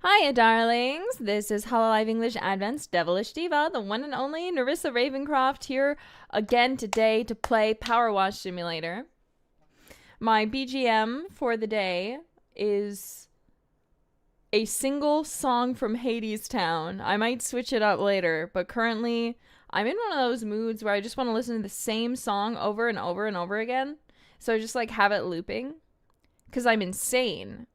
Hiya, darlings. This is Hololive English Advent's Devilish Diva, the one and only Nerissa Ravencroft, here again today to play PowerWash Simulator. My BGM for the day is a single song from Hades Town. I might switch it up later, but currently I'm in one of those moods where I just want to listen to the same song over and over and over again. So I just have it looping because I'm insane.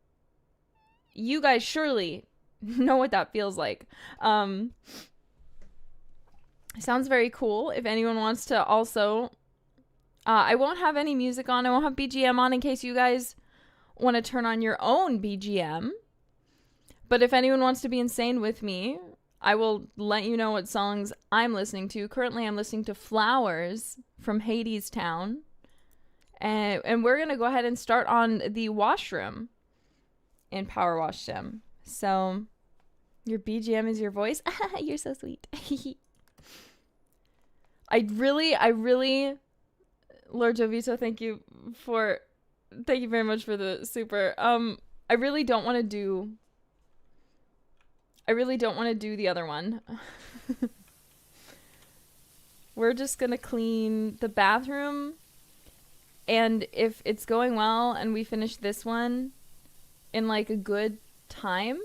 You guys surely know what that feels like. Sounds very cool. If anyone wants to also... I won't have any music on. I won't have BGM on in case you guys want to turn on your own BGM. But if anyone wants to be insane with me, I will let you know what songs I'm listening to. Currently, I'm listening to Flowers from Hades Town. And we're going to go ahead and start on the washroom in PowerWash Sim. So, your BGM is your voice. You're so sweet. I really, Lord Jovito, thank you very much for the super. I really don't want to do the other one. We're just gonna clean the bathroom, and if it's going well and we finish this one in a good time,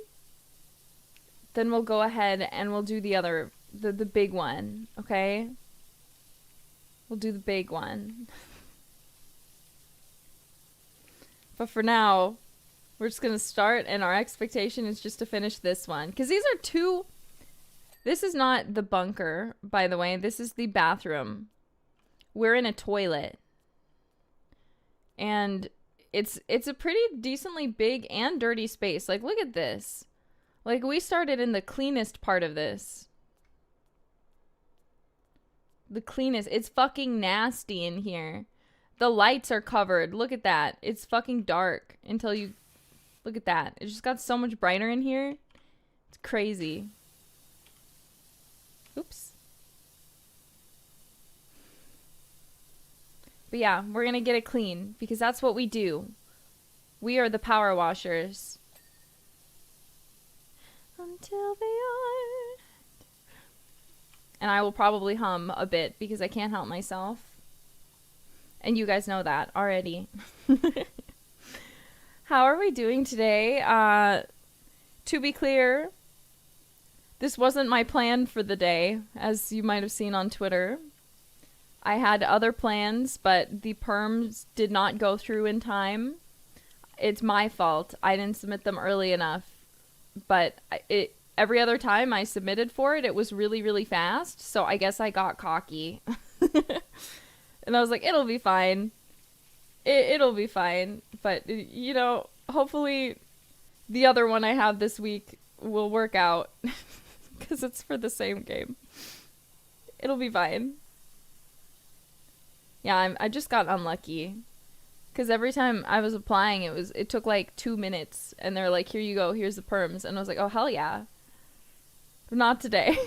then we'll go ahead and we'll do the other, the big one, okay? We'll do the big one. But for now, we're just gonna start, and our expectation is just to finish this one. Because these are two... This is not the bunker, by the way. This is the bathroom. We're in a toilet. And it's a pretty decently big and dirty space. Look at this. We started in the cleanest part of this. The cleanest. It's fucking nasty in here. The lights are covered. Look at that. It's fucking dark until you... Look at that. It just got so much brighter in here. It's crazy. Oops. But yeah, we're gonna get it clean because that's what we do. We are the power washers. Until the end. And I will probably hum a bit because I can't help myself. And you guys know that already. How are we doing today? To be clear, this wasn't my plan for the day, as you might have seen on Twitter. I had other plans, but the perms did not go through in time. It's my fault. I didn't submit them early enough. But every other time I submitted for it, it was really, really fast. So I guess I got cocky. And I was like, it'll be fine. It'll be fine. But, you know, hopefully the other one I have this week will work out. Because it's for the same game. It'll be fine. Yeah, I just got unlucky. Because every time I was applying, it took 2 minutes. And they're like, here you go, here's the perms. And I was like, oh, hell yeah. But not today.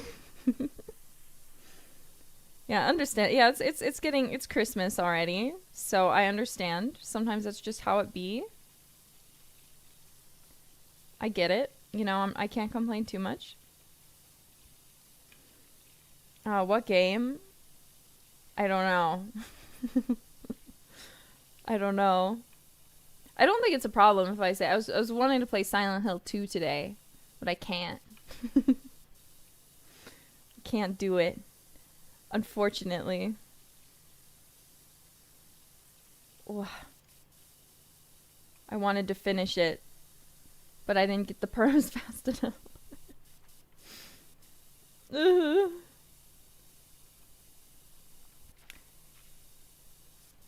Yeah, understand. Yeah, it's Christmas already. So I understand. Sometimes that's just how it be. I get it. You know, I can't complain too much. What game? I don't know. I don't know. I don't think it's a problem if I say I was wanting to play Silent Hill 2 today, but I can't. Can't do it. Unfortunately. Ugh. I wanted to finish it, but I didn't get the perms fast enough.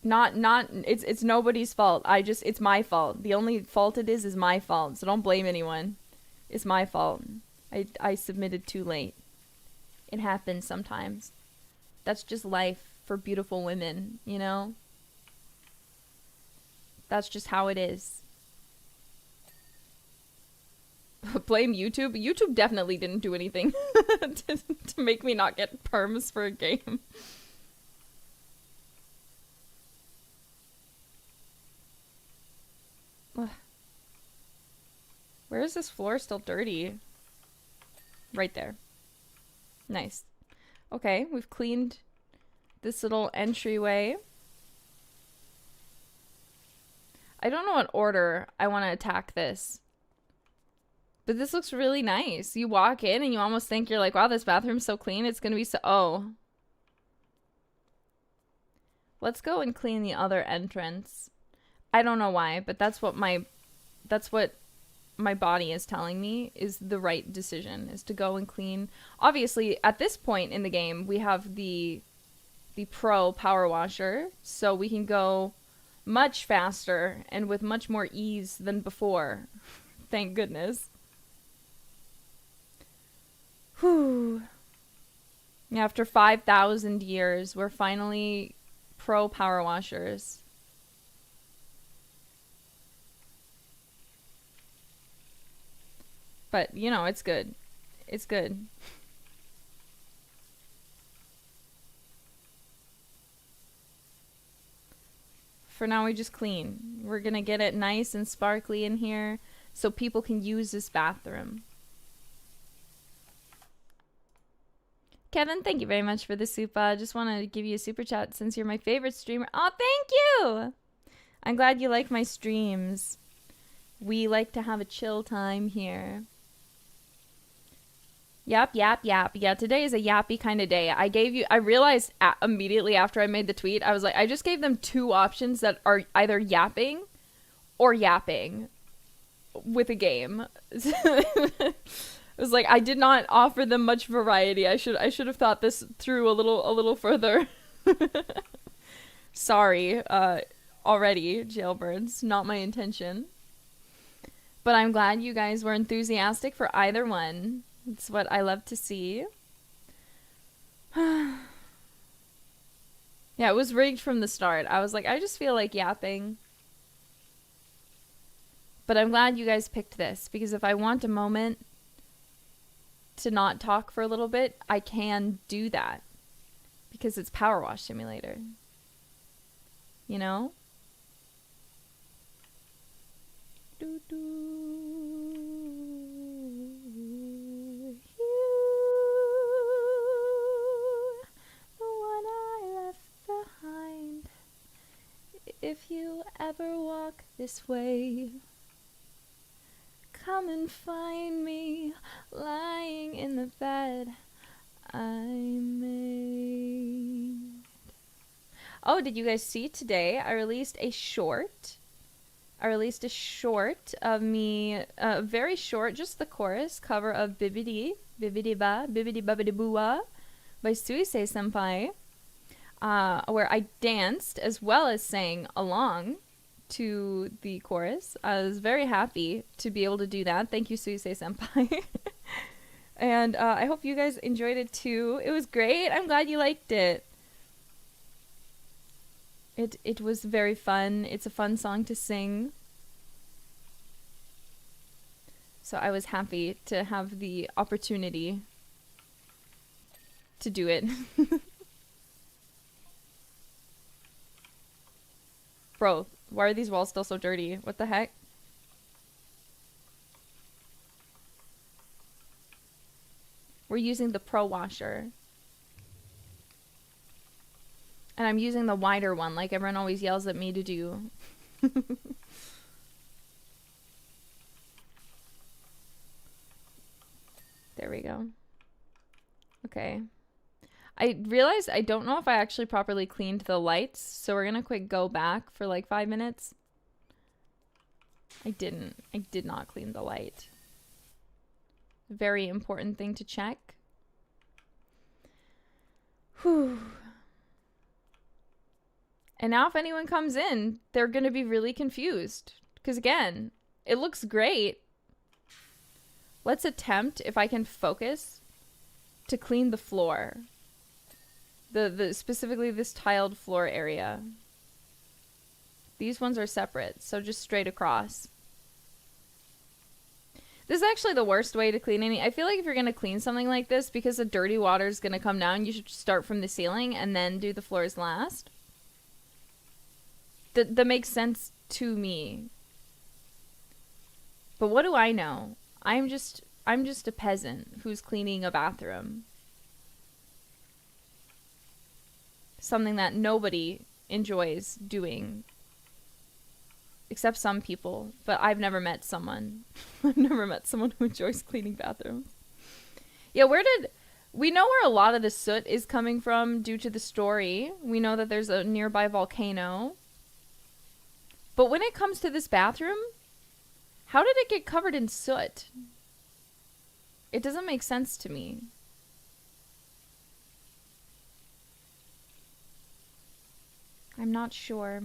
It's nobody's fault. It's my fault. The only fault it is my fault. So don't blame anyone. It's my fault. I submitted too late. It happens sometimes. That's just life for beautiful women, you know? That's just how it is. Blame YouTube? YouTube definitely didn't do anything to make me not get perms for a game. Where is this floor still dirty? Right there. Nice. Okay, we've cleaned this little entryway. I don't know what order I want to attack this. But this looks really nice. You walk in and you almost think you're like, wow, this bathroom's so clean. It's going to be so... Oh. Let's go and clean the other entrance. I don't know why, but that's what my body is telling me is the right decision, is to go and clean. Obviously, at this point in the game, we have the pro power washer, so we can go much faster and with much more ease than before. Thank goodness. Whew. After 5,000 years, we're finally pro power washers. But, you know, it's good. It's good. For now, we just clean. We're gonna get it nice and sparkly in here so people can use this bathroom. Kevin, thank you very much for the super. Just wanted to give you a super chat since you're my favorite streamer. Oh, thank you! I'm glad you like my streams. We like to have a chill time here. Yap, yap, yap. Yeah, today is a yappy kind of day. I realized immediately after I made the tweet, I was like, I just gave them two options that are either yapping or yapping with a game. It was like, I did not offer them much variety. I should have thought this through a little further. Sorry, already, jailbirds. Not my intention. But I'm glad you guys were enthusiastic for either one. It's what I love to see. Yeah, it was rigged from the start. I was like, I just feel like yapping. But I'm glad you guys picked this, because if I want a moment to not talk for a little bit, I can do that. Because it's Power Wash Simulator. You know? Doo -doo. If you ever walk this way, come and find me lying in the bed I made. Oh, did you guys see today? I released a short. Of me, very short, just the chorus cover of Bibbidi Ba, Bibbidi Babbidi Boo-Wah by Suisei Senpai. Where I danced as well as sang along to the chorus. I was very happy to be able to do that. Thank you, Suisei Senpai. And I hope you guys enjoyed it too. It was great. I'm glad you liked it. It was very fun. It's a fun song to sing. So I was happy to have the opportunity to do it. Bro, why are these walls still so dirty? What the heck? We're using the Pro Washer. And I'm using the wider one, like everyone always yells at me to do. There we go. Okay. I realized I don't know if I actually properly cleaned the lights, so we're gonna quick go back for like 5 minutes. I did not clean the light. Very important thing to check. Whew. And now if anyone comes in, they're gonna be really confused. Because again, it looks great. Let's attempt, if I can focus, to clean the floor. Specifically this tiled floor area. These ones are separate, so just straight across. This is actually the worst way to clean any. I feel like if you're gonna clean something like this, because the dirty water is gonna come down, you should start from the ceiling and then do the floors last. That makes sense to me. But what do I know? I'm just a peasant who's cleaning a bathroom. Something that nobody enjoys doing. Except some people. But I've never met someone. I've never met someone who enjoys cleaning bathrooms. Yeah, we know where a lot of the soot is coming from due to the story. We know that there's a nearby volcano. But when it comes to this bathroom, how did it get covered in soot? It doesn't make sense to me. I'm not sure.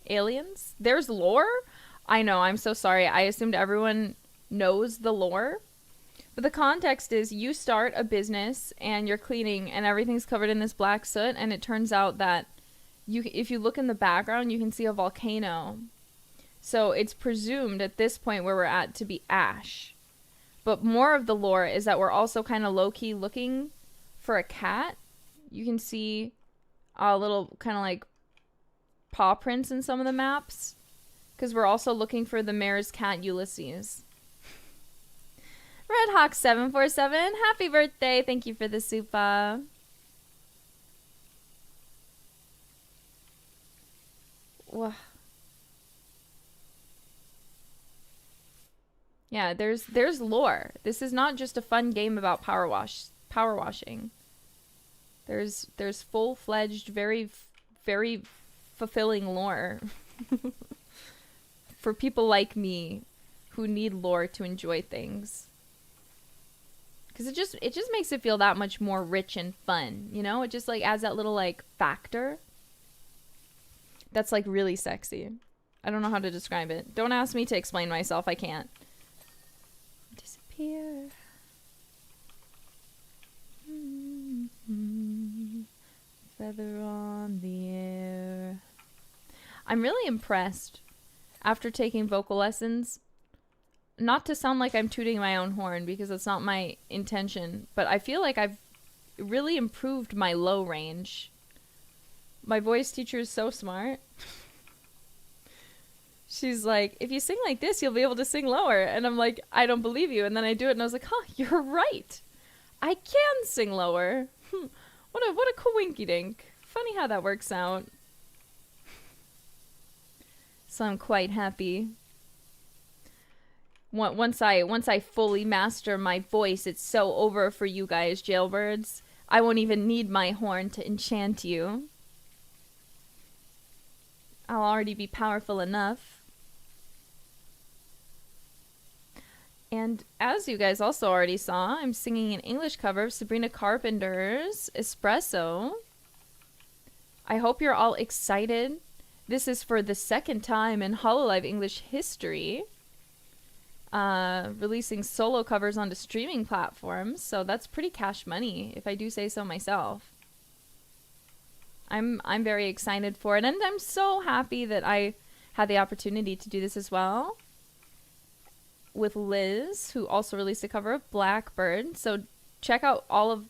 Aliens? There's lore? I know, I'm so sorry. I assumed everyone knows the lore. But the context is you start a business and you're cleaning and everything's covered in this black soot, and it turns out that if you look in the background, you can see a volcano. So it's presumed at this point where we're at to be ash. But more of the lore is that we're also kind of low-key looking for a cat. You can see a little kind of like paw prints in some of the maps. Because we're also looking for the mayor's cat, Ulysses. RedHawk747, happy birthday. Thank you for the super. Whoa. Yeah, there's lore. This is not just a fun game about power washing. There's full-fledged, very fulfilling lore. For people like me who need lore to enjoy things. Because it just makes it feel that much more rich and fun, you know? It just like adds that little like factor that's like really sexy. I don't know how to describe it. Don't ask me to explain myself. I can't. Disappear. Feather on the air. I'm really impressed after taking vocal lessons. Not to sound like I'm tooting my own horn, because that's not my intention, but I feel like I've really improved my low range. My voice teacher is so smart. She's like, if you sing like this, you'll be able to sing lower. And I'm like, I don't believe you. And then I do it, and I was like, huh, you're right. I can sing lower. What a coinky-dink. Funny how that works out. So I'm quite happy. Once I fully master my voice, it's so over for you guys, jailbirds. I won't even need my horn to enchant you. I'll already be powerful enough. And as you guys also already saw, I'm singing an English cover of Sabrina Carpenter's Espresso. I hope you're all excited. This is for the second time in hololive English history. Releasing solo covers onto streaming platforms, so that's pretty cash money, if I do say so myself. I'm very excited for it, and I'm so happy that I had the opportunity to do this as well with Liz, who also released a cover of Blackbird. So check out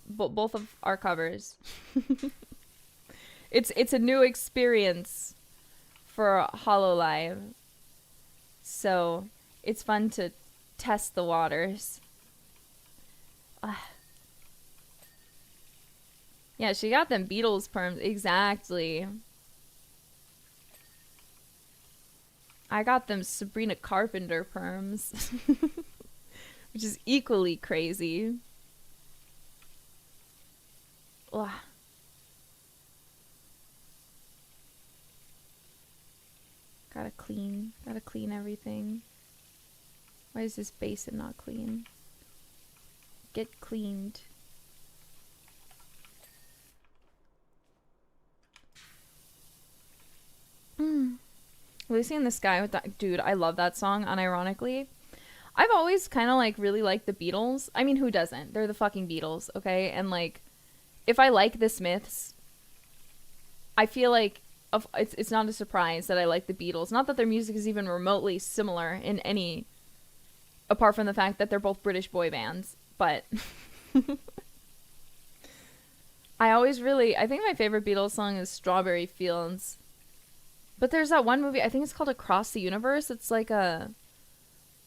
both of our covers. It's a new experience for hololive, so it's fun to test the waters. Yeah, she got them Beatles perms. Exactly. I got them Sabrina Carpenter perms. Which is equally crazy. Ugh. Gotta clean everything. Why is this basin not clean? Get cleaned. Lucy in the Sky with that. Dude, I love that song, unironically. I've always kind of like really liked the Beatles. I mean, who doesn't? They're the fucking Beatles, okay? And like, if I like the Smiths, I feel like it's not a surprise that I like the Beatles. Not that their music is even remotely similar in any, apart from the fact that they're both British boy bands. But I think my favorite Beatles song is Strawberry Fields. But there's that one movie, I think it's called Across the Universe. It's like a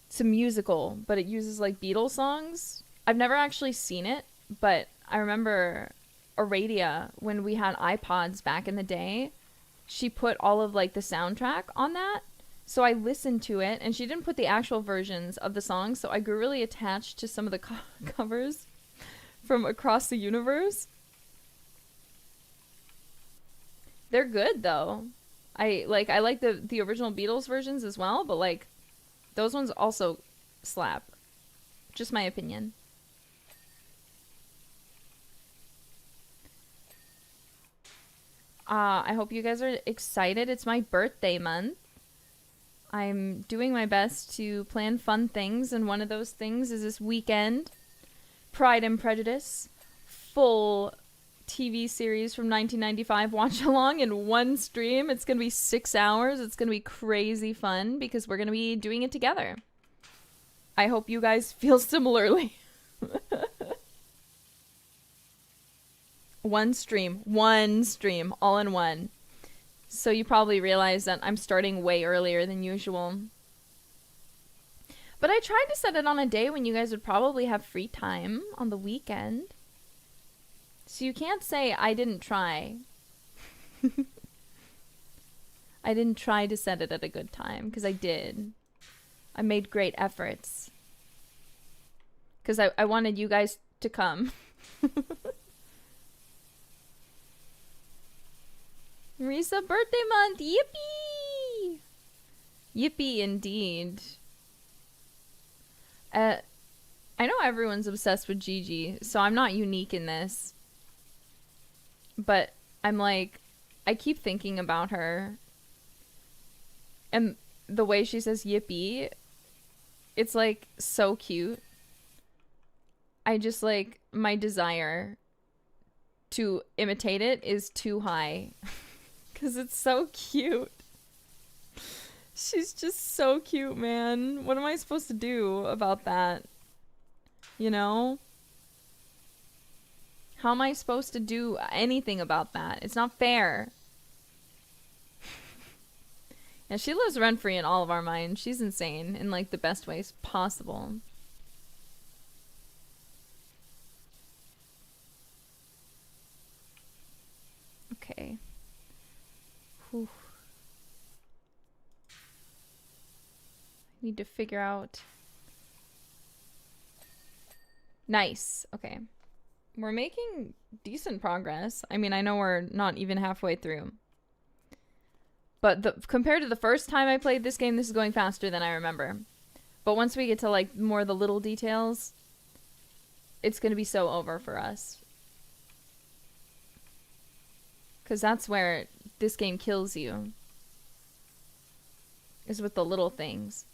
It's a musical, but it uses like Beatles songs. I've never actually seen it, but I remember Aradia, when we had iPods back in the day, she put all of like the soundtrack on that. So I listened to it, and she didn't put the actual versions of the songs, so I grew really attached to some of the covers from across the universe. They're good though. I like the original Beatles versions as well, but like those ones also slap. Just my opinion. I hope you guys are excited. It's my birthday month. I'm doing my best to plan fun things, and one of those things is this weekend. Pride and Prejudice. Full TV series from 1995 watch along in one stream. It's going to be 6 hours. It's going to be crazy fun because we're going to be doing it together. I hope you guys feel similarly. One stream, all in one. So you probably realize that I'm starting way earlier than usual. But I tried to set it on a day when you guys would probably have free time on the weekend. So you can't say I didn't try. I didn't try to set it at a good time, because I did. I made great efforts. Because I wanted you guys to come. Nerissa birthday month! Yippee! Yippee indeed. I know everyone's obsessed with Gigi, so I'm not unique in this. But I'm like, I keep thinking about her. And the way she says yippee, it's like so cute. I just like, my desire to imitate it is too high. Because it's so cute. She's just so cute, man. What am I supposed to do about that? You know? How am I supposed to do anything about that? It's not fair. And she lives rent-free in all of our minds. She's insane in like the best ways possible. Okay. Whew. Need to figure out. Nice. Okay. We're making decent progress. I mean, I know we're not even halfway through. But compared to the first time I played this game, this is going faster than I remember. But once we get to like more of the little details, it's going to be so over for us. Because that's where this game kills you. Is with the little things.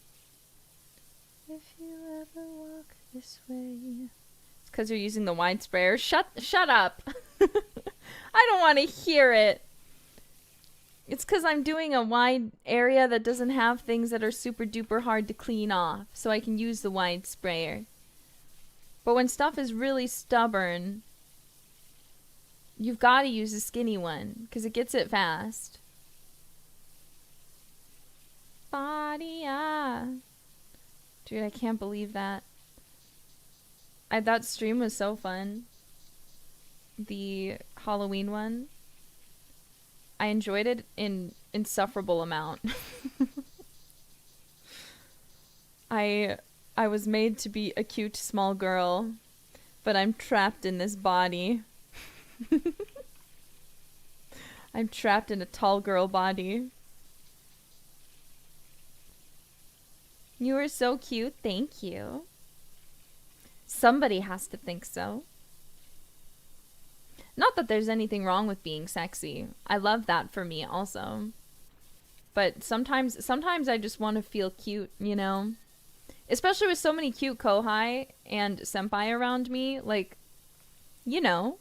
If you ever walk this way. It's because you're using the wide sprayer. Shut up. I don't want to hear it. It's because I'm doing a wide area that doesn't have things that are super duper hard to clean off. So I can use the wide sprayer. But when stuff is really stubborn, you've got to use a skinny one. Because it gets it fast. Dude, I can't believe that. That stream was so fun. The Halloween one. I enjoyed it in insufferable amount. I was made to be a cute small girl, but I'm trapped in this body. I'm trapped in a tall girl body. You were so cute, thank you. Somebody has to think so. Not that there's anything wrong with being sexy. I love that for me also. But sometimes I just want to feel cute, you know? Especially with so many cute kohai and senpai around me, like, you know.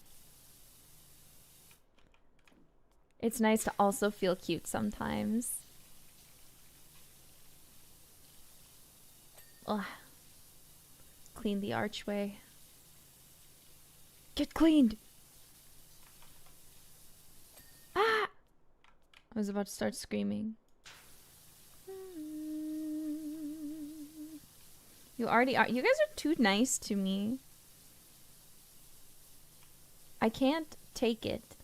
It's nice to also feel cute sometimes. Ugh. Clean the archway. Get cleaned! Ah! I was about to start screaming. You already are. You guys are too nice to me. I can't take it.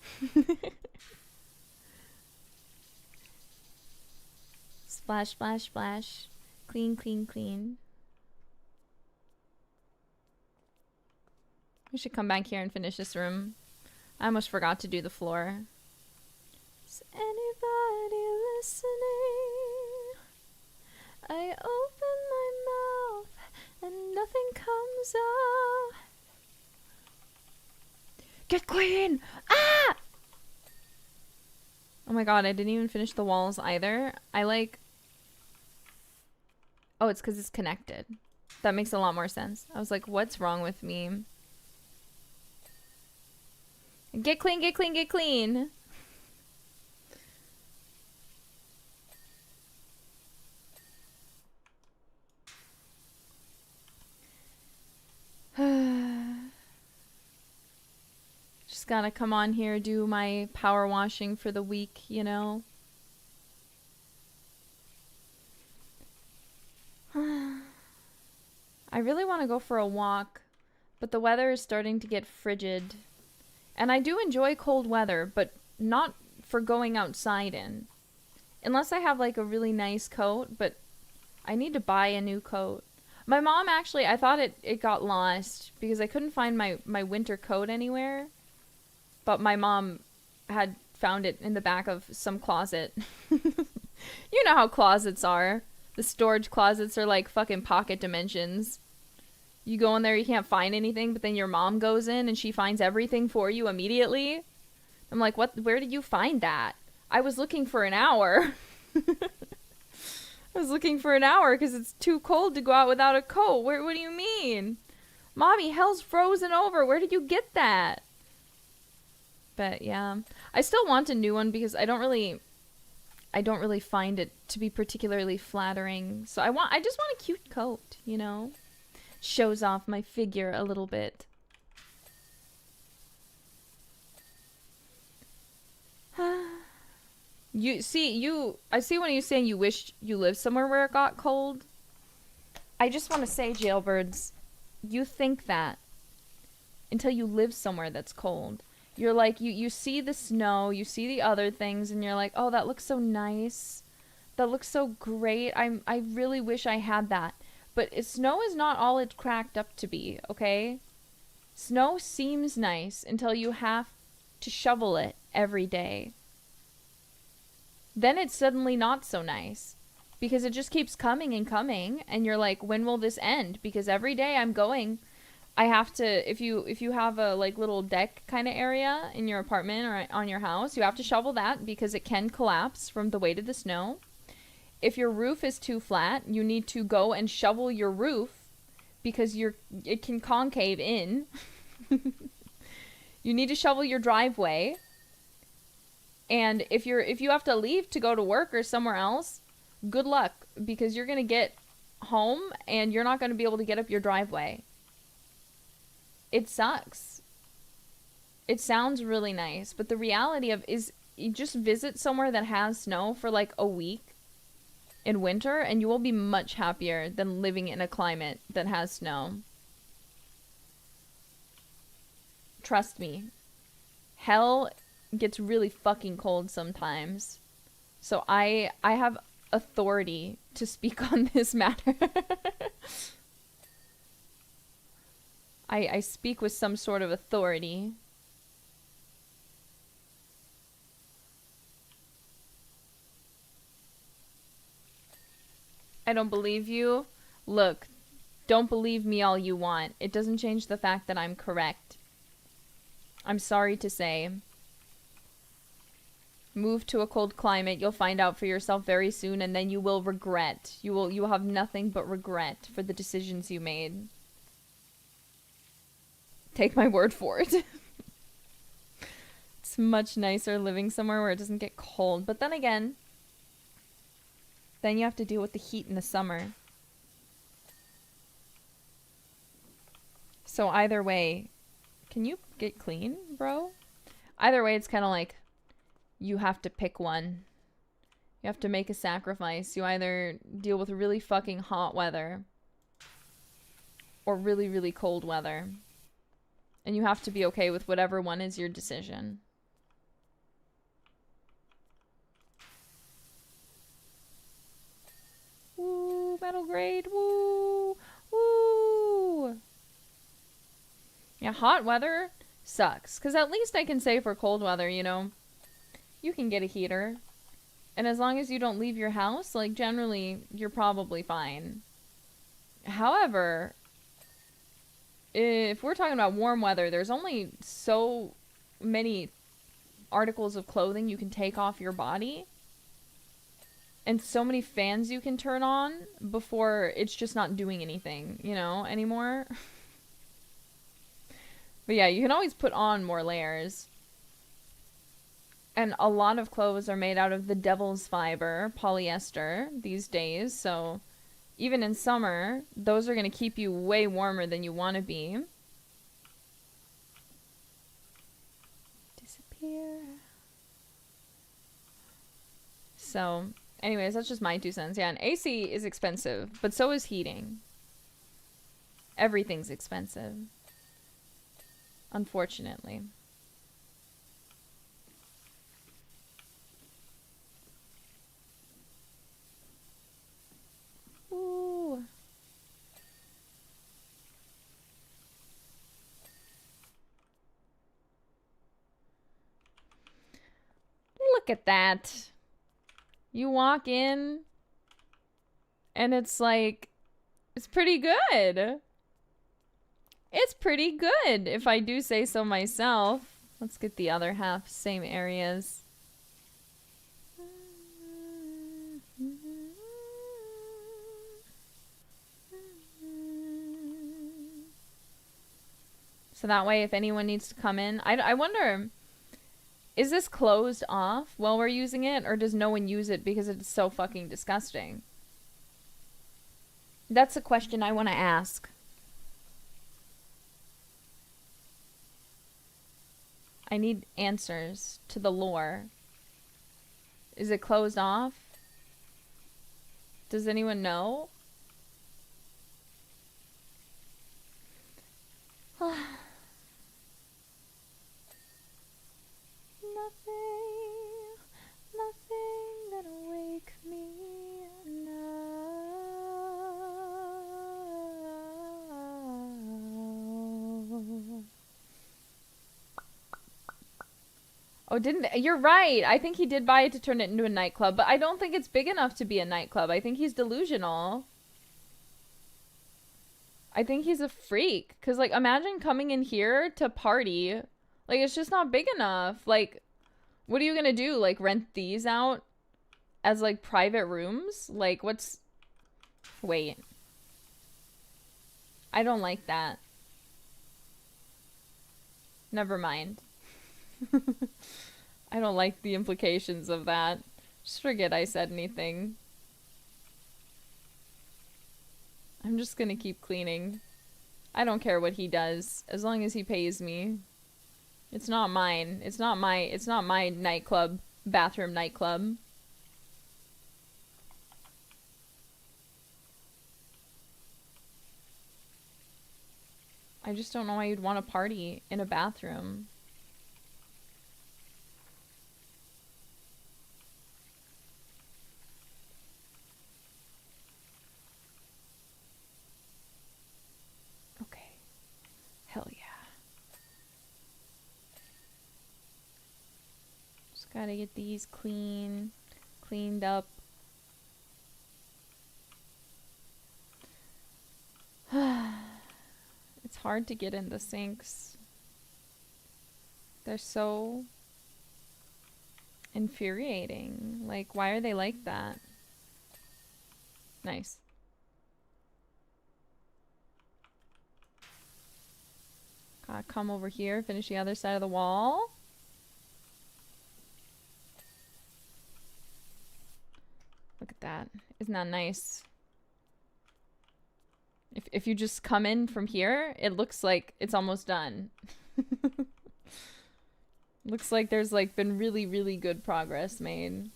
Splash, splash, splash. Clean, clean, clean. We should come back here and finish this room. I almost forgot to do the floor. Is anybody listening? I open my mouth and nothing comes out. Get clean! Ah! Oh my god, I didn't even finish the walls either. I like... Oh, it's because it's connected. That makes a lot more sense. I was like, what's wrong with me? Get clean, get clean, get clean! Just gotta come on here, do my power washing for the week, you know? I really want to go for a walk, but the weather is starting to get frigid. And I do enjoy cold weather, but not for going outside in. Unless I have like a really nice coat, but I need to buy a new coat. My mom actually, I thought it got lost because I couldn't find my winter coat anywhere. But my mom had found it in the back of some closet. You know how closets are. The storage closets are like fucking pocket dimensions. You go in there, you can't find anything, but then your mom goes in and she finds everything for you immediately. I'm like, what? Where did you find that? I was looking for an hour. I was looking for an hour because it's too cold to go out without a coat. What do you mean? Mommy, hell's frozen over. Where did you get that? But yeah, I still want a new one because I don't really find it to be particularly flattering. So I just want a cute coat, you know? Shows off my figure a little bit. I see when you're saying you wish you lived somewhere where it got cold. I just want to say, jailbirds, you think that until you live somewhere that's cold. You're like, you see the snow, you see the other things, and you're like, oh, that looks so nice. That looks so great. I really wish I had that. But snow is not all it's cracked up to be, okay? Snow seems nice until you have to shovel it every day. Then it's suddenly not so nice. Because it just keeps coming and coming, and you're like, when will this end? Because every day I'm going... I have to, if you have a like little deck kind of area in your apartment or on your house, you have to shovel that because it can collapse from the weight of the snow. If your roof is too flat, you need to go and shovel your roof because it can concave in. You need to shovel your driveway. And if you have to leave to go to work or somewhere else, good luck because you're going to get home and you're not going to be able to get up your driveway. It sucks. It sounds really nice, but the reality of is you just visit somewhere that has snow for like a week in winter and you will be much happier than living in a climate that has snow. Trust me. Hell gets really fucking cold sometimes. So I have authority to speak on this matter. I speak with some sort of authority. I don't believe you. Look, don't believe me all you want. It doesn't change the fact that I'm correct. I'm sorry to say. Move to a cold climate. You'll find out for yourself very soon, and then you will regret. You will have nothing but regret for the decisions you made. Take my word for it. It's much nicer living somewhere where it doesn't get cold. But then again, then you have to deal with the heat in the summer. So either way, can you get clean, bro? Either way, it's kind of like you have to pick one. You have to make a sacrifice. You either deal with really fucking hot weather or really, really cold weather. And you have to be okay with whatever one is your decision. Woo, metal grade, woo, woo. Yeah, hot weather sucks. Because at least I can say for cold weather, you know, you can get a heater. And as long as you don't leave your house, like, generally, you're probably fine. However, if we're talking about warm weather, there's only so many articles of clothing you can take off your body. And so many fans you can turn on before it's just not doing anything, you know, anymore. But yeah, you can always put on more layers. And a lot of clothes are made out of the devil's fiber, polyester, these days. So even in summer, those are going to keep you way warmer than you want to be. Disappear. So, anyways, that's just my 2 cents. Yeah, and AC is expensive, but so is heating. Everything's expensive. Unfortunately. Ooh. Look at that. You walk in and it's like, it's pretty good. It's pretty good, if I do say so myself. Let's get the other half, same areas. So that way, if anyone needs to come in, I wonder, is this closed off while we're using it, or does no one use it because it's so fucking disgusting? That's a question I want to ask. I need answers to the lore. Is it closed off? Does anyone know? Nothing gonna wake me now. Oh, you're right. I think he did buy it to turn it into a nightclub, but I don't think it's big enough to be a nightclub. I think he's delusional. I think he's a freak. Because, like, imagine coming in here to party. Like, it's just not big enough. Like, what are you gonna do? Like, rent these out as, like, private rooms? Like, what's... Wait. I don't like that. Never mind. I don't like the implications of that. Just forget I said anything. I'm just gonna keep cleaning. I don't care what he does, as long as he pays me. It's not mine. It's not my nightclub, bathroom nightclub. I just don't know why you'd want to party in a bathroom. Okay. Hell yeah. Just gotta get these cleaned up. It's hard to get in the sinks. They're so infuriating. Like, why are they like that? Nice. Gotta come over here, finish the other side of the wall. Look at that. Isn't that nice? If you just come in from here, it looks like it's almost done. Looks like there's like been really, really good progress made.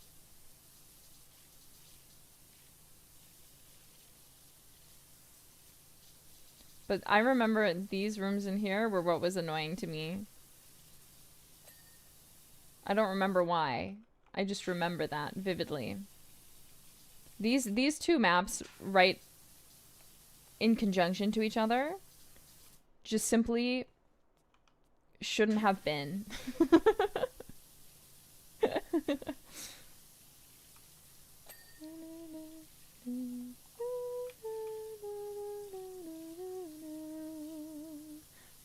But I remember these rooms in here were what was annoying to me. I don't remember why. I just remember that vividly. These two maps right in conjunction to each other just simply shouldn't have been.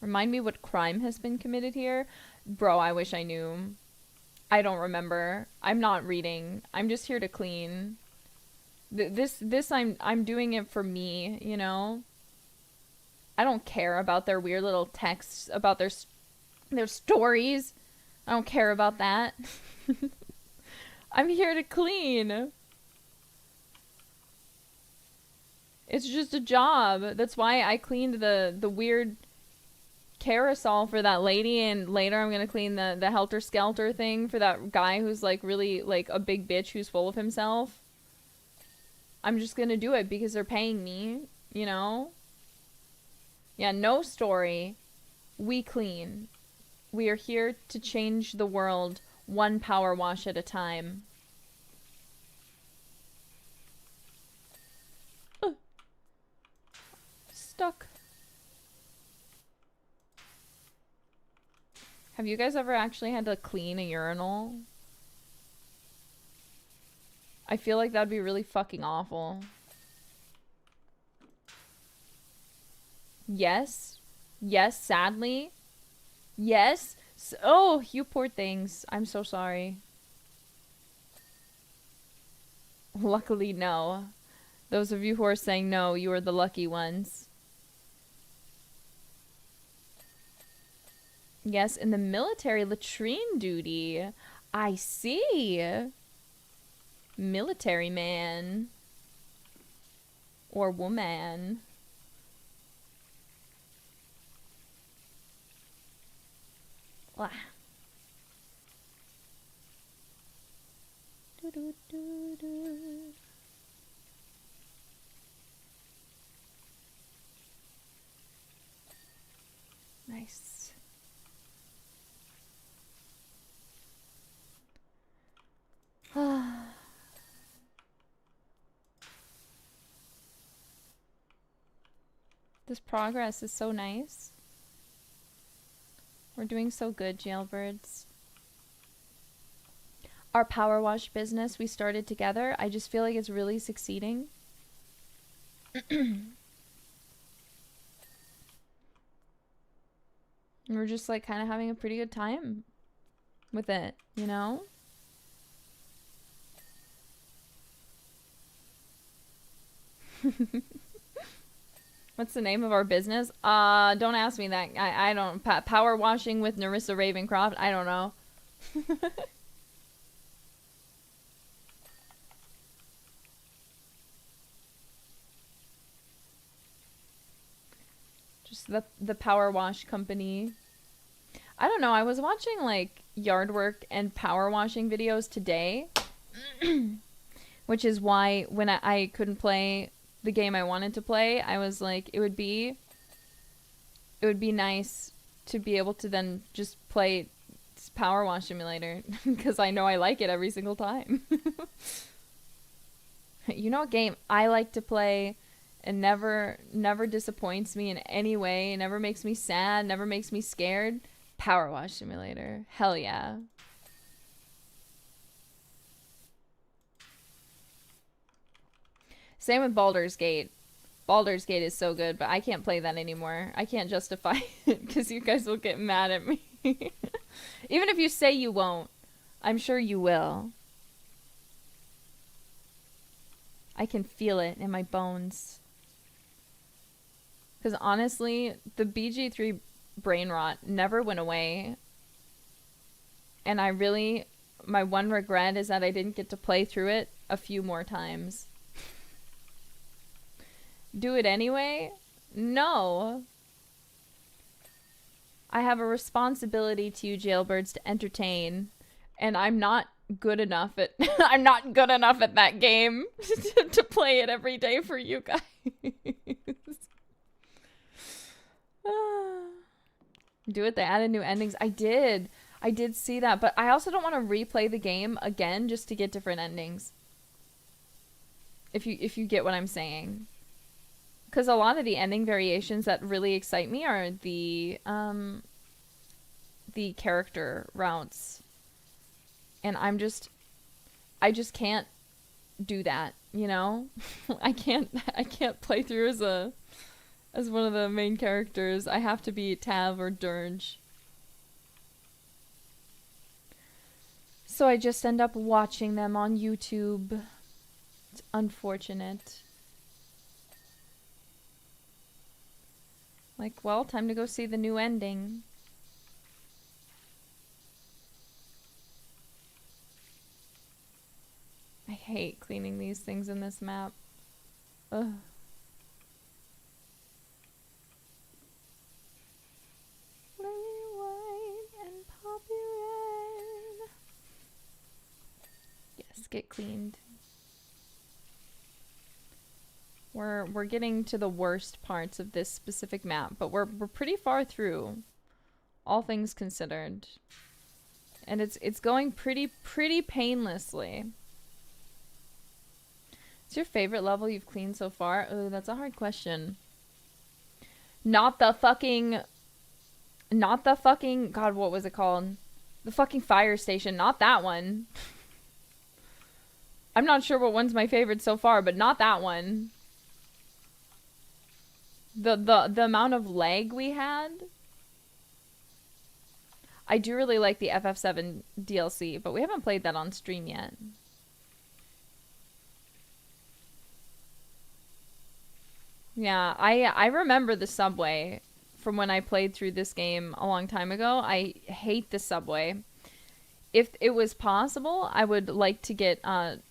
Remind me what crime has been committed here? Bro, I wish I knew. I don't remember. I'm not reading. I'm just here to clean. This I'm doing it for me, you know? I don't care about their weird little texts about their stories. I don't care about that. I'm here to clean. It's just a job. That's why I cleaned the weird carousel for that lady, and later I'm gonna clean the helter skelter thing for that guy who's like really like a big bitch who's full of himself. I'm just gonna do it because they're paying me, you know? Yeah, no story. We clean. We are here to change the world one power wash at a time. Stuck. Have you guys ever actually had to clean a urinal? I feel like that'd be really fucking awful. Yes. Yes, sadly. Yes. Oh, you poor things. I'm so sorry. Luckily, no. Those of you who are saying no, you are the lucky ones. Yes, in the military latrine duty. I see. Military man. Or woman. Blah. Do, do, do, do. Nice. This progress is so nice. We're doing so good, jailbirds. Our power wash business we started together, I just feel like it's really succeeding. We're just like kind of having a pretty good time with it, you know? What's the name of our business? Don't ask me that. I don't. Power washing with Nerissa Ravencroft. I don't know. Just the power wash company. I don't know. I was watching like yard work and power washing videos today, which is why when I couldn't play the game I wanted to play, I was like, it would be nice to be able to then just play Power Wash Simulator because I know I like it every single time. You know, a game I like to play and never disappoints me in any way, never makes me sad, never makes me scared. Power Wash Simulator. Hell yeah. Same with Baldur's Gate. Baldur's Gate is so good, but I can't play that anymore. I can't justify it because you guys will get mad at me. Even if you say you won't, I'm sure you will. I can feel it in my bones. Because honestly, the BG3 brain rot never went away. And my one regret is that I didn't get to play through it a few more times. Do it anyway? No. I have a responsibility to you jailbirds to entertain, and I'm not good enough at I'm not good enough at that game to play it every day for you guys. Do it. They added new endings. I did see that, but I also don't want to replay the game again just to get different endings. If you get what I'm saying. Because a lot of the ending variations that really excite me are the character routes. And I just can't do that, you know? I can't play through as one of the main characters. I have to be Tav or Dirge. So I just end up watching them on YouTube. It's unfortunate. Like, well, time to go see the new ending. I hate cleaning these things in this map. Ugh. Yes, get cleaned. We're getting to the worst parts of this specific map, but we're pretty far through, all things considered. And it's going pretty painlessly. What's your favorite level you've cleaned so far? Ooh, that's a hard question. Not the fucking, God, what was it called? The fucking fire station, not that one. I'm not sure what one's my favorite so far, but not that one. The amount of lag we had. I do really like the FF7 DLC, but we haven't played that on stream yet. Yeah, I remember the subway from when I played through this game a long time ago. I hate the subway. If it was possible, I would like to get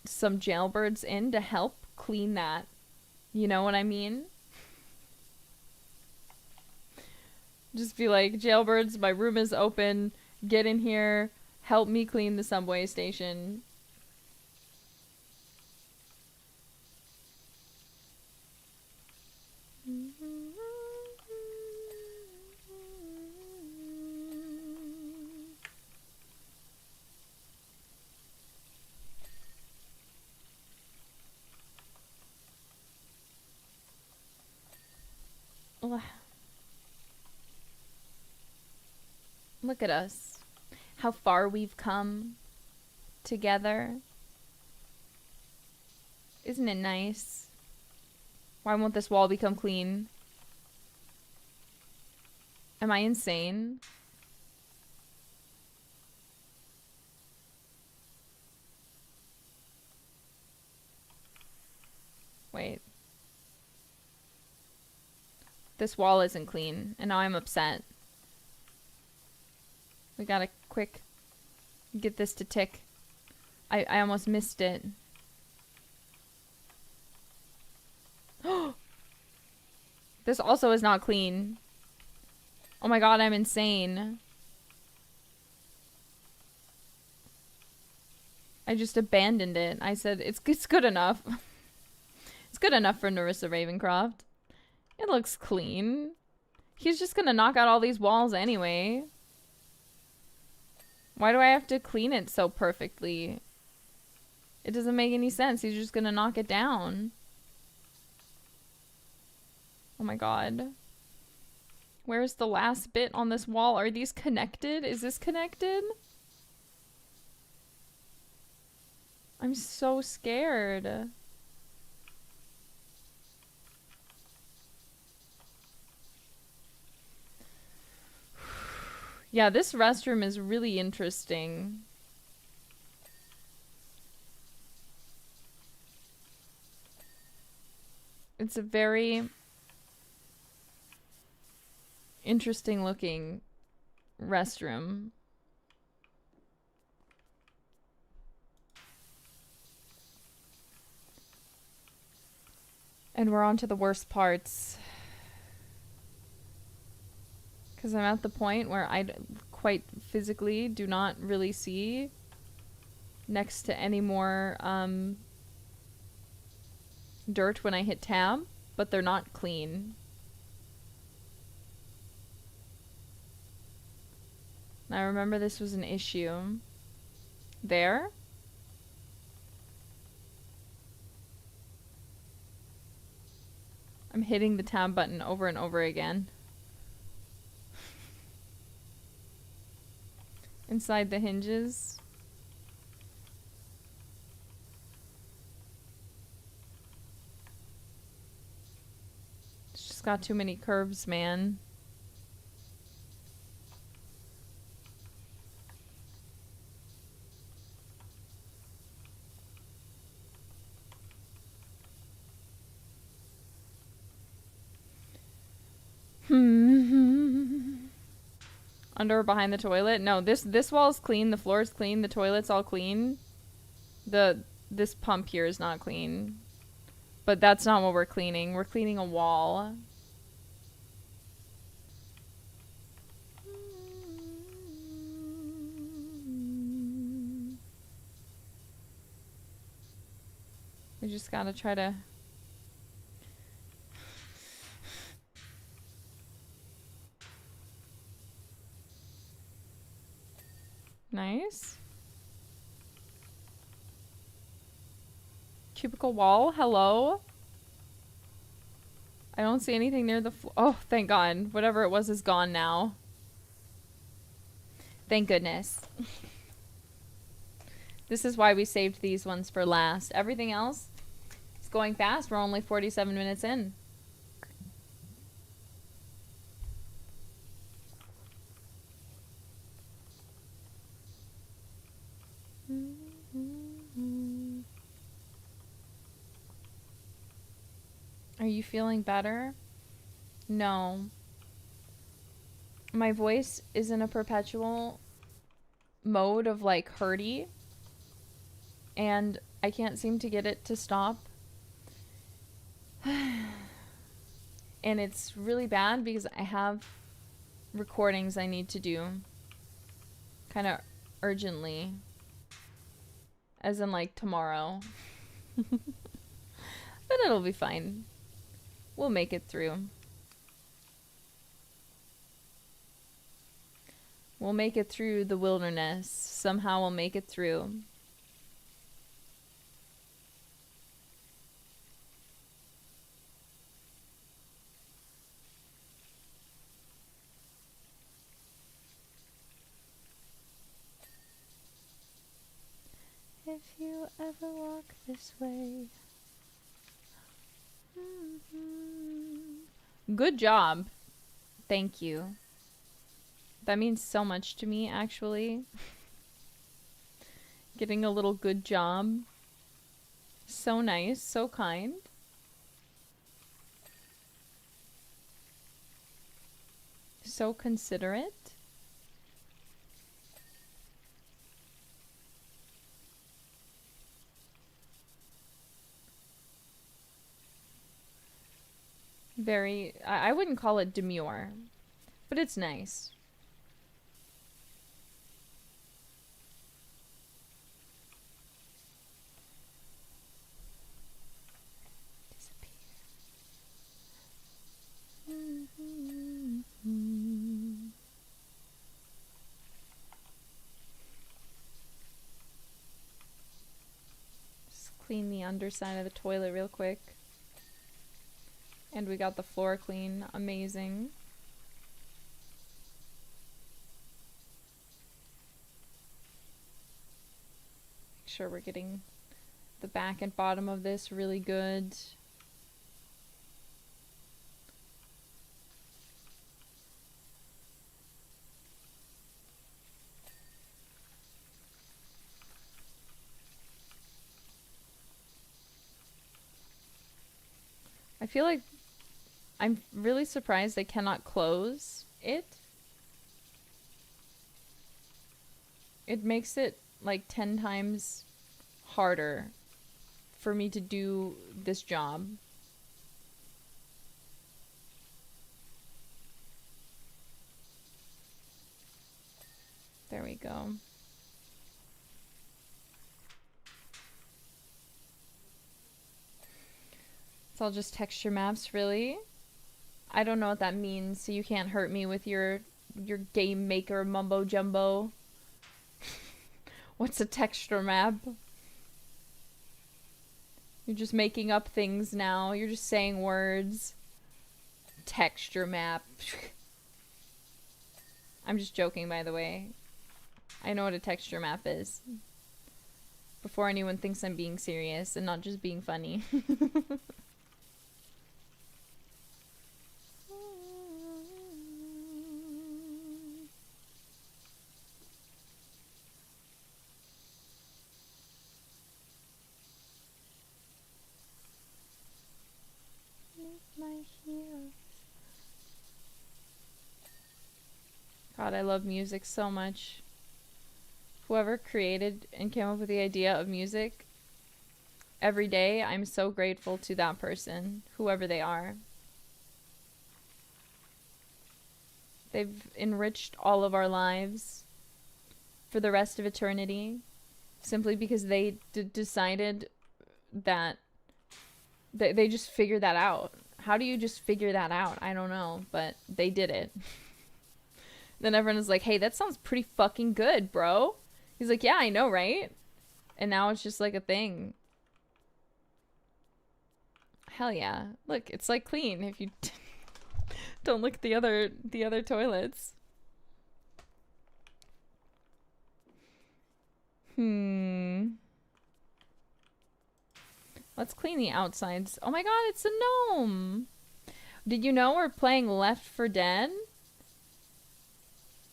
some jailbirds in to help clean that. You know what I mean? Just be like, jailbirds, my room is open. Get in here. Help me clean the subway station. Look at us. How far we've come together. Isn't it nice? Why won't this wall become clean? Am I insane? Wait. This wall isn't clean, and now I'm upset. We gotta quick get this to tick. I almost missed it. This also is not clean. Oh my god, I'm insane. I just abandoned it. I said, it's good enough. It's good enough for Nerissa Ravencroft. It looks clean. He's just gonna knock out all these walls anyway. Why do I have to clean it so perfectly? It doesn't make any sense. He's just gonna knock it down. Oh my god. Where's the last bit on this wall? Are these connected? Is this connected? I'm so scared. Yeah, this restroom is really interesting. It's a very interesting looking restroom. And we're on to the worst parts. Because I'm at the point where I quite physically do not really see next to any more dirt when I hit tab, but they're not clean. I remember this was an issue. There? I'm hitting the tab button over and over again. Inside the hinges. It's just got too many curves, man. Under or behind the toilet? No, this wall's clean, the floor's clean, the toilet's all clean. This pump here is not clean. But that's not what we're cleaning. We're cleaning a wall. We just gotta try to... Nice. Cubicle wall, hello? I don't see anything near the floor. Oh, thank God. Whatever it was is gone now. Thank goodness. This is why we saved these ones for last. Everything else is going fast. We're only 47 minutes in. Are you feeling better? No. My voice is in a perpetual mode of like hurty. And I can't seem to get it to stop. And it's really bad because I have recordings I need to do. Kind of urgently. As in like tomorrow. But it'll be fine. We'll make it through. We'll make it through the wilderness. Somehow we'll make it through. If you ever walk this way. Good job. Thank you. That means so much to me, actually. Getting a little good job. So nice, so kind. So considerate. Very, I wouldn't call it demure, but it's nice. Disappear. Just clean the underside of the toilet real quick. And we got the floor clean. Amazing. Make sure we're getting the back and bottom of this really good. I feel like I'm really surprised I cannot close it. It makes it like 10 times harder for me to do this job. There we go. It's all just texture maps, really? I don't know what that means, so you can't hurt me with your your game maker mumbo jumbo. What's a texture map? You're just making up things now. You're just saying words. Texture map. I'm just joking, by the way. I know what a texture map is. Before anyone thinks I'm being serious and not just being funny. My heroes. God, I love music so much. Whoever created and came up with the idea of music, every day I'm so grateful to that person, whoever they are. They've enriched all of our lives for the rest of eternity simply because they decided that they just figured that out. How do you just figure that out? I don't know, but they did it. Then everyone is like, hey, that sounds pretty fucking good, bro. He's like, yeah, I know, right? And now it's just like a thing. Hell yeah. Look, it's like clean if you don't look at the other toilets. Let's clean the outsides. Oh my god, it's a gnome! Did you know we're playing Left 4 Dead?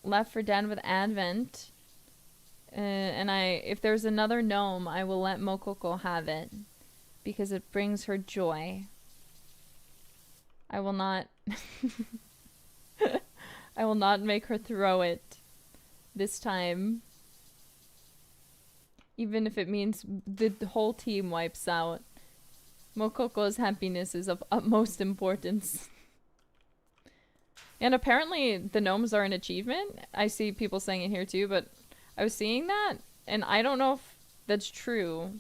Left 4 Dead with Advent. And if there's another gnome, I will let Mokoko have it. Because it brings her joy. I will not... I will not make her throw it. This time. Even if it means the whole team wipes out. Mokoko's happiness is of utmost importance. And apparently the gnomes are an achievement. I see people saying it here too, but I was seeing that, and I don't know if that's true.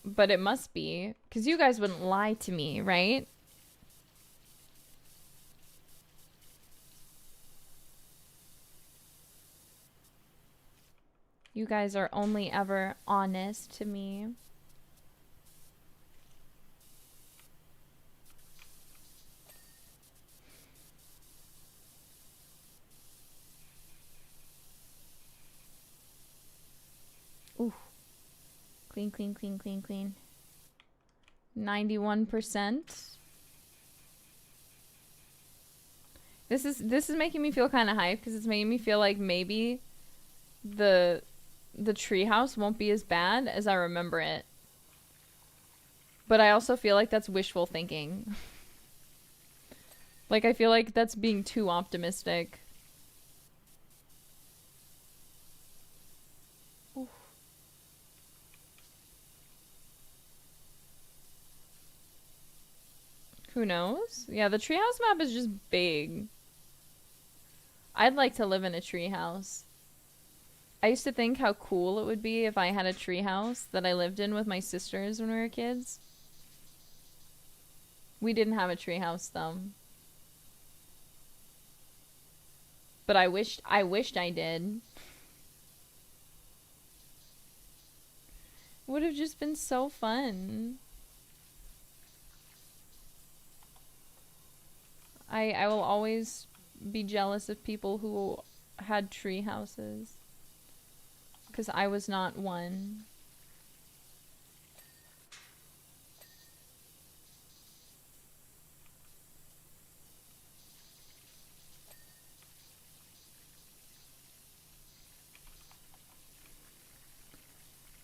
But it must be, because you guys wouldn't lie to me, right? You guys are only ever honest to me. Ooh. Clean, clean, clean, clean, clean. 91%. This is making me feel kind of hyped because it's making me feel like maybe the treehouse won't be as bad as I remember it. But I also feel like that's wishful thinking. Like I feel like that's being too optimistic. Ooh. Who knows? Yeah, the treehouse map is just big. I'd like to live in a treehouse. I used to think how cool it would be if I had a treehouse that I lived in with my sisters when we were kids. We didn't have a treehouse though. But I wished I did. Would have just been so fun. I will always be jealous of people who had tree houses. Because I was not one.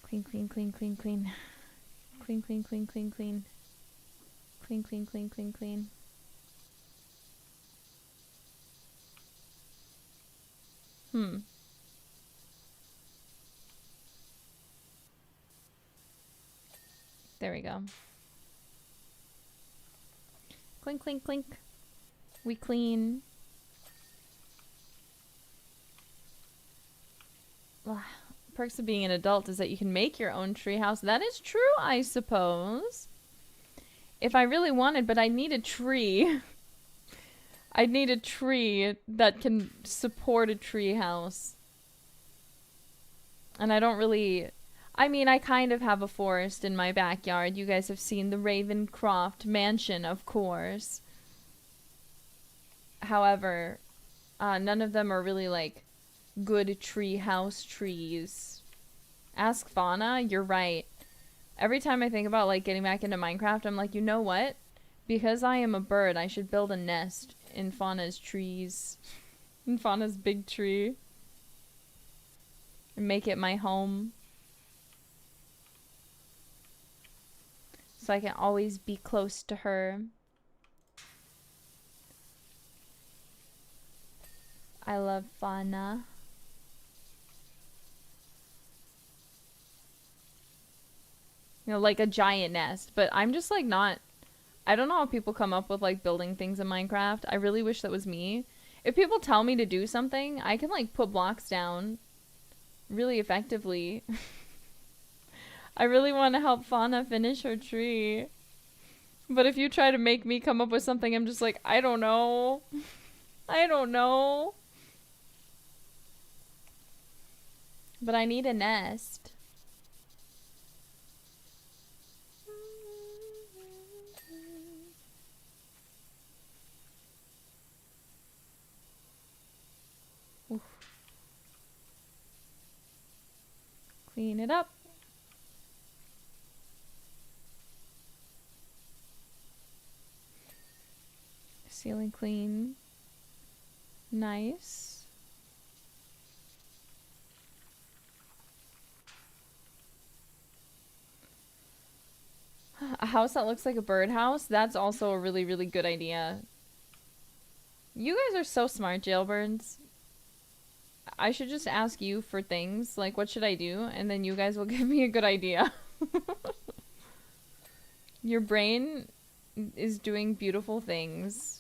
Clean, clean, clean, clean, clean. Clean, clean, clean, clean, clean. Clean, clean, clean, clean, clean. There we go. Clink, clink, clink. We clean. Ugh. Perks of being an adult is that you can make your own treehouse. That is true, I suppose. If I really wanted, but I need a tree. I'd need a tree that can support a tree house. And I don't really... I mean, I kind of have a forest in my backyard. You guys have seen the Ravencroft mansion, of course. However, none of them are really, like, good tree house trees. Ask Fauna, you're right. Every time I think about, like, getting back into Minecraft, I'm like, you know what? Because I am a bird, I should build a nest in Fauna's trees. In Fauna's big tree. And make it my home. So I can always be close to her. I love Fauna. You know, like a giant nest. But I'm just like not... I don't know how people come up with like building things in Minecraft. I really wish that was me. If people tell me to do something, I can like put blocks down really effectively. I really want to help Fauna finish her tree. But if you try to make me come up with something, I'm just like, I don't know. I don't know. But I need a nest. Oof. Clean it up. Ceiling clean. Nice. A house that looks like a birdhouse? That's also a really, really good idea. You guys are so smart, jailbirds. I should just ask you for things, like what should I do? And then you guys will give me a good idea. Your brain is doing beautiful things.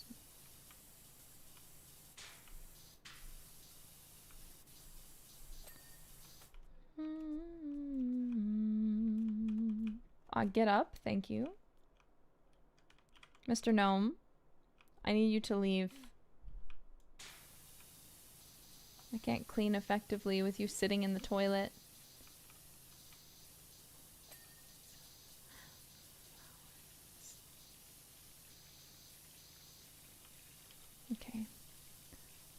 Get up, thank you. Mr. Gnome, I need you to leave. I can't clean effectively with you sitting in the toilet. Okay.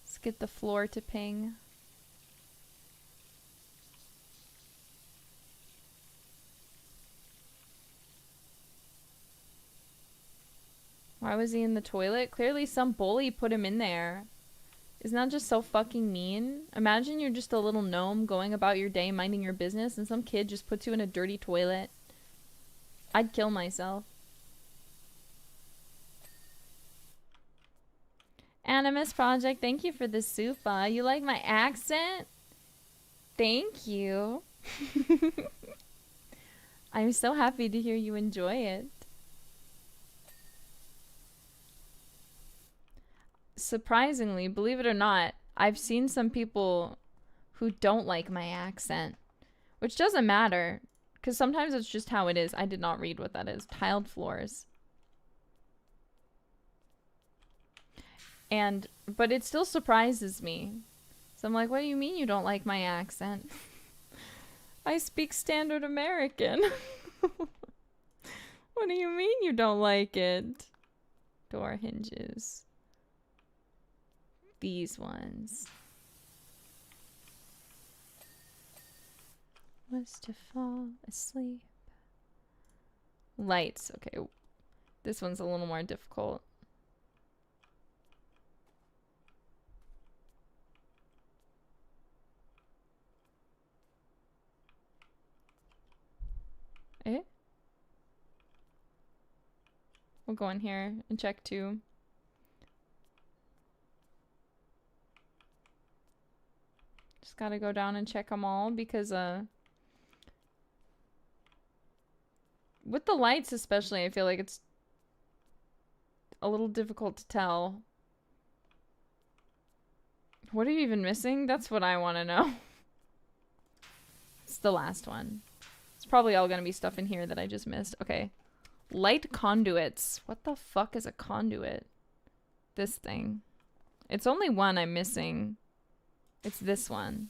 Let's get the floor to ping. Why was he in the toilet? Clearly some bully put him in there. Isn't that just so fucking mean? Imagine you're just a little gnome going about your day minding your business and some kid just puts you in a dirty toilet. I'd kill myself. Animus Project, thank you for the soupa. You like my accent? Thank you. I'm so happy to hear you enjoy it. Surprisingly, believe it or not, I've seen some people who don't like my accent, which doesn't matter because sometimes it's just how it is. I did not read what that is. Tiled floors. But it still surprises me. So I'm like, what do you mean you don't like my accent? I speak standard American. What do you mean you don't like it? Door hinges. These ones. Was to fall asleep. Lights. Okay. This one's a little more difficult. Eh? We'll go in here and check too. Just gotta go down and check them all because with the lights especially, I feel like it's a little difficult to tell. What are you even missing? That's what I want to know. It's the last one. It's probably all gonna be stuff in here that I just missed. Okay. Light conduits. What the fuck is a conduit? this thing. It's only one I'm missing. It's this one.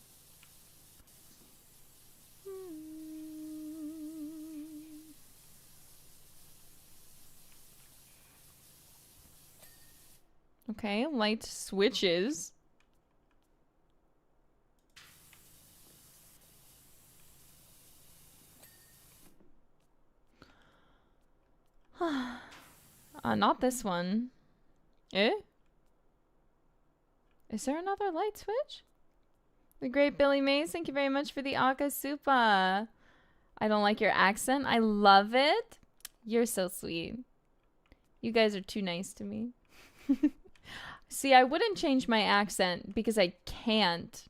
Okay, light switches. Not this one. Eh? Is there another light switch? The great Billy Mays, thank you very much for the Akasupa. I don't like your accent. I love it. You're so sweet. You guys are too nice to me. See, I wouldn't change my accent because I can't.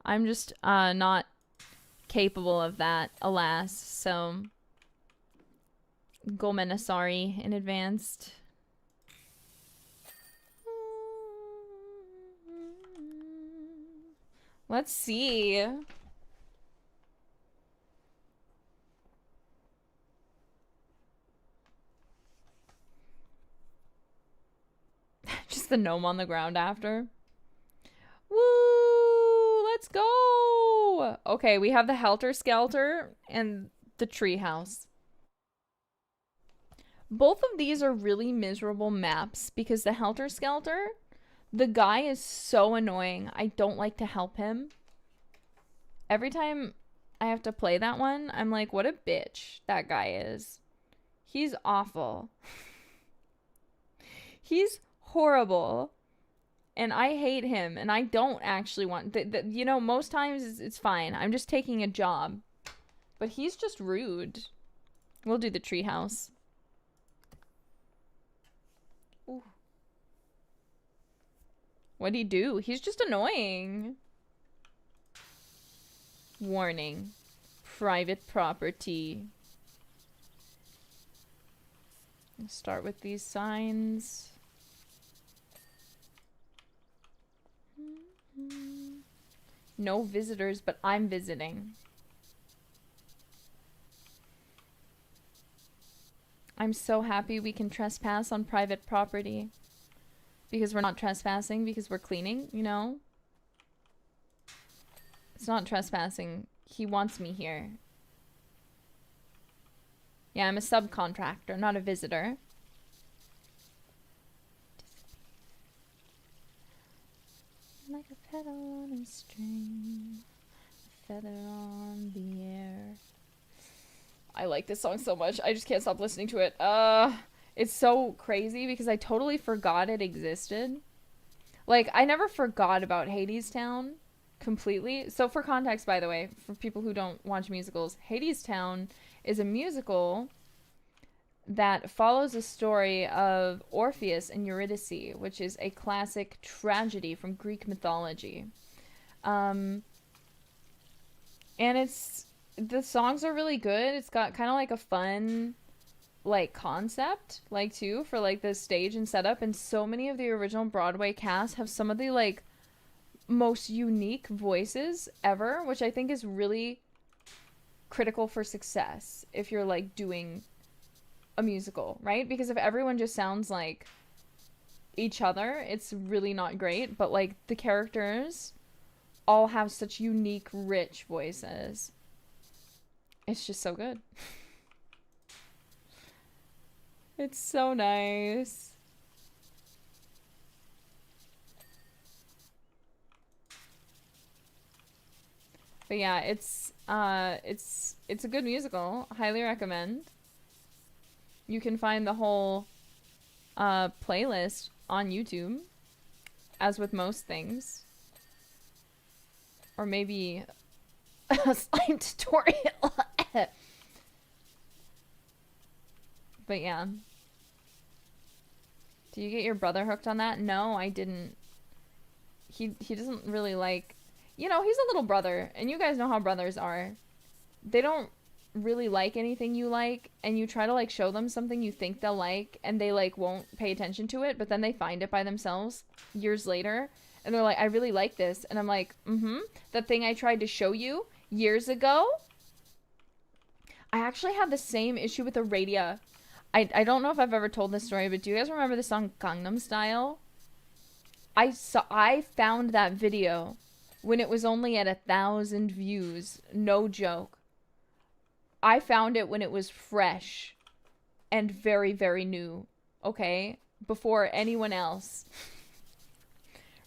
I'm just not capable of that, alas. So, sorry in advance. Let's see. Just the gnome on the ground after. Woo! Let's go! Okay, we have the Helter Skelter and the Treehouse. Both of these are really miserable maps because the Helter Skelter, the guy is so annoying. I don't like to help him. Every time I have to play that one, I'm like, what a bitch that guy is. He's awful. He's horrible. And I hate him. And I don't actually want... you know, most times it's fine. I'm just taking a job. But he's just rude. We'll do the treehouse. Ooh. What'd he do? He's just annoying. Warning. Private property. I'll start with these signs. No visitors, but I'm visiting. I'm so happy we can trespass on private property. Because we're not trespassing, because we're cleaning, you know? It's not trespassing. He wants me here. Yeah, I'm a subcontractor, not a visitor. Like a petal on a string, a feather on the air. I like this song so much. I just can't stop listening to it. It's so crazy because I totally forgot it existed. Like, I never forgot about Hadestown completely. So for context, by the way, for people who don't watch musicals, Hadestown is a musical that follows a story of Orpheus and Eurydice, which is a classic tragedy from Greek mythology. And the songs are really good. It's got kind of like a fun, like, concept, like, too, for, like, the stage and setup. And so many of the original Broadway cast have some of the, like, most unique voices ever, which I think is really critical for success if you're, like, doing a musical, right? Because if everyone just sounds like each other, it's really not great. But, like, the characters all have such unique, rich voices. It's just so good. It's so nice. But yeah, it's a good musical. Highly recommend. You can find the whole playlist on YouTube, as with most things. Or maybe a slime tutorial. But yeah. Do you get your brother hooked on that? No, I didn't. He doesn't really like... You know, he's a little brother, and you guys know how brothers are. They don't really like anything you like, and you try to, like, show them something you think they'll like, and they, like, won't pay attention to it, but then they find it by themselves years later, and they're like, I really like this, and I'm like, the thing I tried to show you years ago? I actually had the same issue with Aradia. I don't know if I've ever told this story, but do you guys remember the song Gangnam Style? I found that video when it was only at 1,000 views. No joke. I found it when it was fresh and very, very new. Okay? Before anyone else.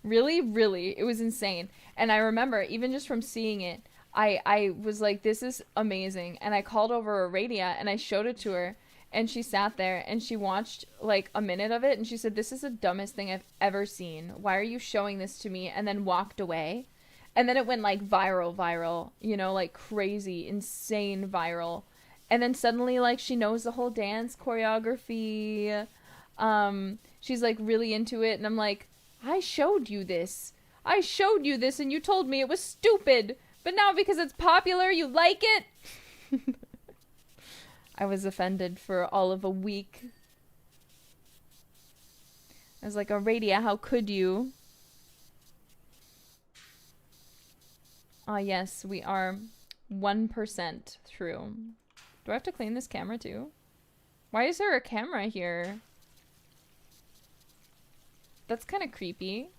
Really, really. It was insane. And I remember, even just from seeing it, I was like, this is amazing. And I called over Aradia and I showed it to her. And she sat there and she watched like a minute of it. And she said, this is the dumbest thing I've ever seen. Why are you showing this to me? And then walked away. And then it went like viral, you know, like crazy, insane viral. And then suddenly like she knows the whole dance choreography. She's like really into it. And I'm like, I showed you this. I showed you this and you told me it was stupid. But now because it's popular, you like it? I was offended for all of a week. I was like, Aradia, how could you? Ah, yes, we are 1% through. Do I have to clean this camera too? Why is there a camera here? That's kind of creepy.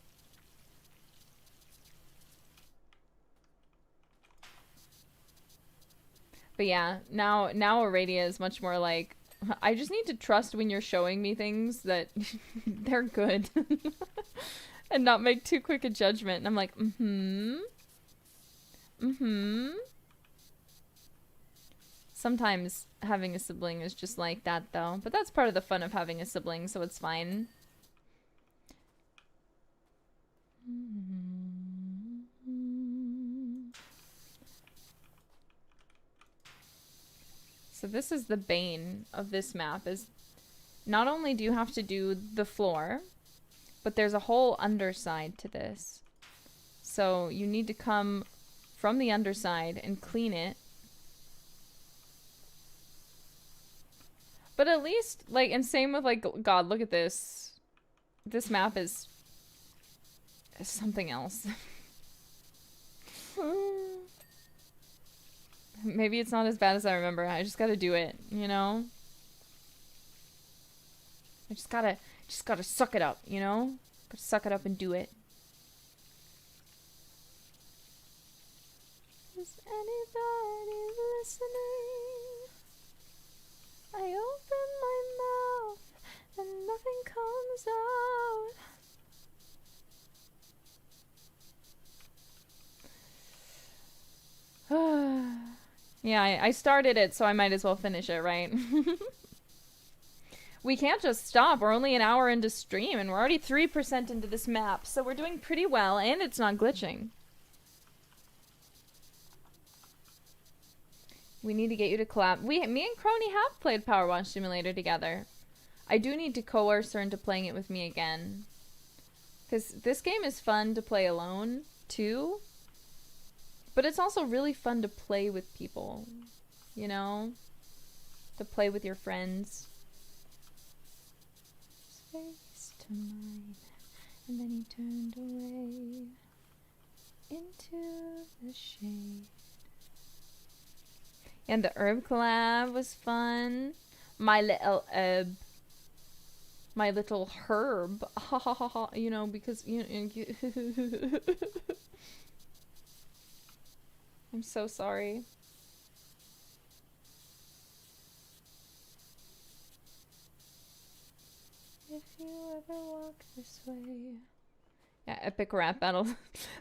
But yeah, now Aradia is much more like, I just need to trust when you're showing me things that they're good. And not make too quick a judgment. And I'm like, Sometimes having a sibling is just like that though. But that's part of the fun of having a sibling, so it's fine. So this is the bane of this map, is not only do you have to do the floor, but there's a whole underside to this. So you need to come from the underside and clean it. But at least, like, and same with, like, God, look at this. This map is something else. Maybe it's not as bad as I remember. I just gotta do it, you know? I just gotta suck it up, you know? Gotta suck it up and do it. Is anybody listening? I open my mouth and nothing comes out. Yeah, I started it, so I might as well finish it, right? We can't just stop. We're only an hour into stream, and we're already 3% into this map, so we're doing pretty well, and it's not glitching. We need to get you to collab. Me and Crony have played PowerWash Simulator together. I do need to coerce her into playing it with me again. Because this game is fun to play alone, too. But it's also really fun to play with people, you know? To play with your friends. Space to mine, and then he turned away into the shade. And the herb collab was fun. My little herb. My little herb. Ha ha ha ha. You know, because you know, I'm so sorry. If you ever walk this way. Yeah, epic rap battle.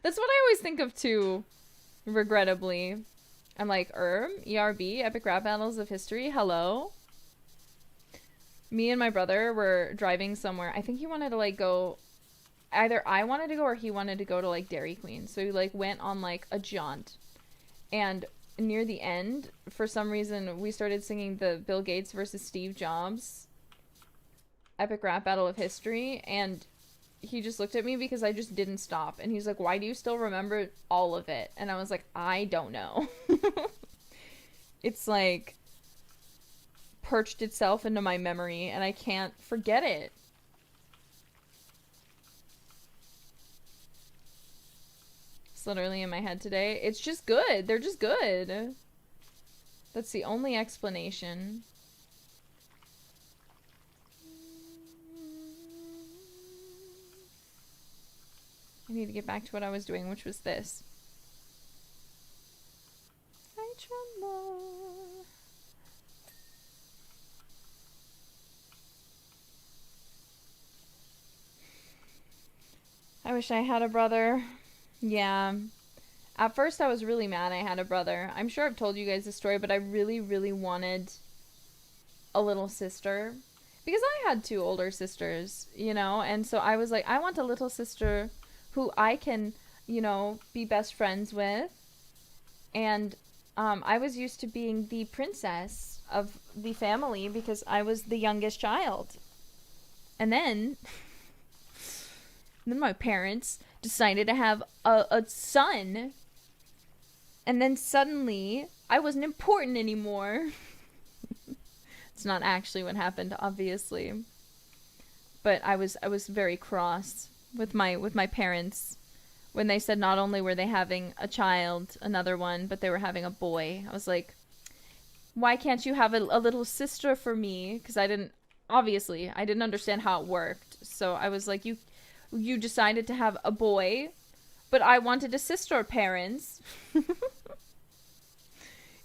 That's what I always think of too, regrettably. I'm like, ERB, epic rap battles of history, hello? Me and my brother were driving somewhere. I think he wanted to like go, either I wanted to go or he wanted to go to like Dairy Queen. So we like went on like a jaunt. And near the end, for some reason, we started singing the Bill Gates versus Steve Jobs epic rap battle of history, and he just looked at me because I just didn't stop, and he's like, why do you still remember all of it? And I was like, I don't know. It's like perched itself into my memory and I can't forget it. It's literally in my head today. It's just good. They're just good. That's the only explanation. need to get back to what I was doing, which was this. I tremble. I wish I had a brother. Yeah. At first I was really mad I had a brother. I'm sure I've told you guys this story, but I really, really wanted a little sister. Because I had 2 older sisters, you know? And so I was like, I want a little sister who I can, you know, be best friends with. And I was used to being the princess of the family because I was the youngest child. And then my parents decided to have a son. And then suddenly I wasn't important anymore. It's not actually what happened, obviously. But I was very cross with my parents when they said not only were they having a child, another one, but they were having a boy. I was like, why can't you have a little sister for me? Because I didn't understand how it worked. So I was like, you decided to have a boy, but I wanted a sister, parents.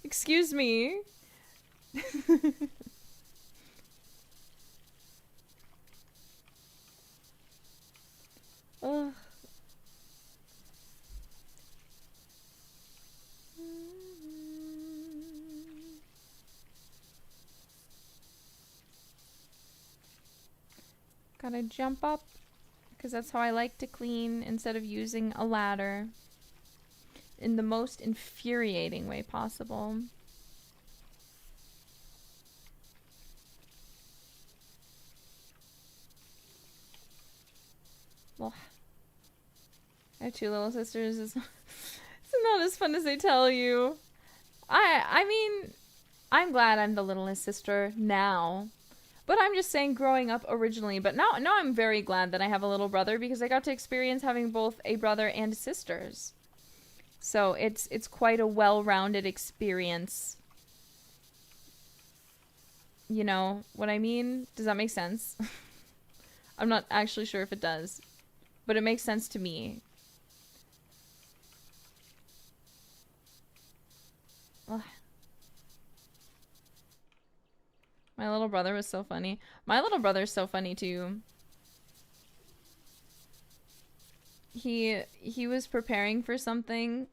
Excuse me. Ugh. Gotta jump up, because that's how I like to clean instead of using a ladder in the most infuriating way possible. Well, I have 2 little sisters. It's not as fun as they tell you. I mean, I'm glad I'm the littlest sister now. But I'm just saying growing up originally. But now I'm very glad that I have a little brother because I got to experience having both a brother and sisters. So it's quite a well-rounded experience. You know what I mean? Does that make sense? I'm not actually sure if it does. But it makes sense to me. Ugh. My little brother was so funny. My little brother's so funny too. He was preparing for something.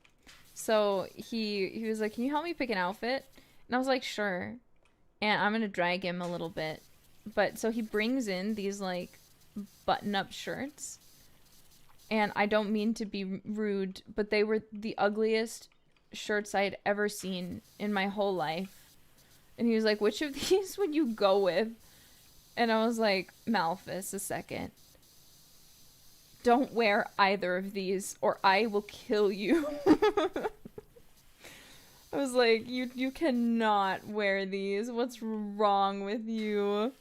So he was like, "Can you help me pick an outfit?" And I was like, "Sure." And I'm going to drag him a little bit. But so he brings in these like button-up shirts. And I don't mean to be rude, but they were the ugliest shirts I had ever seen in my whole life. And he was like, "Which of these would you go with?" And I was like, "Malphus, a second. Don't wear either of these or I will kill you." I was like, you cannot wear these. What's wrong with you?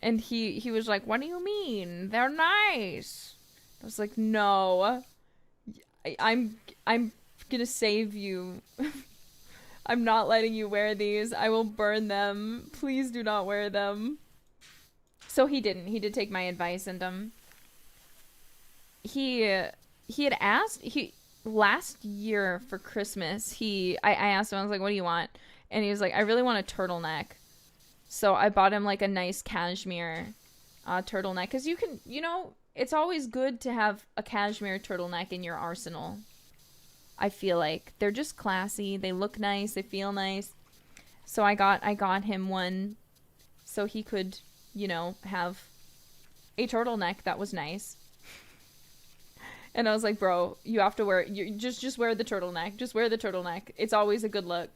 And he was like, "What do you mean? They're nice." I was like, "No. I'm gonna save you. I'm not letting you wear these. I will burn them. Please do not wear them." So he didn't. He did take my advice, and he had asked last year for Christmas. I asked him, I was like, "What do you want?" And he was like, "I really want a turtleneck." So I bought him like a nice cashmere turtleneck, because it's always good to have a cashmere turtleneck in your arsenal. I feel like they're just classy. They look nice. They feel nice. So I got him one so he could, have a turtleneck that was nice. And I was like, "Bro, you have to wear just wear the turtleneck. Just wear the turtleneck. It's always a good look.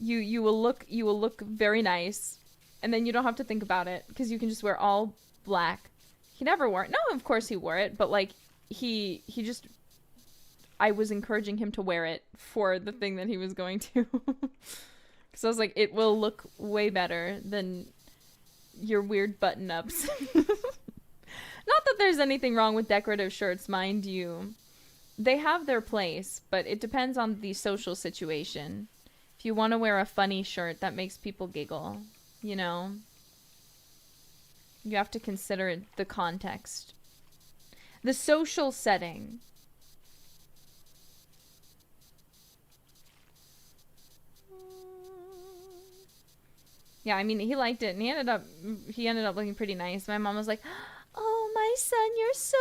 You will look very nice, and then you don't have to think about it because you can just wear all black." He never wore it. No, of course he wore it, but like he just, I was encouraging him to wear it for the thing that he was going to. Because I was like, it will look way better than your weird button-ups. Not that there's anything wrong with decorative shirts, mind you. They have their place, but it depends on the social situation. If you want to wear a funny shirt that makes people giggle, you have to consider the context. The social setting. Yeah, I mean, he liked it, and he ended up looking pretty nice. My mom was like, "Oh, my son, you're so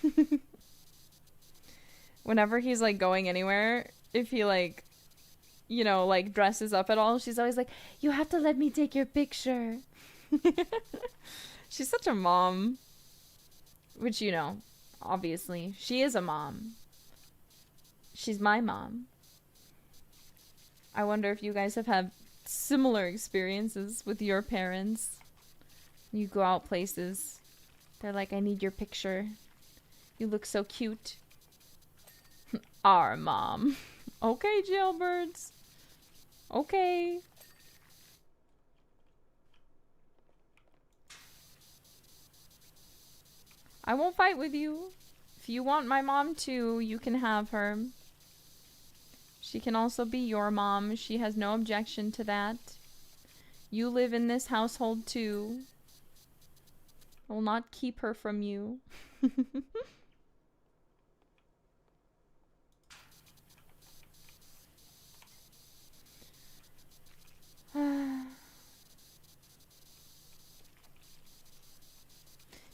handsome." Whenever he's like going anywhere, if he like, you know, like dresses up at all, she's always like, "You have to let me take your picture." She's such a mom. Which, you know, obviously, she is a mom. She's my mom. I wonder if you guys have had similar experiences with your parents. You go out places. They're like, "I need your picture. You look so cute." Our mom. Okay, jailbirds. Okay. I won't fight with you. If you want my mom too, you can have her. She can also be your mom. She has no objection to that. You live in this household too. I will not keep her from you.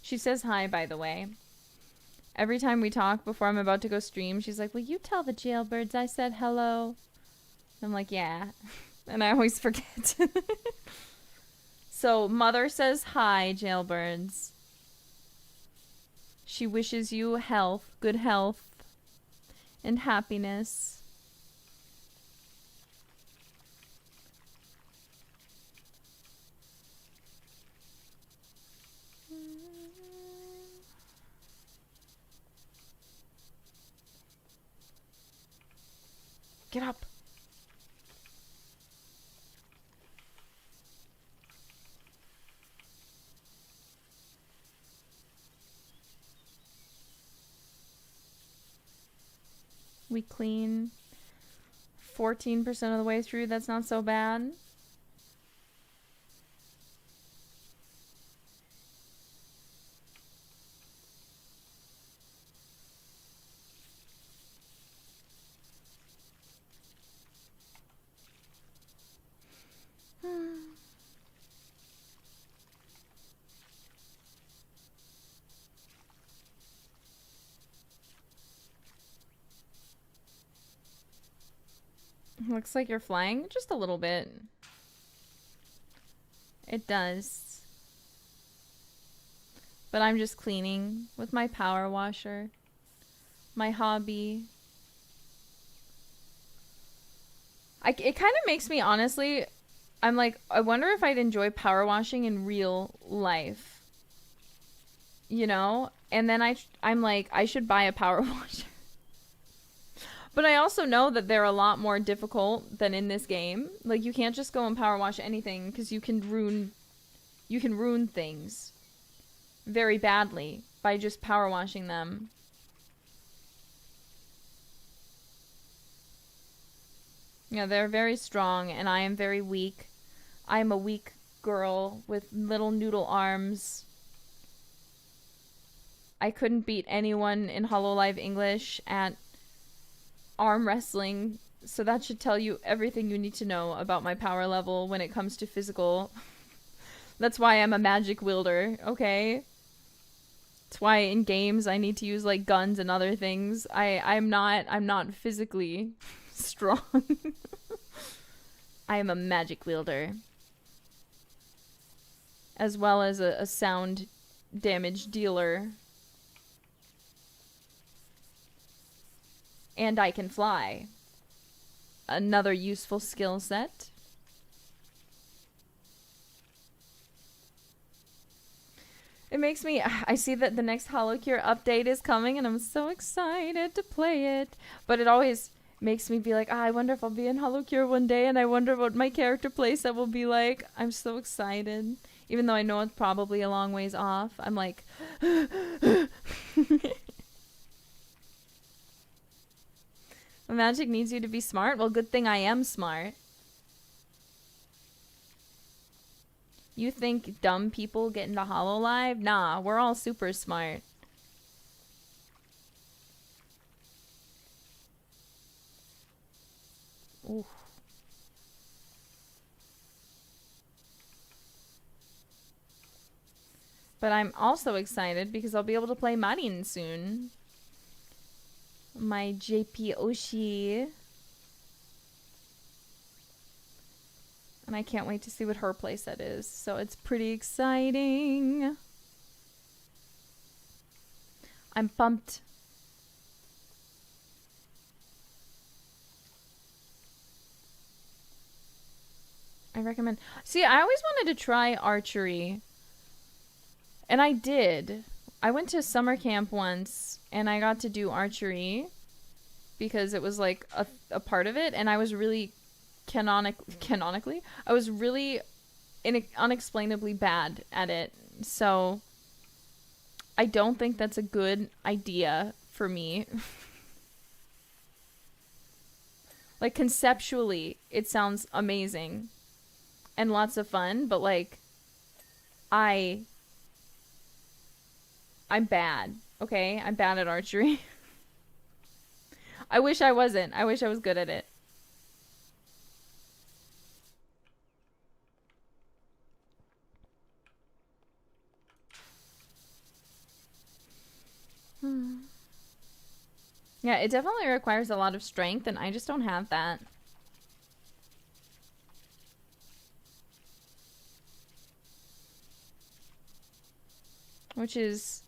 She says hi, by the way. Every time we talk before I'm about to go stream, she's like, "Will you tell the jailbirds I said hello?" I'm like, "Yeah." And I always forget. So, mother says hi, jailbirds. She wishes you health, good health, and happiness. Get up. We clean 14% of the way through. That's not so bad. Looks like you're flying just a little bit. It does. But I'm just cleaning with my power washer. My hobby. It kind of makes me, honestly, I'm like, I wonder if I'd enjoy power washing in real life. You know? And then I'm like, I should buy a power washer. But I also know that they're a lot more difficult than in this game. Like, you can't just go and power wash anything because you can ruin things very badly by just power washing them. Yeah, they're very strong and I am very weak. I am a weak girl with little noodle arms. I couldn't beat anyone in hololive English at arm wrestling, so that should tell you everything you need to know about my power level when it comes to physical. That's why I'm a magic wielder, okay? That's why in games I need to use like guns and other things. I'm not physically strong. I am a magic wielder. As well as a sound damage dealer. And I can fly. Another useful skill set. It makes me... I see that the next HoloCure update is coming and I'm so excited to play it. But it always makes me be like, I wonder if I'll be in HoloCure one day and I wonder what my character playset will be like. I'm so excited. Even though I know it's probably a long ways off. I'm like... Magic needs you to be smart? Well, good thing I am smart. You think dumb people get into hololive? Nah, we're all super smart. Ooh. But I'm also excited because I'll be able to play Marin soon. My JP Oshi. And I can't wait to see what her playset is. So it's pretty exciting. I'm pumped. I recommend. See, I always wanted to try archery. And I did. I went to summer camp once and I got to do archery because it was like a part of it, and I was really canonically, I was really unexplainably bad at it. So I don't think that's a good idea for me. Like, conceptually, it sounds amazing and lots of fun, but like, I'm bad, okay? I'm bad at archery. I wish I wasn't. I wish I was good at it. Yeah, it definitely requires a lot of strength, and I just don't have that. Which is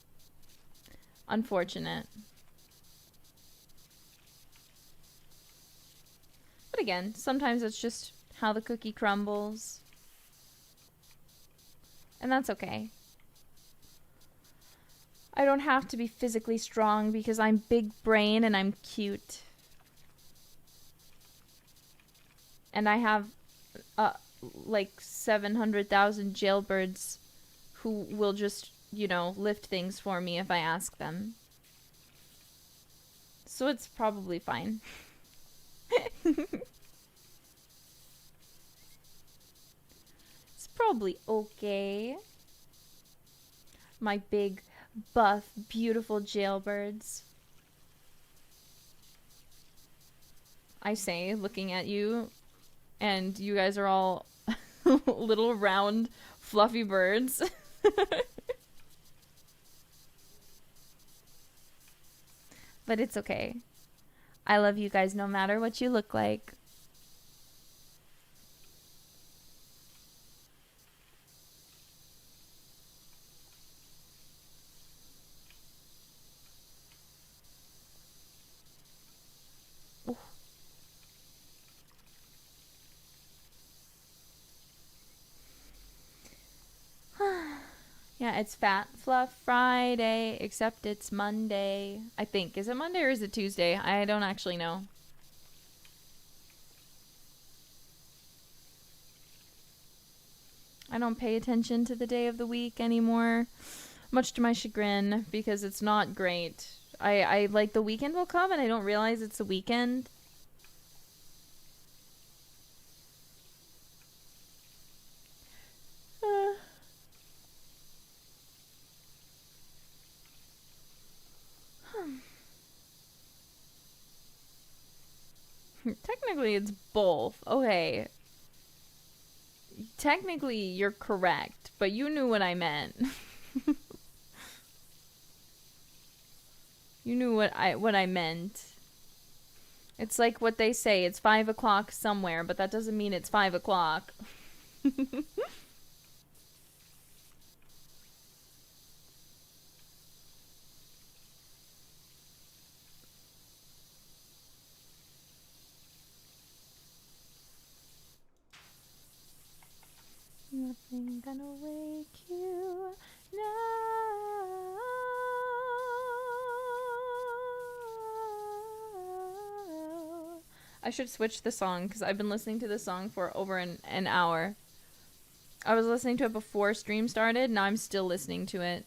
unfortunate. But again, sometimes it's just how the cookie crumbles. And that's okay. I don't have to be physically strong because I'm big brain and I'm cute. And I have like 700,000 jailbirds who will just, you know, lift things for me if I ask them. So it's probably fine. It's probably okay. My big, buff, beautiful jailbirds. I say, looking at you, and you guys are all little round, fluffy birds. But it's okay. I love you guys no matter what you look like. Ooh. Yeah, it's Fat Fluff Friday, except it's Monday. I think. Is it Monday or is it Tuesday? I don't actually know. I don't pay attention to the day of the week anymore, much to my chagrin, because it's not great. I like, the weekend will come and I don't realize it's a weekend. Technically, it's both. Okay. Technically, you're correct, but you knew what I meant. You knew what I meant. It's like what they say, it's 5 o'clock somewhere, but that doesn't mean it's 5 o'clock. Nothing gonna wake you now. I should switch the song because I've been listening to this song for over an hour. I was listening to it before stream started. Now I'm still listening to it.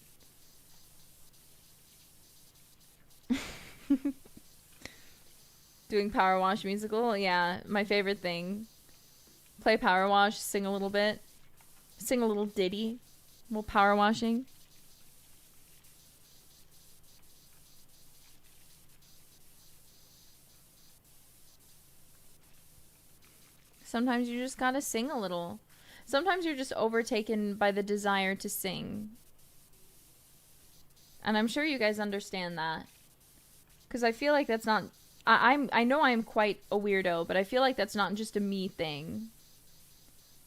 Doing PowerWash musical? Yeah, my favorite thing. Play PowerWash, sing a little bit. Sing a little ditty. A little power washing. Sometimes you just gotta sing a little. Sometimes you're just overtaken by the desire to sing. And I'm sure you guys understand that. Because I feel like that's not... I know I'm quite a weirdo, but I feel like that's not just a me thing.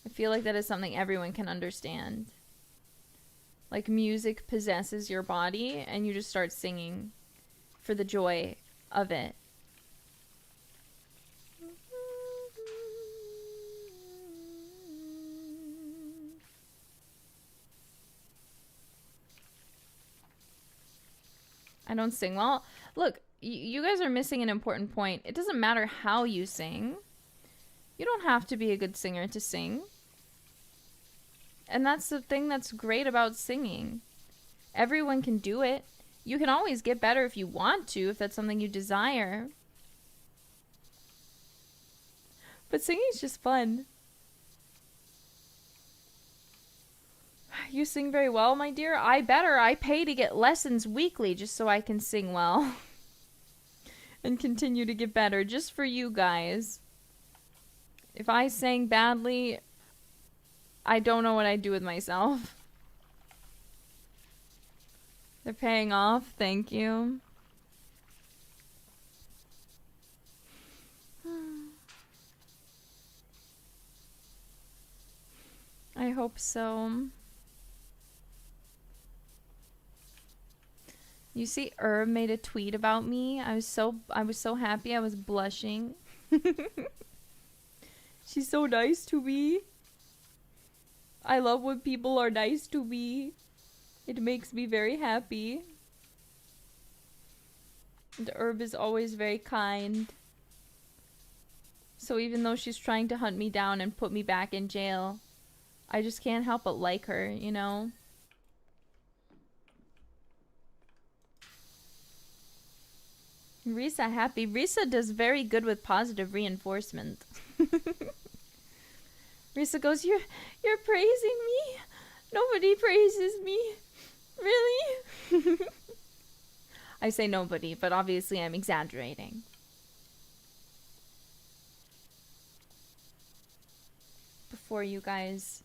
I feel like that is something everyone can understand. Like, music possesses your body, and you just start singing for the joy of it. I don't sing well. Look, you guys are missing an important point. It doesn't matter how you sing. You don't have to be a good singer to sing. And that's the thing that's great about singing. Everyone can do it. You can always get better if you want to, if that's something you desire. But singing is just fun. You sing very well, my dear. I better. I pay to get lessons weekly just so I can sing well. And continue to get better just for you guys. If I sang badly, I don't know what I'd do with myself. They're paying off. Thank you. I hope so. You see, Herb made a tweet about me. I was so happy. I was blushing. She's so nice to me. I love when people are nice to me. It makes me very happy. And Herb is always very kind. So even though she's trying to hunt me down and put me back in jail, I just can't help but like her, you know? Nerissa happy. Nerissa does very good with positive reinforcement. Nerissa goes, You're praising me? Nobody praises me. Really? I say nobody, but obviously I'm exaggerating. Before you guys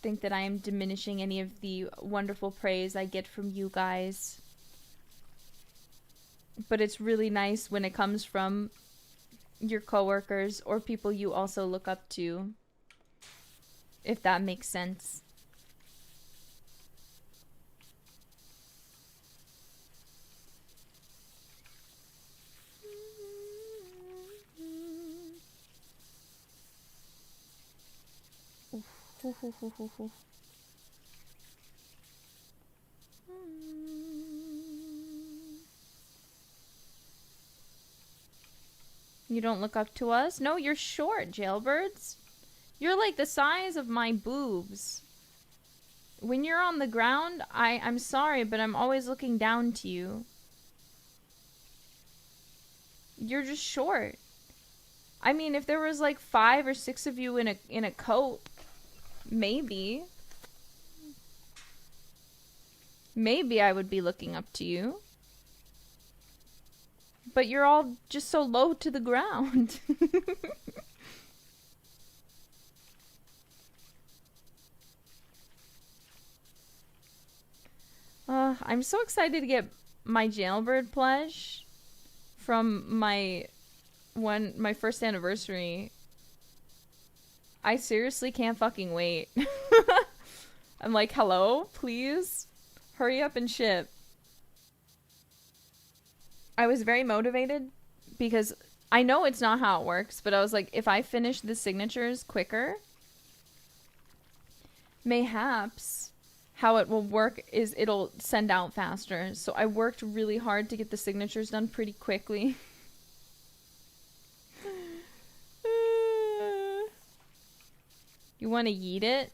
think that I am diminishing any of the wonderful praise I get from you guys. But it's really nice when it comes from your coworkers or people you also look up to. If that makes sense. You don't look up to us? No, you're short, jailbirds. You're like the size of my boobs. When you're on the ground, I'm sorry, but I'm always looking down to you. You're just short. I mean, if there was like 5 or 6 of you in a coat, maybe. Maybe I would be looking up to you. But you're all just so low to the ground. I'm so excited to get my jailbird plush from my first anniversary. I seriously can't fucking wait. I'm like, hello, please, hurry up and ship. I was very motivated because I know it's not how it works, but I was like, if I finish the signatures quicker, mayhaps how it will work is it'll send out faster. So I worked really hard to get the signatures done pretty quickly. You want to yeet it?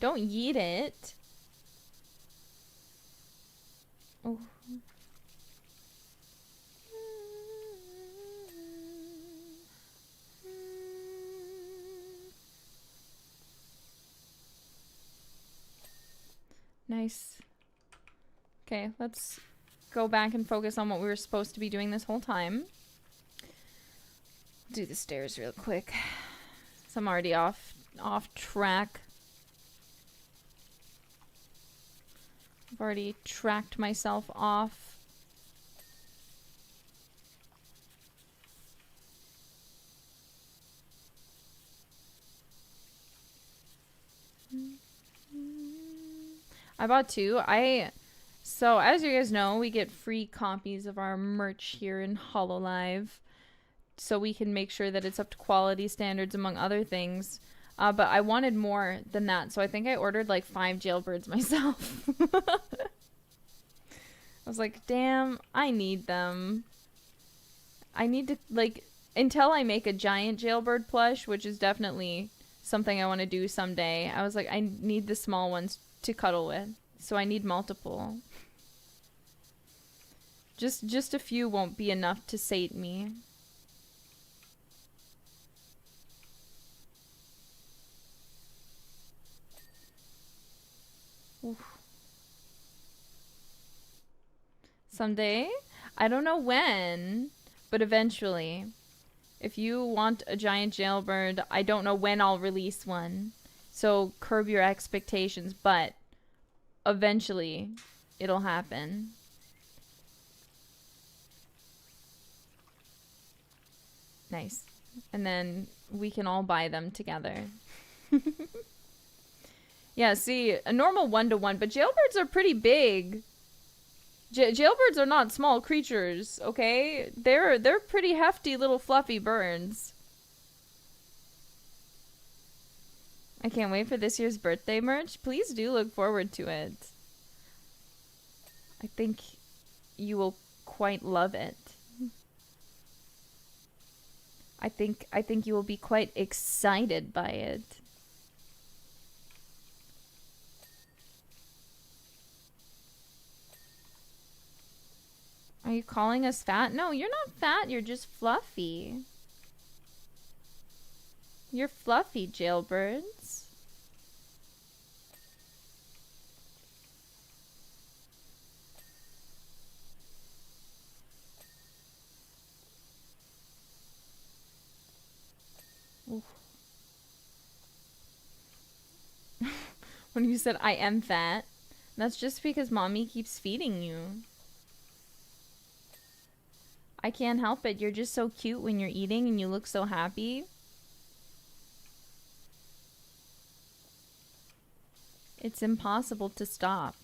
Don't yeet it. Oh. Nice. Okay, let's go back and focus on what we were supposed to be doing this whole time. Do the stairs real quick. So I'm already off track. I've already tracked myself off. I bought 2. So as you guys know, we get free copies of our merch here in hololive, so we can make sure that it's up to quality standards, among other things. But I wanted more than that, so I think I ordered like 5 jailbirds myself. I was like, damn, I need them. I need to, like, until I make a giant jailbird plush, which is definitely something I want to do someday, I was like, I need the small ones to cuddle with, so I need multiple. Just a few won't be enough to sate me. Oof. Someday? I don't know when, but eventually. If you want a giant jailbird, I don't know when I'll release one. So curb your expectations, but eventually it'll happen. Nice. And then we can all buy them together. Yeah, see, a normal 1-to-1, but jailbirds are pretty big. Jailbirds are not small creatures, okay? They're pretty hefty little fluffy birds. I can't wait for this year's birthday merch. Please do look forward to it. I think you will quite love it. I think you will be quite excited by it. Are you calling us fat? No, you're not fat. You're just fluffy. You're fluffy, jailbirds. When you said I am fat, that's just because mommy keeps feeding you. I can't help it. You're just so cute when you're eating and you look so happy. It's impossible to stop.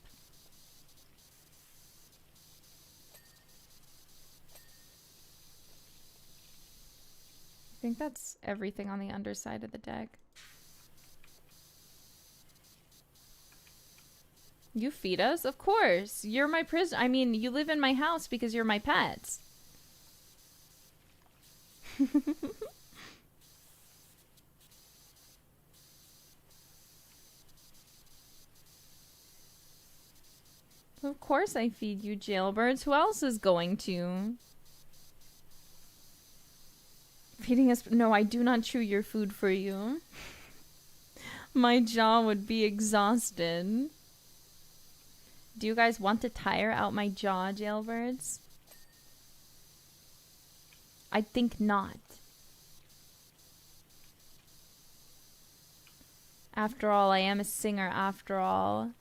I think that's everything on the underside of the deck. You feed us? Of course. You're my prisoner. I mean, you live in my house because you're my pets. Of course I feed you, jailbirds. Who else is going to? Feeding us? No, I do not chew your food for you. My jaw would be exhausted. Do you guys want to tire out my jaw, jailbirds? I think not. After all, I am a singer after all.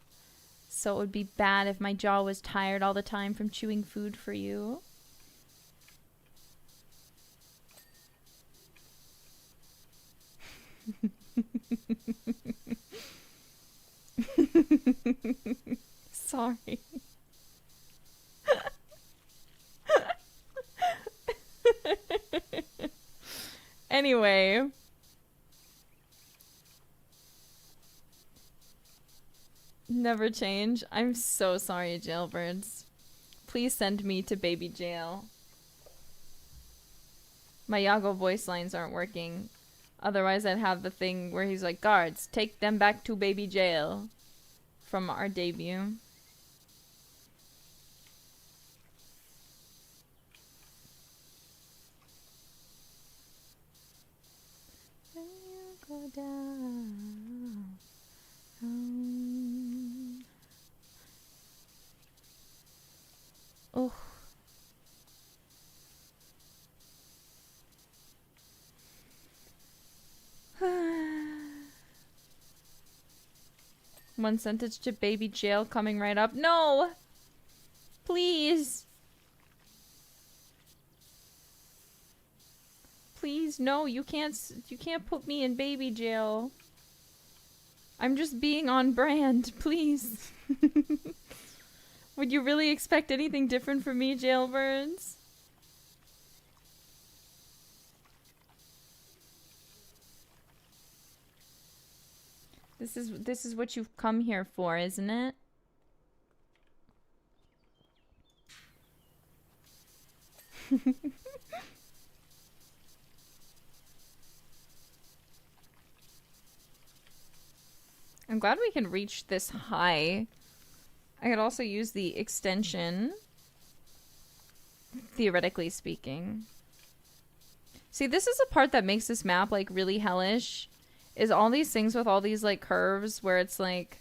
So it would be bad if my jaw was tired all the time from chewing food for you. Sorry. Anyway. Never change. I'm so sorry, jailbirds. Please send me to baby jail. My Yago voice lines aren't working. Otherwise, I'd have the thing where he's like, guards, take them back to baby jail. From our debut. When you go down, Oh. One sentence to baby jail coming right up. No! Please! Please, no, you can't put me in baby jail. I'm just being on brand, please. Would you really expect anything different from me, jailbirds? This is what you've come here for, isn't it? I'm glad we can reach this high. I could also use the extension, theoretically speaking. See, this is a part that makes this map, like, really hellish. Is all these things with all these, like, curves where it's, like,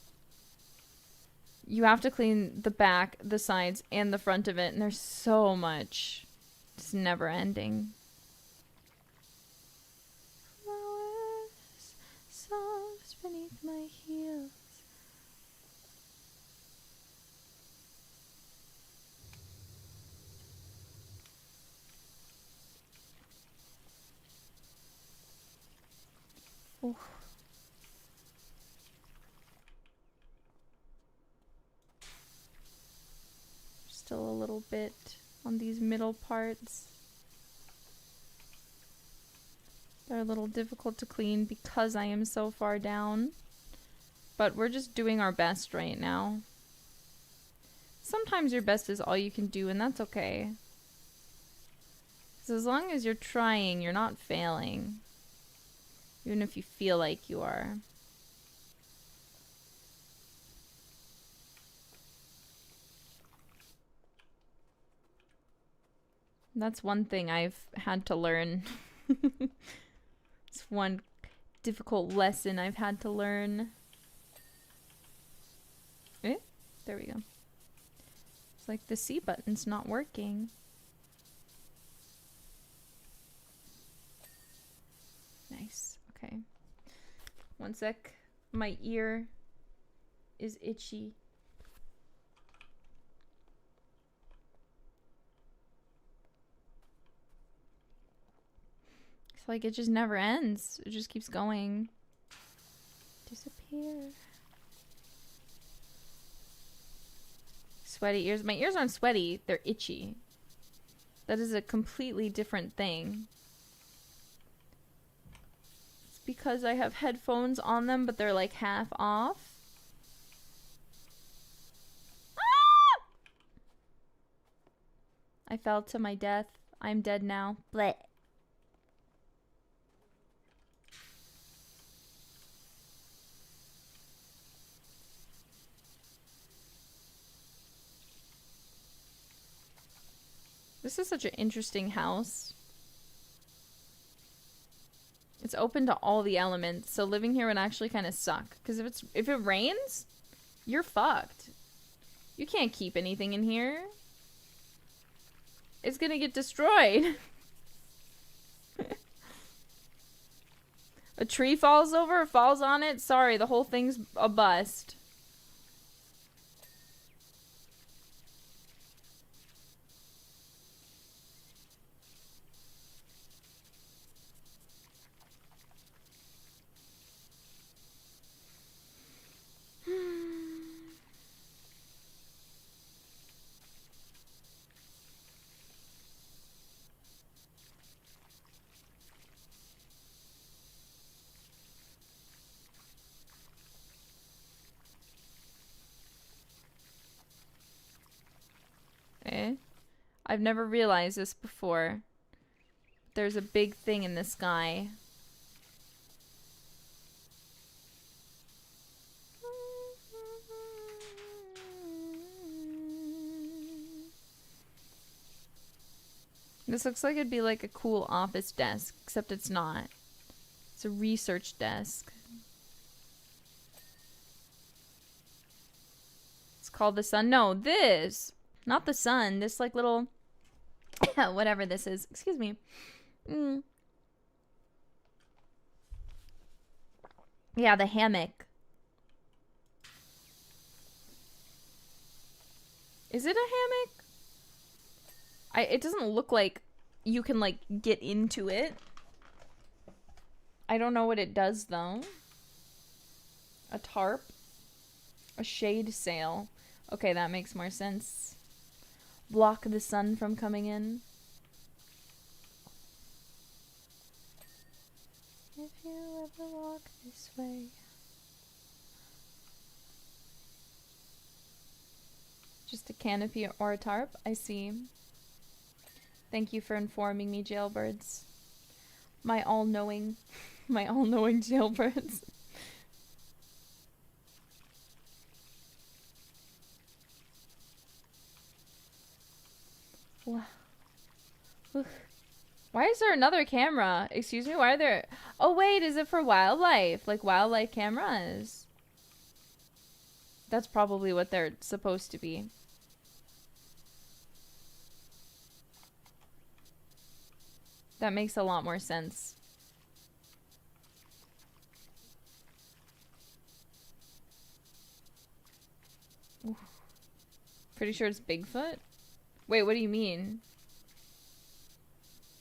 you have to clean the back, the sides, and the front of it, and there's so much. It's never ending. Flowers soft beneath my heels. Ooh. Still a little bit on these middle parts. They're a little difficult to clean because I am so far down. But we're just doing our best right now. Sometimes your best is all you can do, and that's okay. 'Cause as long as you're trying, you're not failing. Even if you feel like you are. That's one thing I've had to learn. It's one difficult lesson I've had to learn. Eh? There we go. It's like the C button's not working. Nice. Okay. One sec. My ear is itchy. It's like it just never ends. It just keeps going. Disappear. Sweaty ears. My ears aren't sweaty. They're itchy. That is a completely different thing. Because I have headphones on them, but they're like half off. Ah! I fell to my death. I'm dead now. Bleh. This is such an interesting house. It's open to all the elements, so living here would actually kind of suck. Because if it rains, you're fucked. You can't keep anything in here. It's gonna get destroyed. A tree falls over, falls on it. Sorry, the whole thing's a bust. I've never realized this before. There's a big thing in the sky. This looks like it'd be like a cool office desk, except it's not. It's a research desk. It's called the sun. No, this. Not the sun. This like little whatever this is. Excuse me. Yeah, the hammock. Is it a hammock? It doesn't look like you can like get into it. I don't know what it does though. A tarp. A shade sail. Okay, that makes more sense. Block the sun from coming in. If you ever walk this way. Just a canopy or a tarp? I see. Thank you for informing me, jailbirds. My all-knowing jailbirds. Wow. Why is there another camera? Excuse me, why are there... Oh wait, is it for wildlife? Like wildlife cameras? That's probably what they're supposed to be. That makes a lot more sense. Ooh. Pretty sure it's Bigfoot? Wait, what do you mean?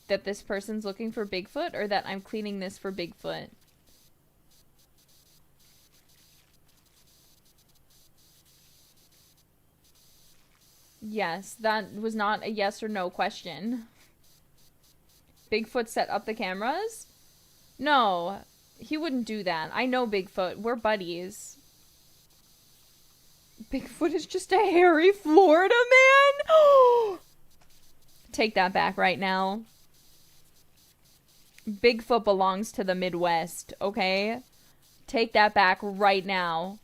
That this person's looking for Bigfoot, or that I'm cleaning this for Bigfoot? Yes, that was not a yes or no question. Bigfoot set up the cameras? No, he wouldn't do that. I know Bigfoot. We're buddies. Bigfoot is just a hairy Florida man? Take that back right now. Bigfoot belongs to the Midwest, okay? Take that back right now.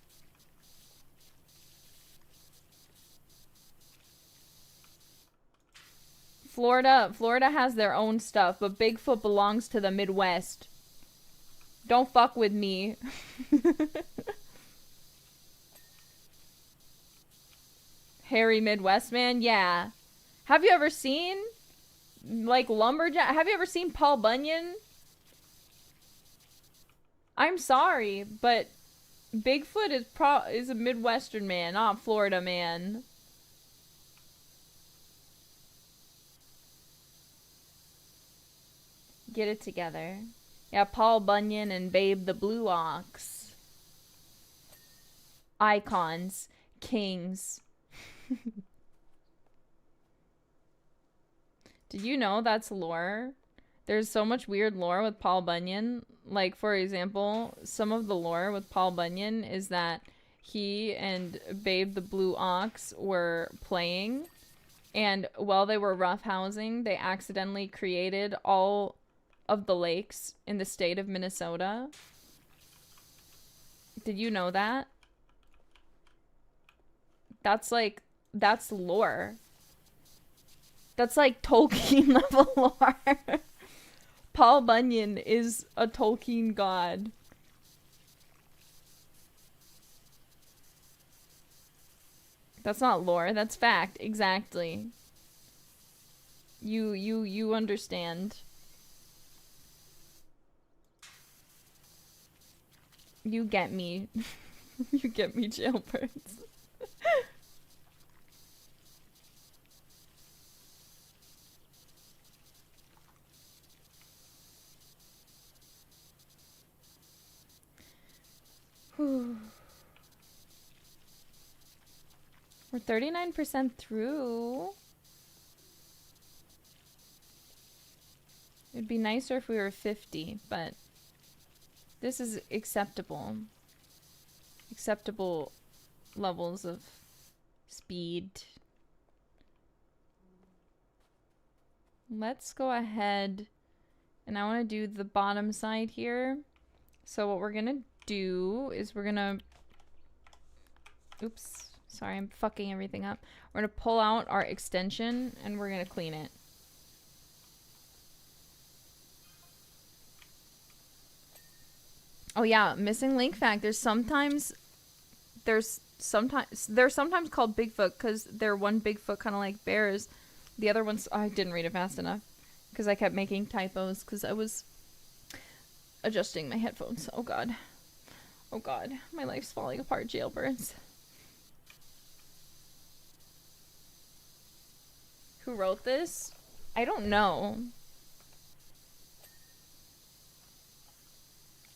Florida has their own stuff, but Bigfoot belongs to the Midwest. Don't fuck with me. Hairy Midwest man? Yeah. Have you ever seen, like, lumberjack? Have you ever seen Paul Bunyan? I'm sorry, but Bigfoot is a Midwestern man, not a Florida man. Get it together. Yeah, Paul Bunyan and Babe the Blue Ox. Icons. Kings. Did you know that's lore? There's so much weird lore with Paul Bunyan. Like, for example, some of the lore with Paul Bunyan is that he and Babe the Blue Ox were playing, and while they were roughhousing, they accidentally created all of the lakes in the state of Minnesota. Did you know that? That's lore. That's like Tolkien level lore. Paul Bunyan is a Tolkien god. That's not lore, that's fact. Exactly. You understand. You get me. You get me, jailbirds. We're 39% through. It'd be nicer if we were 50, but this is acceptable. Acceptable levels of speed. Let's go ahead, and I want to do the bottom side here. So what we're gonna do is we're gonna, oops, sorry, I'm fucking everything up. We're gonna pull out our extension and we're gonna clean it. Oh yeah, missing link fact. There's sometimes they're sometimes called Bigfoot because they're one big foot, kind of like bears. The other ones, I didn't read it fast enough because I kept making typos because I was adjusting my headphones. Oh god, my life's falling apart, jailbirds. Who wrote this? I don't know.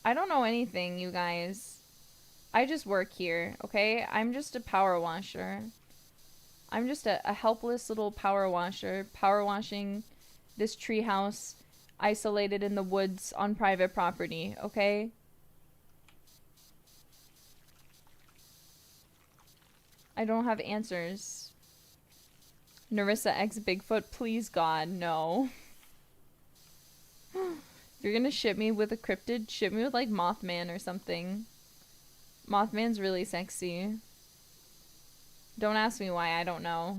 I don't know anything, you guys. I just work here, okay? I'm just a power washer. I'm just a helpless little power washer, power washing this treehouse isolated in the woods on private property, okay? I don't have answers. Nerissa X Bigfoot, please God, no. You're gonna ship me with a cryptid? Ship me with like Mothman or something. Mothman's really sexy. Don't ask me why, I don't know.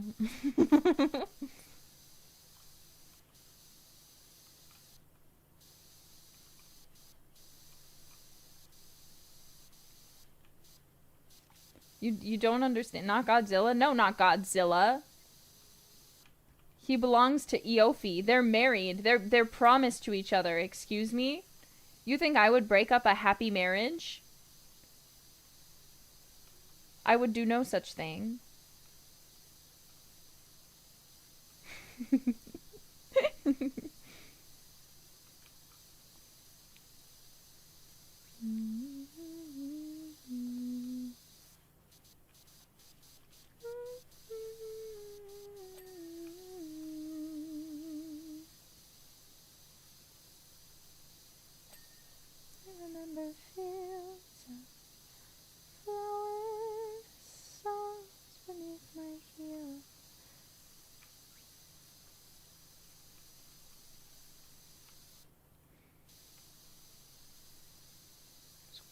You don't understand. Not Godzilla? No, not Godzilla. He belongs to Eofi. They're married. They're promised to each other. Excuse me? You think I would break up a happy marriage? I would do no such thing.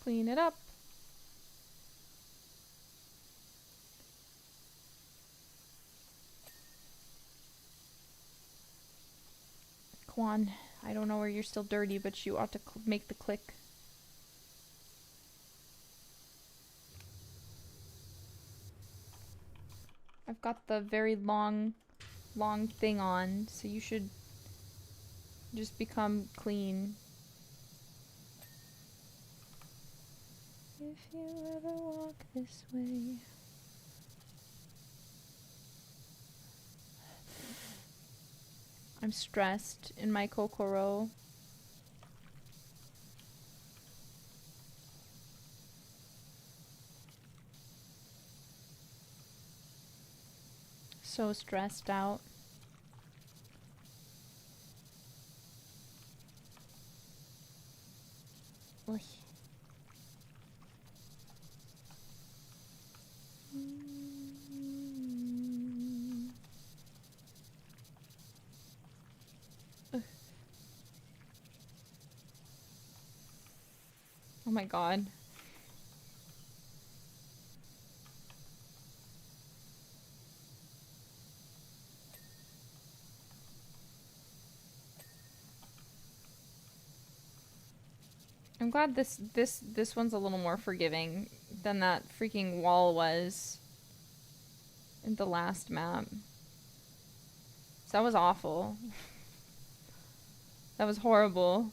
Clean it up. Quan, I don't know where you're still dirty, but you ought to make the click. I've got the very long thing on, so you should just become clean. If you ever walk this way. I'm stressed in my kokoro. So stressed out. Oy. Oh my god. I'm glad this one's a little more forgiving than that freaking wall was in the last map. So that was awful. That was horrible.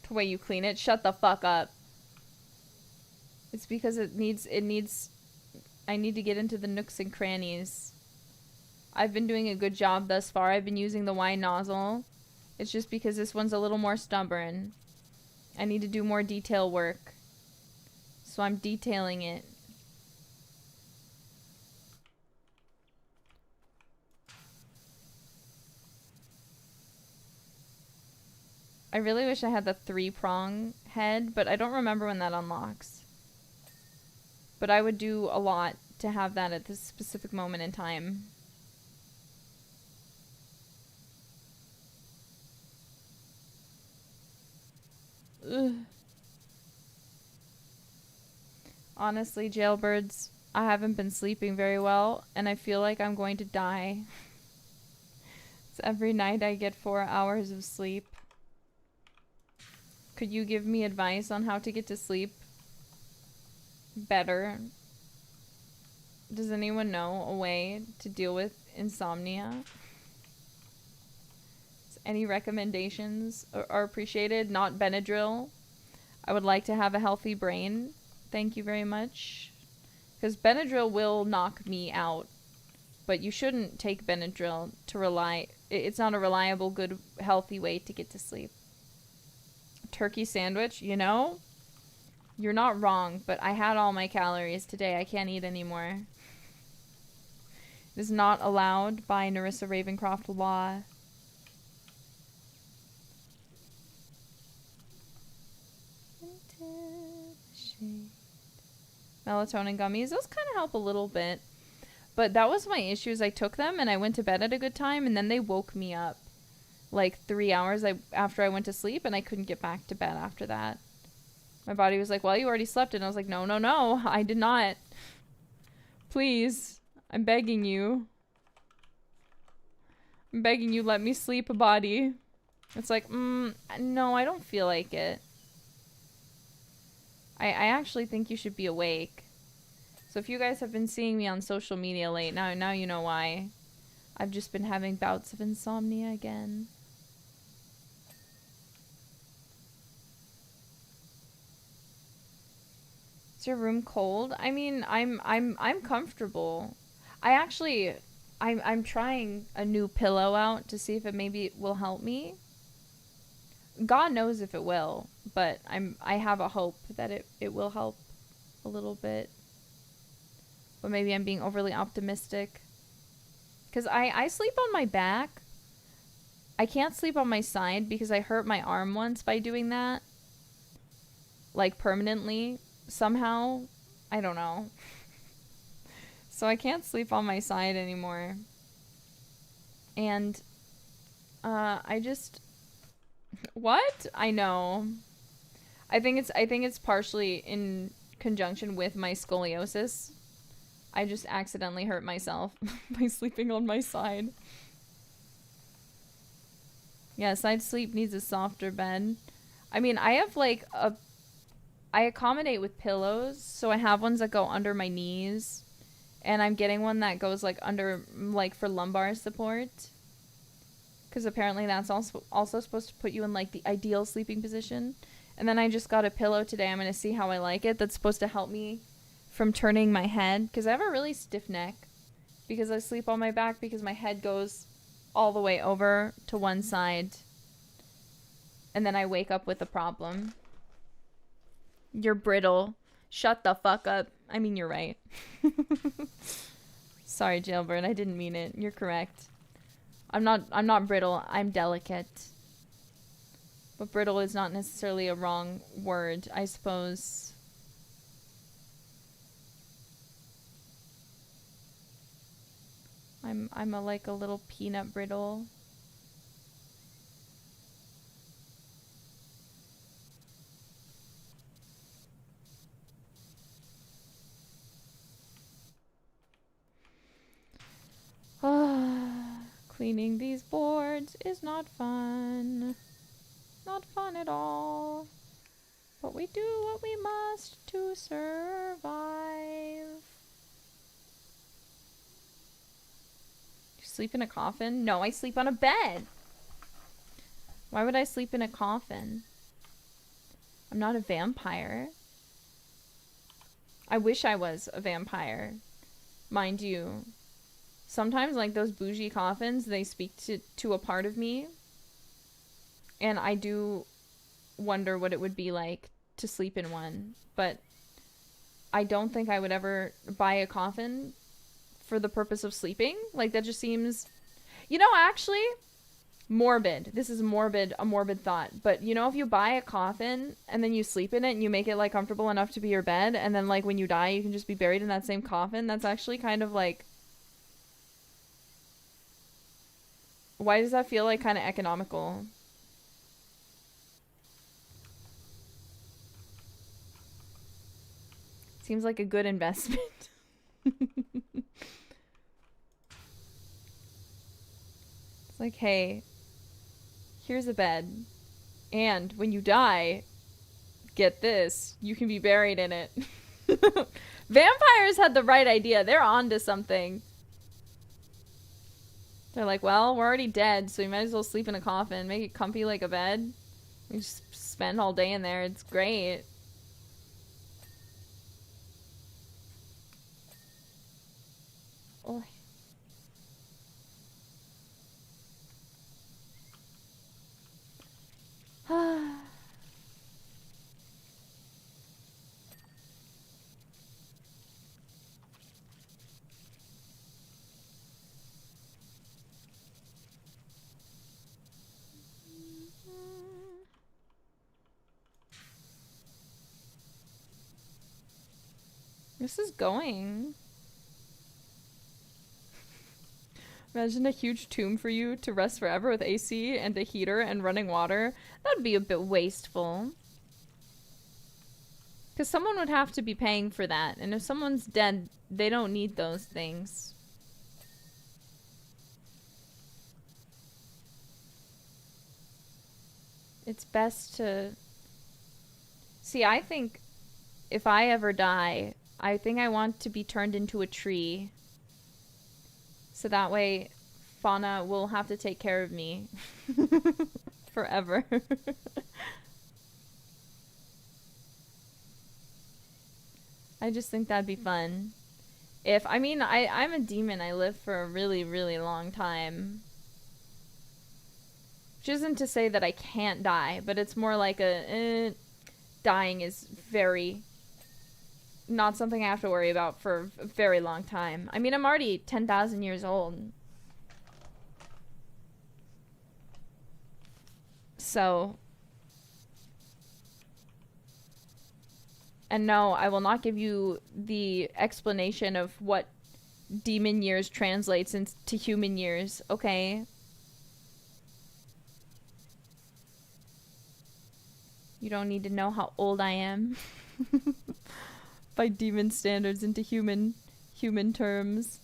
The way you clean it, shut the fuck up. It's because it needs I need to get into the nooks and crannies. I've been doing a good job thus far. I've been using the wine nozzle. It's just because this one's a little more stubborn. I need to do more detail work. So I'm detailing it. I really wish I had the 3-prong head, but I don't remember when that unlocks. But I would do a lot to have that at this specific moment in time. Ugh. Honestly, jailbirds, I haven't been sleeping very well, and I feel like I'm going to die. Every night I get 4 hours of sleep. Could you give me advice on how to get to sleep better? Does anyone know a way to deal with insomnia? Any recommendations are appreciated. Not Benadryl. I would like to have a healthy brain. Thank you very much. Because Benadryl will knock me out. But you shouldn't take Benadryl to rely... It's not a reliable, good, healthy way to get to sleep. Turkey sandwich, you know? You're not wrong, but I had all my calories today. I can't eat anymore. It is not allowed by Nerissa Ravencroft law. Melatonin gummies. Those kind of help a little bit. But that was my issue, is I took them and I went to bed at a good time and then they woke me up like 3 hours after I went to sleep and I couldn't get back to bed after that. My body was like, well, you already slept. And I was like, no, no, no, I did not. Please, I'm begging you. I'm begging you, let me sleep, body. It's like, no, I don't feel like it. I actually think you should be awake. So if you guys have been seeing me on social media late, now you know why. I've just been having bouts of insomnia again. Is your room cold? I mean, I'm comfortable. I'm trying a new pillow out to see if it maybe will help me. God knows if it will, but I have a hope that it will help a little bit. But maybe I'm being overly optimistic. Because I sleep on my back. I can't sleep on my side because I hurt my arm once by doing that. Like permanently. Somehow. I don't know. So I can't sleep on my side anymore. And I just... What? I know. I think it's partially in conjunction with my scoliosis. I just accidentally hurt myself by sleeping on my side. Yeah, side sleep needs a softer bed. I mean, I have like I accommodate with pillows, so I have ones that go under my knees, and I'm getting one that goes like under, like for lumbar support. Because apparently that's also supposed to put you in like the ideal sleeping position. And then I just got a pillow today. I'm going to see how I like it. That's supposed to help me from turning my head. Because I have a really stiff neck. Because I sleep on my back because my head goes all the way over to one side. And then I wake up with a problem. You're brittle. Shut the fuck up. I mean, you're right. Sorry, Jailbird. I didn't mean it. You're correct. I'm not brittle, I'm delicate. But brittle is not necessarily a wrong word, I suppose. I'm like a little peanut brittle. Cleaning these boards is not fun. Not fun at all. But we do what we must to survive. You sleep in a coffin? No, I sleep on a bed. Why would I sleep in a coffin? I'm not a vampire. I wish I was a vampire. Mind you. Sometimes, like, those bougie coffins, they speak to a part of me. And I do wonder what it would be like to sleep in one. But I don't think I would ever buy a coffin for the purpose of sleeping. Like, that just seems... You know, actually, morbid. This is a morbid thought. But, you know, if you buy a coffin and then you sleep in it and you make it, like, comfortable enough to be your bed, and then, like, when you die, you can just be buried in that same coffin, that's actually kind of, like... Why does that feel like kind of economical? Seems like a good investment. like, hey, here's a bed. And when you die, get this, you can be buried in it. Vampires had the right idea. They're onto something. They're like, well, we're already dead, so you might as well sleep in a coffin. Make it comfy like a bed. You just spend all day in there. It's great. Oh. This is going. Imagine a huge tomb for you to rest forever with AC and a heater and running water. That'd be a bit wasteful. Because someone would have to be paying for that. And if someone's dead, they don't need those things. It's best to... See, I think if I ever die, I think I want to be turned into a tree. So that way, Fauna will have to take care of me. Forever. I just think that'd be fun. I mean, I'm a demon. I live for a really, really long time. Which isn't to say that I can't die, but it's more like dying is very... not something I have to worry about for a very long time. I mean, I'm already 10,000 years old. So... And no, I will not give you the explanation of what demon years translates into human years, okay? You don't need to know how old I am. By demon standards into human terms.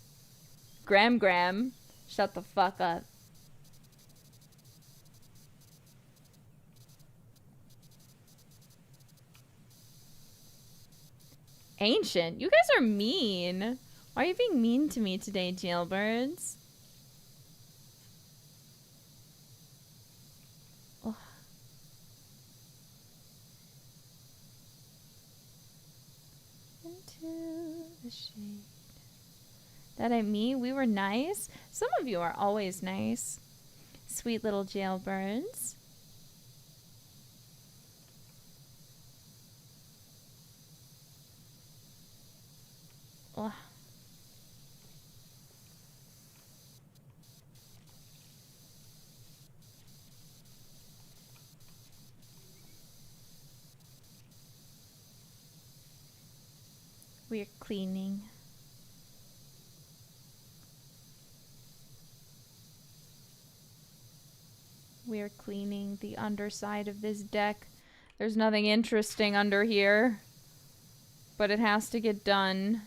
Gram. Shut the fuck up. Ancient? You guys are mean. Why are you being mean to me today, jailbirds? Oh. Into the shade. That ain't me. We were nice. Some of you are always nice. Sweet little jailbirds. Ugh. We're cleaning. We're cleaning the underside of this deck. There's nothing interesting under here, but it has to get done.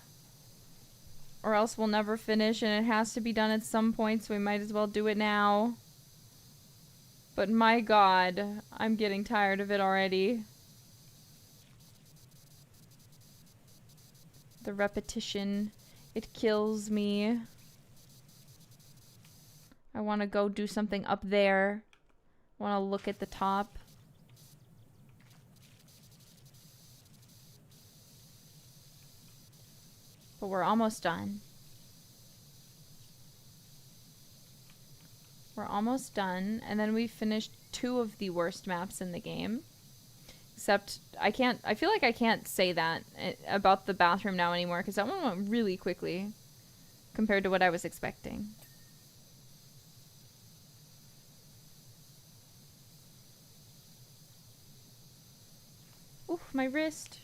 Or else we'll never finish, and it has to be done at some point, so we might as well do it now. But my god, I'm getting tired of it already. The repetition, it kills me. I want to go do something up there. I want to look at the top. But we're almost done. We're almost done. And then we finished 2 of the worst maps in the game. Except, I feel like I can't say that about the bathroom now anymore, because that one went really quickly compared to what I was expecting. Oof, my wrist.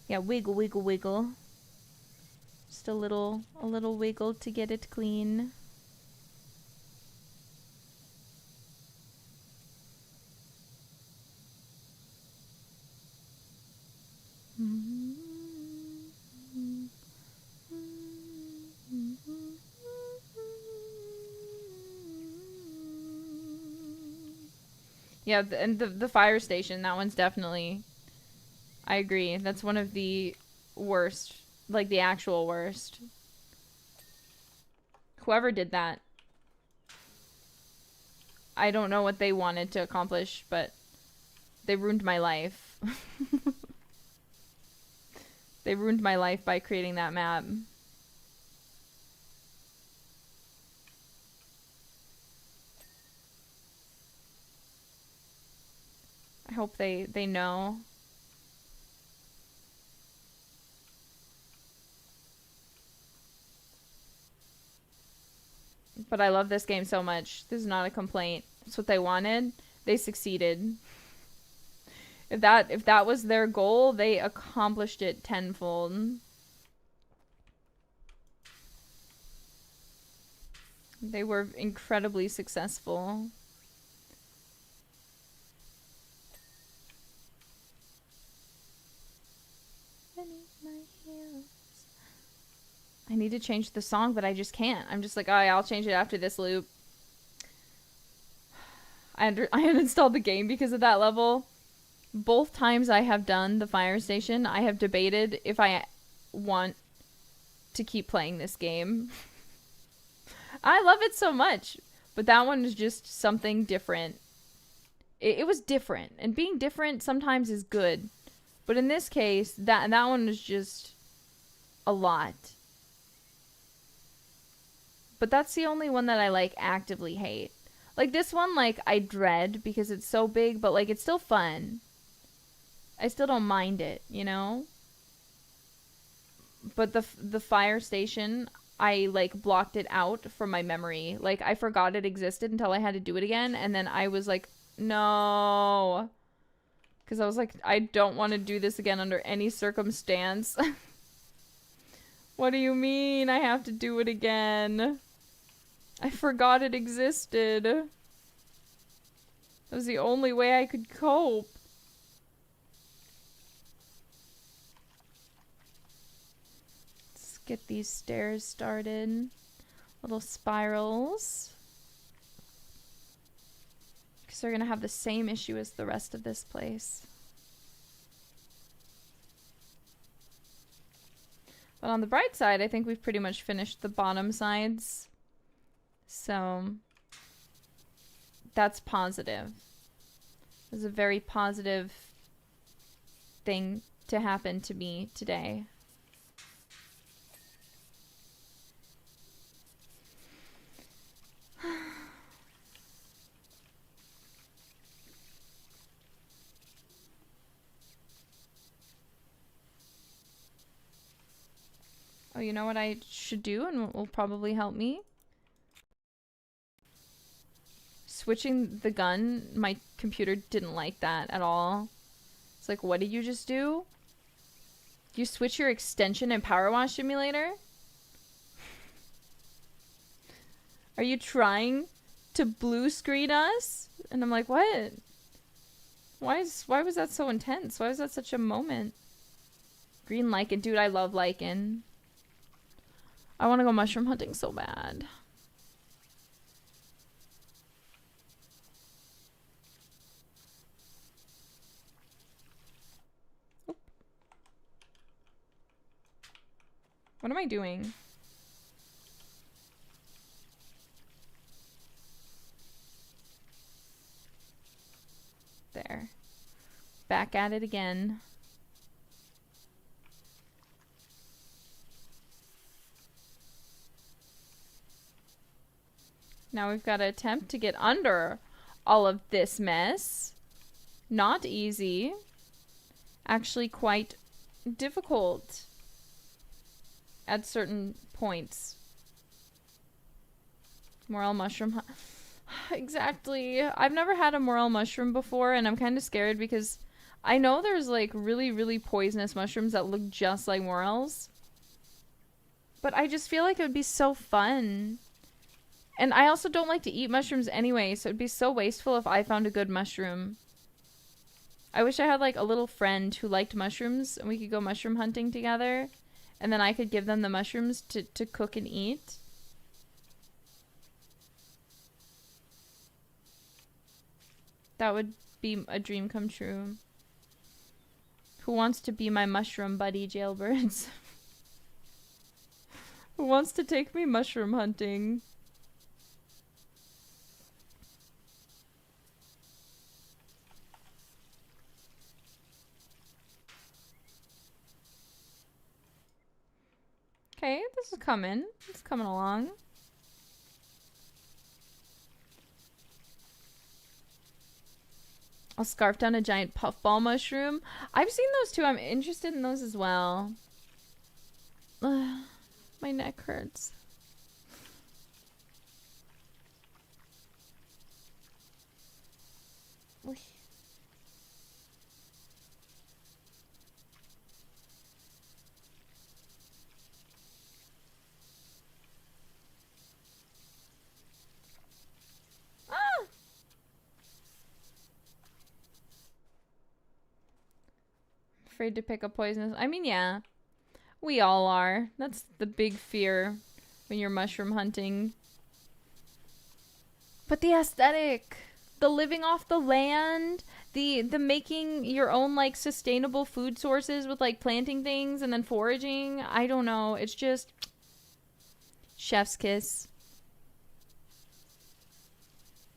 Yeah, wiggle, wiggle, wiggle. Just a little wiggle to get it clean. Yeah, and the fire station, that one's definitely... I agree. That's one of the worst. Like, the actual worst. Whoever did that. I don't know what they wanted to accomplish, but they ruined my life. They ruined my life by creating that map. I hope they know. But I love this game so much. This is not a complaint. It's what they wanted. They succeeded. If that was their goal, they accomplished it tenfold. They were incredibly successful. I need to change the song, but I just can't. I'm just like, oh yeah, I'll change it after this loop. I uninstalled the game because of that level. Both times I have done the fire station, I have debated if I want to keep playing this game. I love it so much, but that one is just something different. It was different, and being different sometimes is good. But in this case, that one was just a lot. But that's the only one that I, like, actively hate. Like, this one, like, I dread because it's so big, but, like, it's still fun. I still don't mind it, you know? But the fire station, I, like, blocked it out from my memory. Like, I forgot it existed until I had to do it again, and then I was like, no. Because I was like, I don't want to do this again under any circumstance. What do you mean I have to do it again? I forgot it existed. That was the only way I could cope. Let's get these stairs started. Little spirals. Because they're going to have the same issue as the rest of this place. But on the bright side, I think we've pretty much finished the bottom sides. So, that's positive. It was a very positive thing to happen to me today. Oh, you know what I should do and will probably help me? Switching the gun, my computer didn't like that at all. It's like, what did you just do? You switch your extension in PowerWash Simulator? Are you trying to blue screen us? And I'm like, what? Why was that so intense? Why was that such a moment? Green lichen. Dude, I love lichen. I want to go mushroom hunting so bad. Oop. What am I doing? There. Back at it again. Now we've got to attempt to get under all of this mess. Not easy. Actually quite difficult at certain points. Morel mushroom. Exactly. I've never had a morel mushroom before, and I'm kind of scared because I know there's like really, really poisonous mushrooms that look just like morels. But I just feel like it would be so fun. And I also don't like to eat mushrooms anyway, so it'd be so wasteful if I found a good mushroom. I wish I had like a little friend who liked mushrooms and we could go mushroom hunting together. And then I could give them the mushrooms to cook and eat. That would be a dream come true. Who wants to be my mushroom buddy, jailbirds? Who wants to take me mushroom hunting? Okay, this is coming. It's coming along. I'll scarf down a giant puffball mushroom. I've seen those too. I'm interested in those as well. Ugh, my neck hurts. Afraid to pick a poisonous. I mean, yeah. We all are. That's the big fear when you're mushroom hunting. But the aesthetic, the living off the land, the making your own like sustainable food sources with like planting things and then foraging. I don't know. It's just chef's kiss.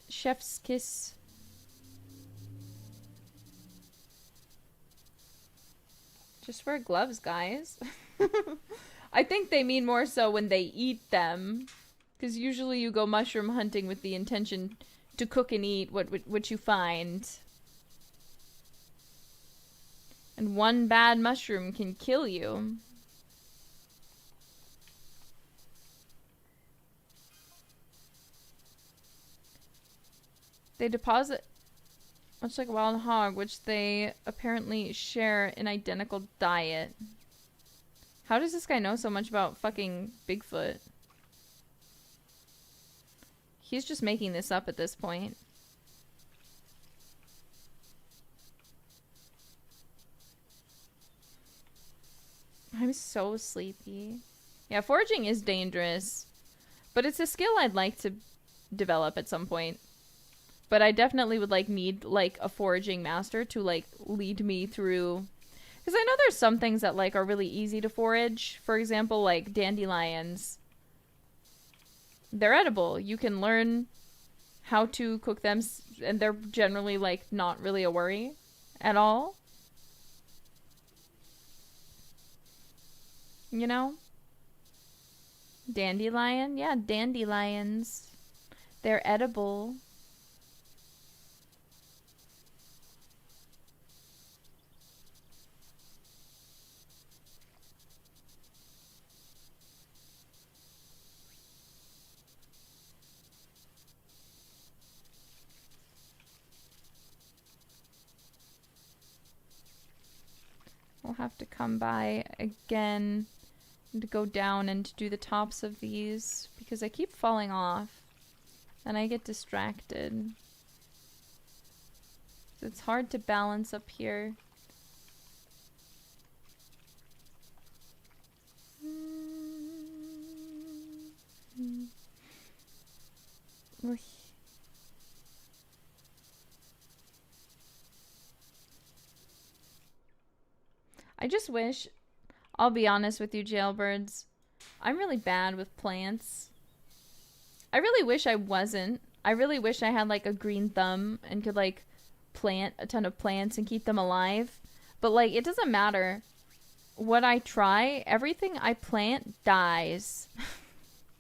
Chef's kiss. Just wear gloves, guys. I think they mean more so when they eat them. Because usually you go mushroom hunting with the intention to cook and eat what you find. And one bad mushroom can kill you. They deposit... much like a wild hog, which they apparently share an identical diet. How does this guy know so much about fucking Bigfoot? He's just making this up at this point. I'm so sleepy. Yeah, foraging is dangerous. But it's a skill I'd like to develop at some point. But I definitely would need a foraging master to lead me through, because I know there's some things that are really easy to forage. For example, like dandelions. They're edible. You can learn how to cook them, and they're generally not really a worry at all. You know? Dandelion? Yeah, dandelions. They're edible. We'll have to come by again and to go down and do the tops of these because I keep falling off and I get distracted. It's hard to balance up here. I just wish, I'll be honest with you jailbirds, I'm really bad with plants. I really wish I wasn't. I really wish I had a green thumb and could plant a ton of plants and keep them alive. But it doesn't matter what I try, everything I plant dies.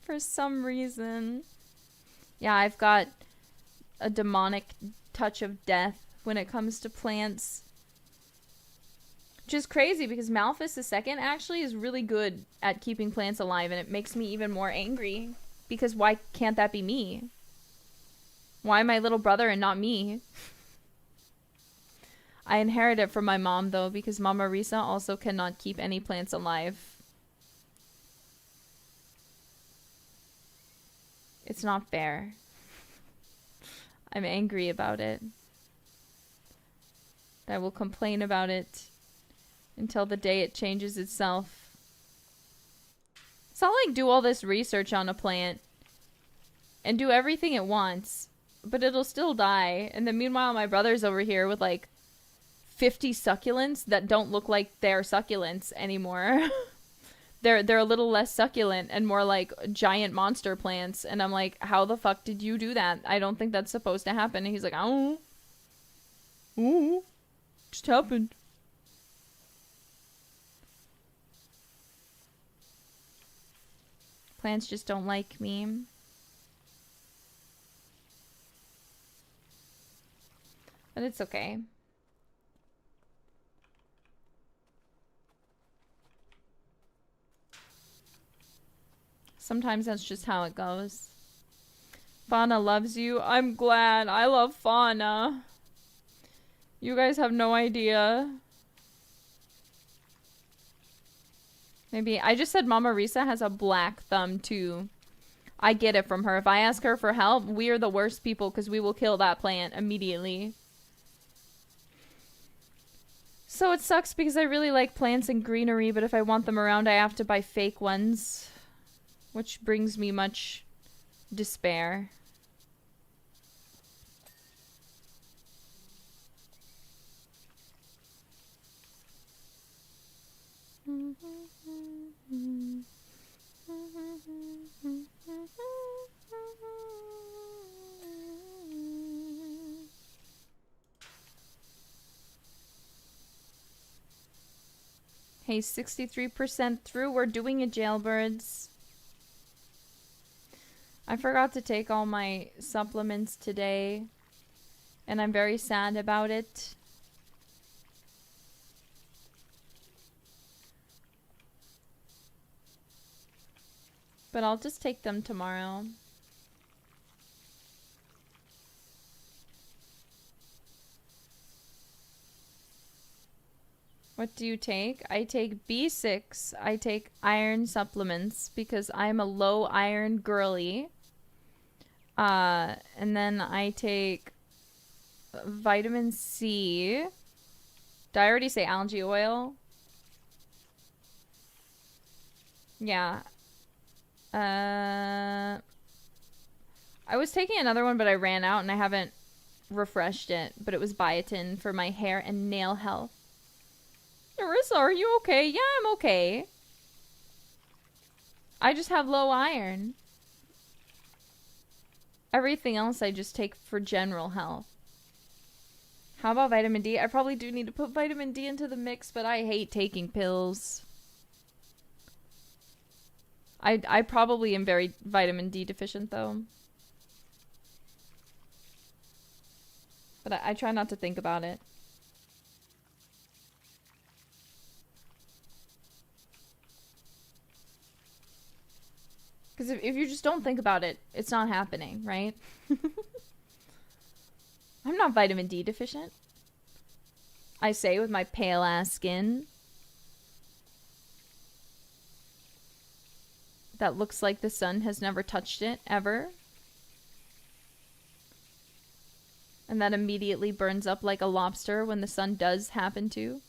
For some reason. Yeah, I've got a demonic touch of death when it comes to plants. Which is crazy because Malphus II actually is really good at keeping plants alive, and it makes me even more angry. Because why can't that be me? Why my little brother and not me? I inherit it from my mom though, because Mama Risa also cannot keep any plants alive. It's not fair. I'm angry about it. I will complain about it until the day it changes itself. It's not do all this research on a plant and do everything it wants but it'll still die. And then meanwhile, my brother's over here with like 50 succulents that don't look like they're succulents anymore. They're a little less succulent and more like giant monster plants. And I'm like, how the fuck did you do that? I don't think that's supposed to happen. And he's like, oh, just happened. Plants just don't like me. But it's okay. Sometimes that's just how it goes. Fauna loves you. I'm glad. I love Fauna. You guys have no idea. Maybe I just said Mama Risa has a black thumb too. I get it from her. If I ask her for help, we are the worst people because we will kill that plant immediately. So it sucks because I really like plants and greenery, but if I want them around, I have to buy fake ones, which brings me much despair. Hey, 63% through. We're doing it, jailbirds. I forgot to take all my supplements today, and I'm very sad about it. But I'll just take them tomorrow. What do you take? I take B6. I take iron supplements because I'm a low iron girly. And then I take vitamin C. Did I already say algae oil? Yeah. I was taking another one, but I ran out and I haven't refreshed it. But it was biotin for my hair and nail health. Nerissa, are you okay? Yeah, I'm okay. I just have low iron. Everything else I just take for general health. How about vitamin D? I probably do need to put vitamin D into the mix, but I hate taking pills. I probably am very vitamin D deficient, though. But I try not to think about it. Because if you just don't think about it, it's not happening, right? I'm not vitamin D deficient. I say with my pale ass skin. That looks like the sun has never touched it, ever. And that immediately burns up like a lobster when the sun does happen to.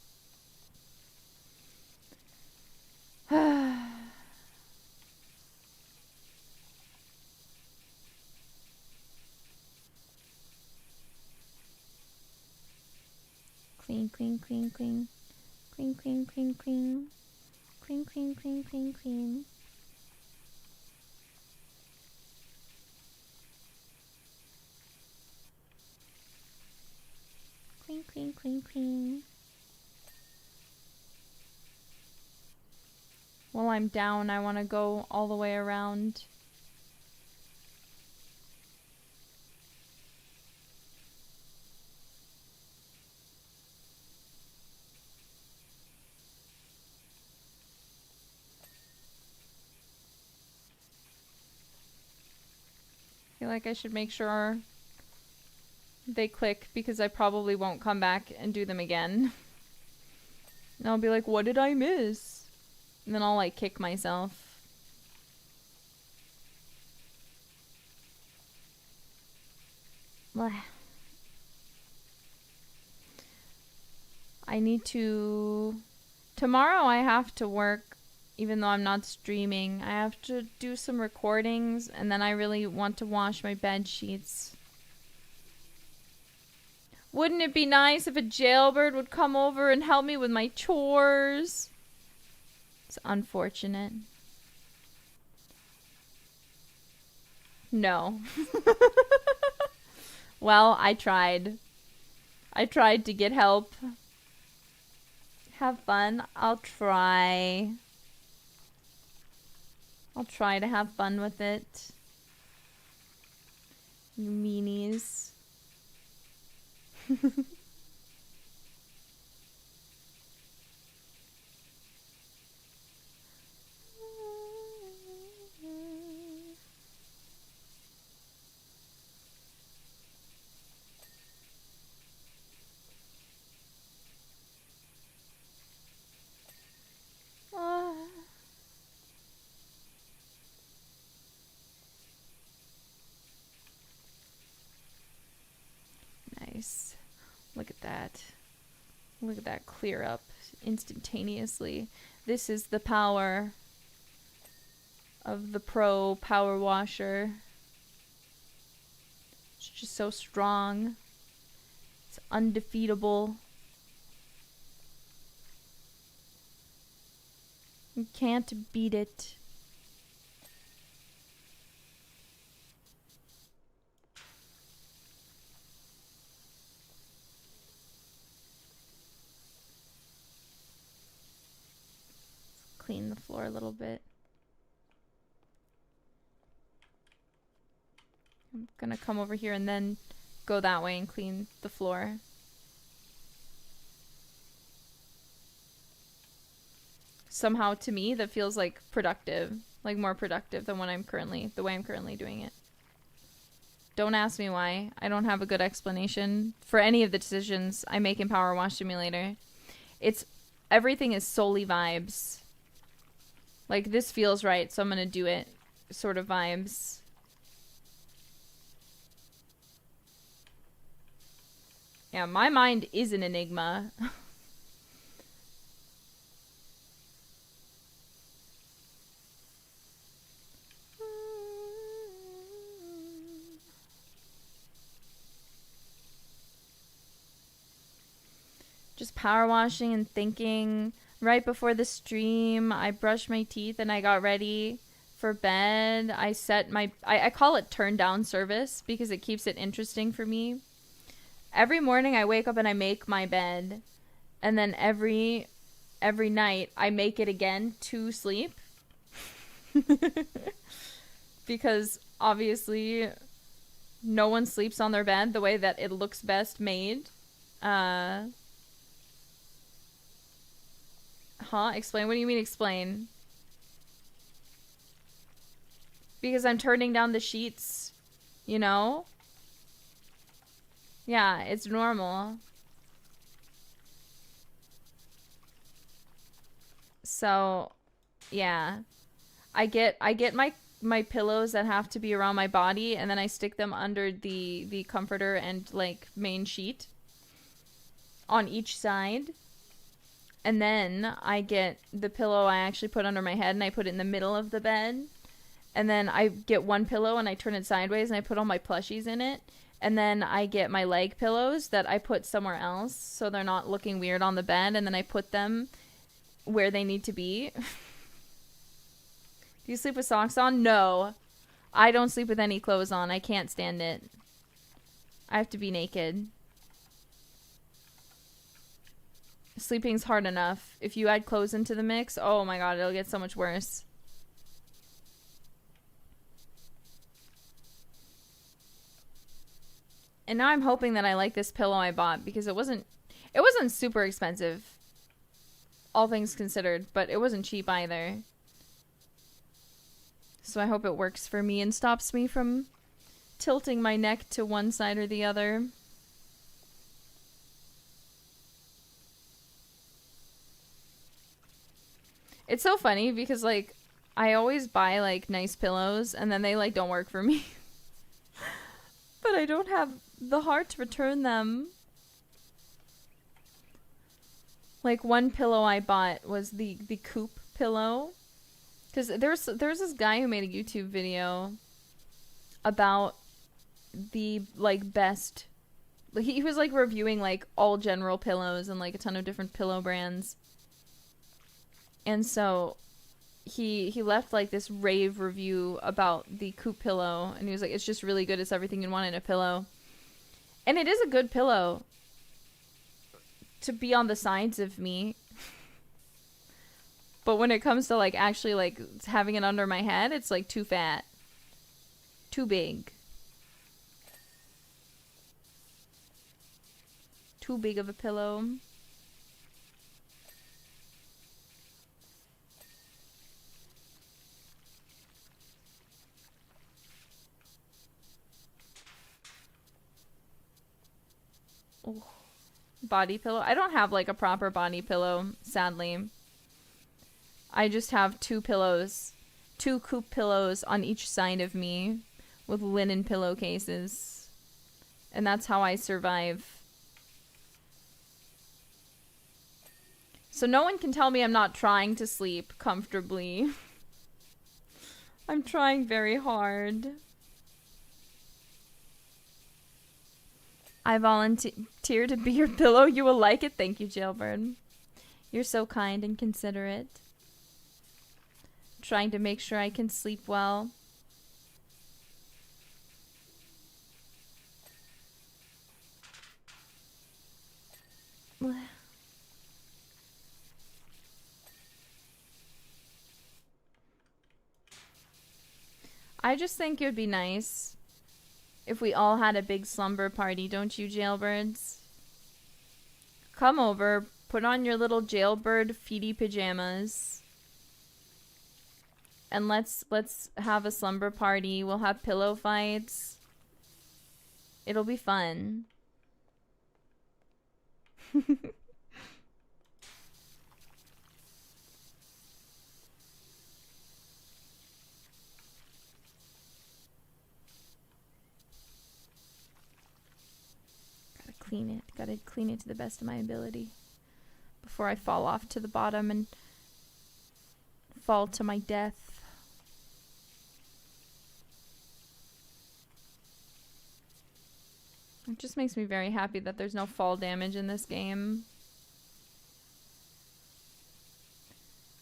Clean, clean, clean, clean. Clean, clean, clean, clean. Clean, clean, clean, clean, clean. Clean, clean, clean, clean. While I'm down, I want to go all the way around. I feel like I should make sure they click because I probably won't come back and do them again. And I'll be like, what did I miss? And then I'll like kick myself. I need to... Tomorrow I have to work, even though I'm not streaming. I have to do some recordings, and then I really want to wash my bed sheets. Wouldn't it be nice if a jailbird would come over and help me with my chores? It's unfortunate. No. Well, I tried. I tried to get help. Have fun. I'll try. I'll try to have fun with it. You meanies. Nice. Look at that. Look at that clear up instantaneously. This is the power of the pro power washer. It's just so strong. It's undefeatable. You can't beat it. Clean the floor a little bit. I'm gonna come over here and then go that way and clean the floor. Somehow to me that feels like productive, like more productive than the way I'm currently doing it. Don't ask me why. I don't have a good explanation for any of the decisions I make in PowerWash Simulator. Everything is solely vibes. Like, this feels right, so I'm gonna do it. Sort of vibes. Yeah, my mind is an enigma. Just power washing and thinking. Right before the stream, I brushed my teeth and I got ready for bed. I set my... I call it turn down service because it keeps it interesting for me. Every morning I wake up and I make my bed. And then every night I make it again to sleep. Because obviously no one sleeps on their bed the way that it looks best made. Explain? What do you mean explain? Because I'm turning down the sheets, you know? Yeah, it's normal. So, yeah. I get my pillows that have to be around my body, and then I stick them under the comforter and, like, main sheet on each side. And then I get the pillow I actually put under my head and I put it in the middle of the bed. And then I get one pillow and I turn it sideways and I put all my plushies in it. And then I get my leg pillows that I put somewhere else so they're not looking weird on the bed. And then I put them where they need to be. Do you sleep with socks on? No. I don't sleep with any clothes on. I can't stand it. I have to be naked. Sleeping's hard enough. If you add clothes into the mix, oh my god, it'll get so much worse. And now I'm hoping that I like this pillow I bought because it wasn't super expensive, all things considered, but it wasn't cheap either. So I hope it works for me and stops me from tilting my neck to one side or the other. It's so funny because, like, I always buy, like, nice pillows and then they, like, don't work for me. But I don't have the heart to return them. Like, one pillow I bought was the Coop pillow. Because there's this guy who made a YouTube video about the, like, best he was like reviewing like all general pillows and like a ton of different pillow brands. And so he left like this rave review about the Coop pillow, and he was like, it's just really good. It's everything you want in a pillow. And it is a good pillow to be on the sides of me. But when it comes to like actually like having it under my head, it's like too fat. Too big. Too big of a pillow. Oh. Body pillow. I don't have like a proper body pillow, sadly. I just have two pillows. Two Coop pillows on each side of me with linen pillowcases. And that's how I survive. So no one can tell me I'm not trying to sleep comfortably. I'm trying very hard. I volunteer to be your pillow. You will like it. Thank you, Jailbird. You're so kind and considerate. Trying to make sure I can sleep well. I just think it would be nice if we all had a big slumber party, don't you, jailbirds? Come over, put on your little jailbird feety pajamas, and let's have a slumber party. We'll have pillow fights. It'll be fun. Gotta clean it to the best of my ability before I fall off to the bottom and fall to my death. It just makes me very happy that there's no fall damage in this game.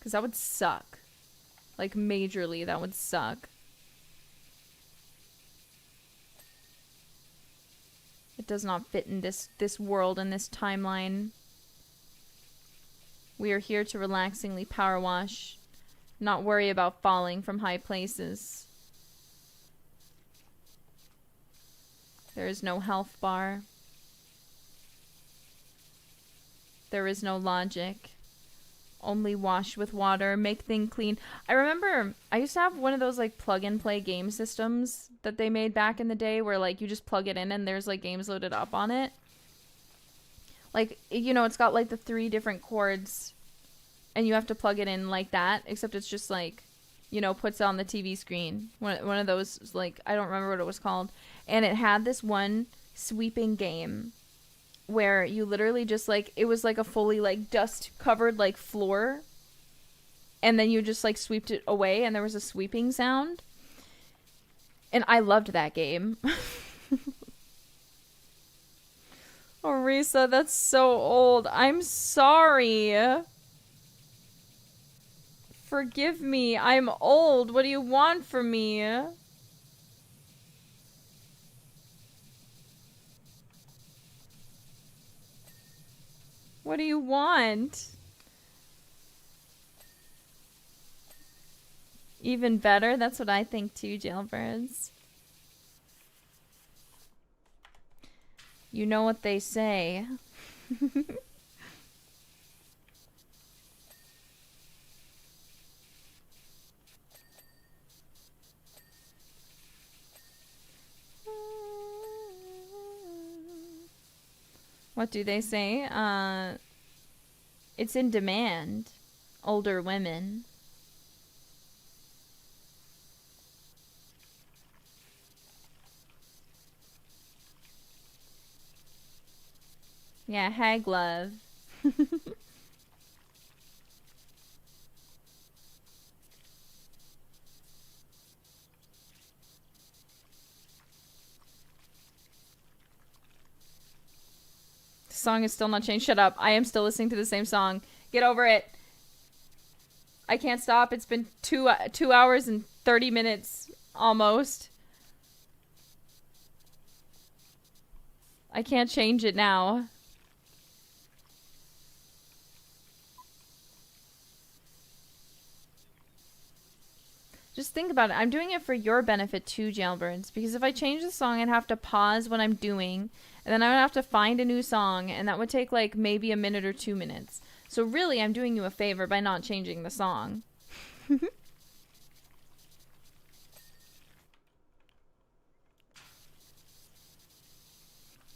'Cause that would suck. Like, majorly, that would suck. It does not fit in this world and this timeline. We are here to relaxingly power wash, not worry about falling from high places. There is no health bar. There is no logic. Only wash with water, make things clean. I remember I used to have one of those like plug and play game systems that they made back in the day where like you just plug it in and there's like games loaded up on it. Like, you know, it's got like the 3 different cords and you have to plug it in like that, except it's just like, you know, puts it on the TV screen. One of those, like, I don't remember what it was called. And it had this one sweeping game where you literally just like, it was like a fully like dust covered like floor, and then you just like sweeped it away and there was a sweeping sound, and I loved that game. Oh, Risa, that's so old. I'm sorry. Forgive me. I'm old. What do you want from me? What do you want? Even better? That's what I think too, jailbirds. You know what they say. What do they say? It's in demand. Older women. Yeah, hag love. song is still not changed. Shut up. I am still listening to the same song. Get over it. I can't stop. It's been 2 hours and 30 minutes almost. I can't change it now. Just think about it. I'm doing it for your benefit too, jailbirds. Because if I change the song, I'd have to pause what I'm doing. And then I would have to find a new song. And that would take like maybe a minute or 2 minutes. So really, I'm doing you a favor by not changing the song.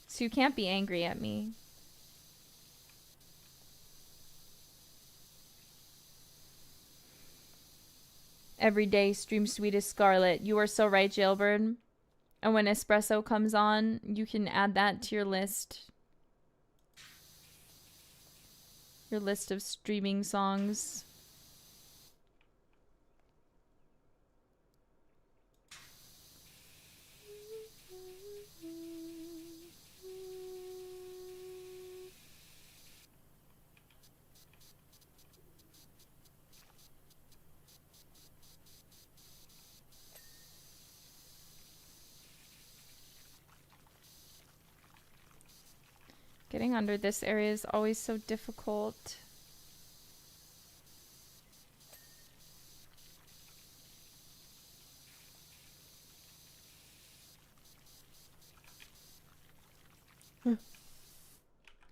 So you can't be angry at me. Every day, stream Sweetest Scarlet. You are so right, Jailbird. And when Espresso comes on, you can add that to your list. Your list of streaming songs. Getting under this area is always so difficult.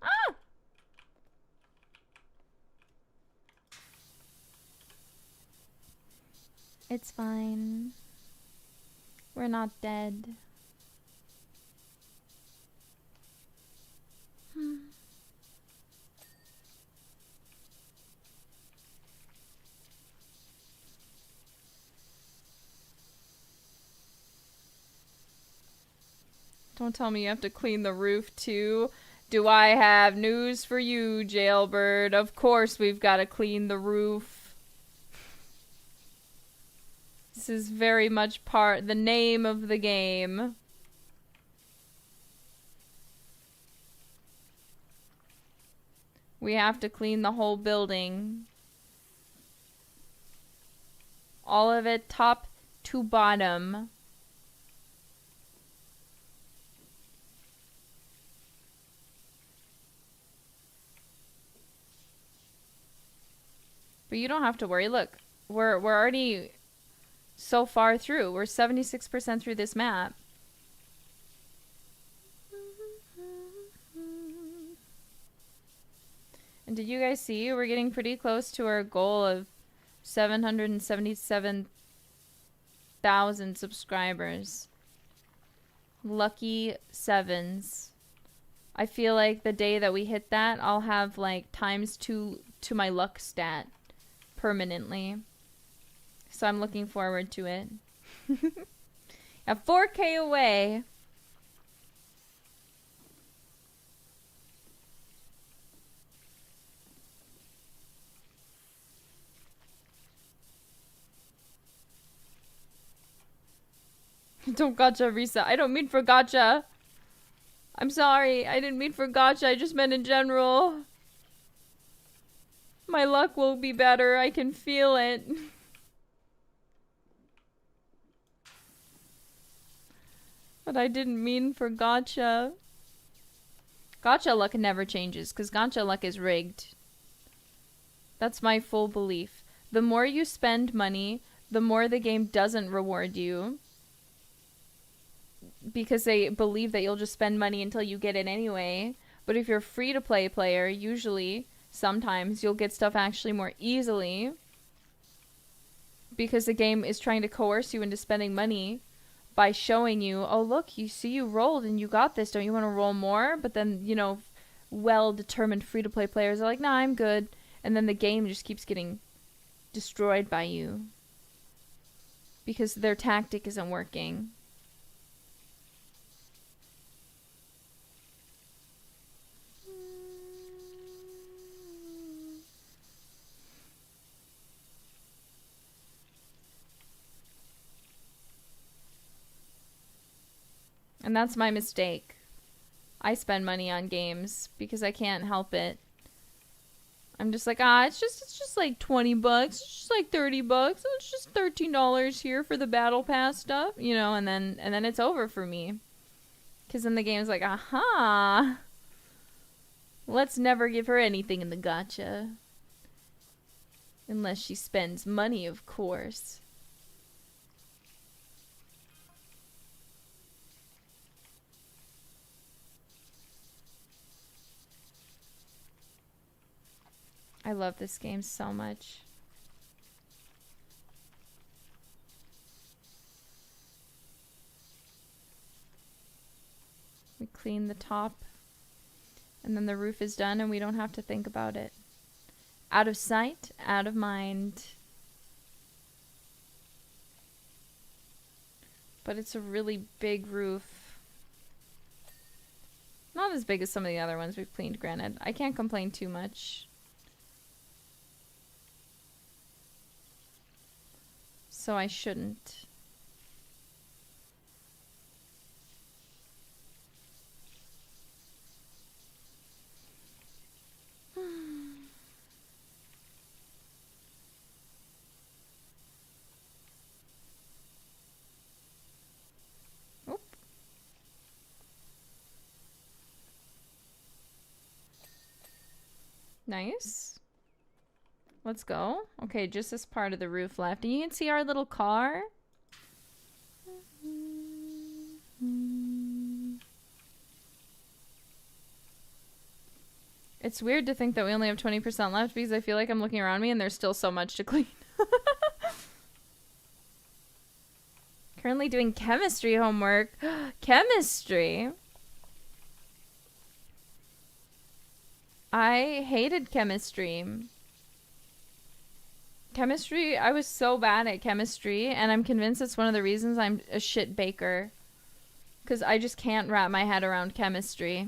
Ah! It's fine. We're not dead. Don't tell me you have to clean the roof too. Do I have news for you, Jailbird? Of course we've got to clean the roof. This is very much the name of the game. We have to clean the whole building. All of it, top to bottom. But you don't have to worry. Look, we're already so far through. We're 76% through this map. And did you guys see? We're getting pretty close to our goal of 777,000 subscribers. Lucky sevens. I feel like the day that we hit that, I'll have like ×2 to my luck stat permanently. So I'm looking forward to it. Yeah, 4K away. Don't gacha, Risa. I don't mean for gacha. I'm sorry. I didn't mean for gacha. I just meant in general. My luck will be better. I can feel it. But I didn't mean for gacha. Gacha luck never changes, because gacha luck is rigged. That's my full belief. The more you spend money, the more the game doesn't reward you. Because they believe that you'll just spend money until you get it anyway. But if you're a free-to-play player, usually, sometimes, you'll get stuff actually more easily. Because the game is trying to coerce you into spending money by showing you, oh look, you see you rolled and you got this, don't you want to roll more? But then, you know, well-determined free-to-play players are like, nah, I'm good. And then the game just keeps getting destroyed by you. Because their tactic isn't working. And that's my mistake. I spend money on games because I can't help it. I'm just like, it's just like $20. It's just like $30. It's just $13 here for the battle pass stuff, you know, and then it's over for me. Cause then the game's like, aha. Let's never give her anything in the gacha. Unless she spends money, of course. I love this game so much. We clean the top, and then the roof is done, and we don't have to think about it. Out of sight, out of mind. But it's a really big roof. Not as big as some of the other ones we've cleaned, granted. I can't complain too much. So I shouldn't. Nice. Let's go. Okay, just this part of the roof left. And you can see our little car. It's weird to think that we only have 20% left because I feel like I'm looking around me and there's still so much to clean. Currently doing chemistry homework. Chemistry? I hated chemistry. Chemistry, I was so bad at chemistry, and I'm convinced it's one of the reasons I'm a shit baker. Because I just can't wrap my head around chemistry.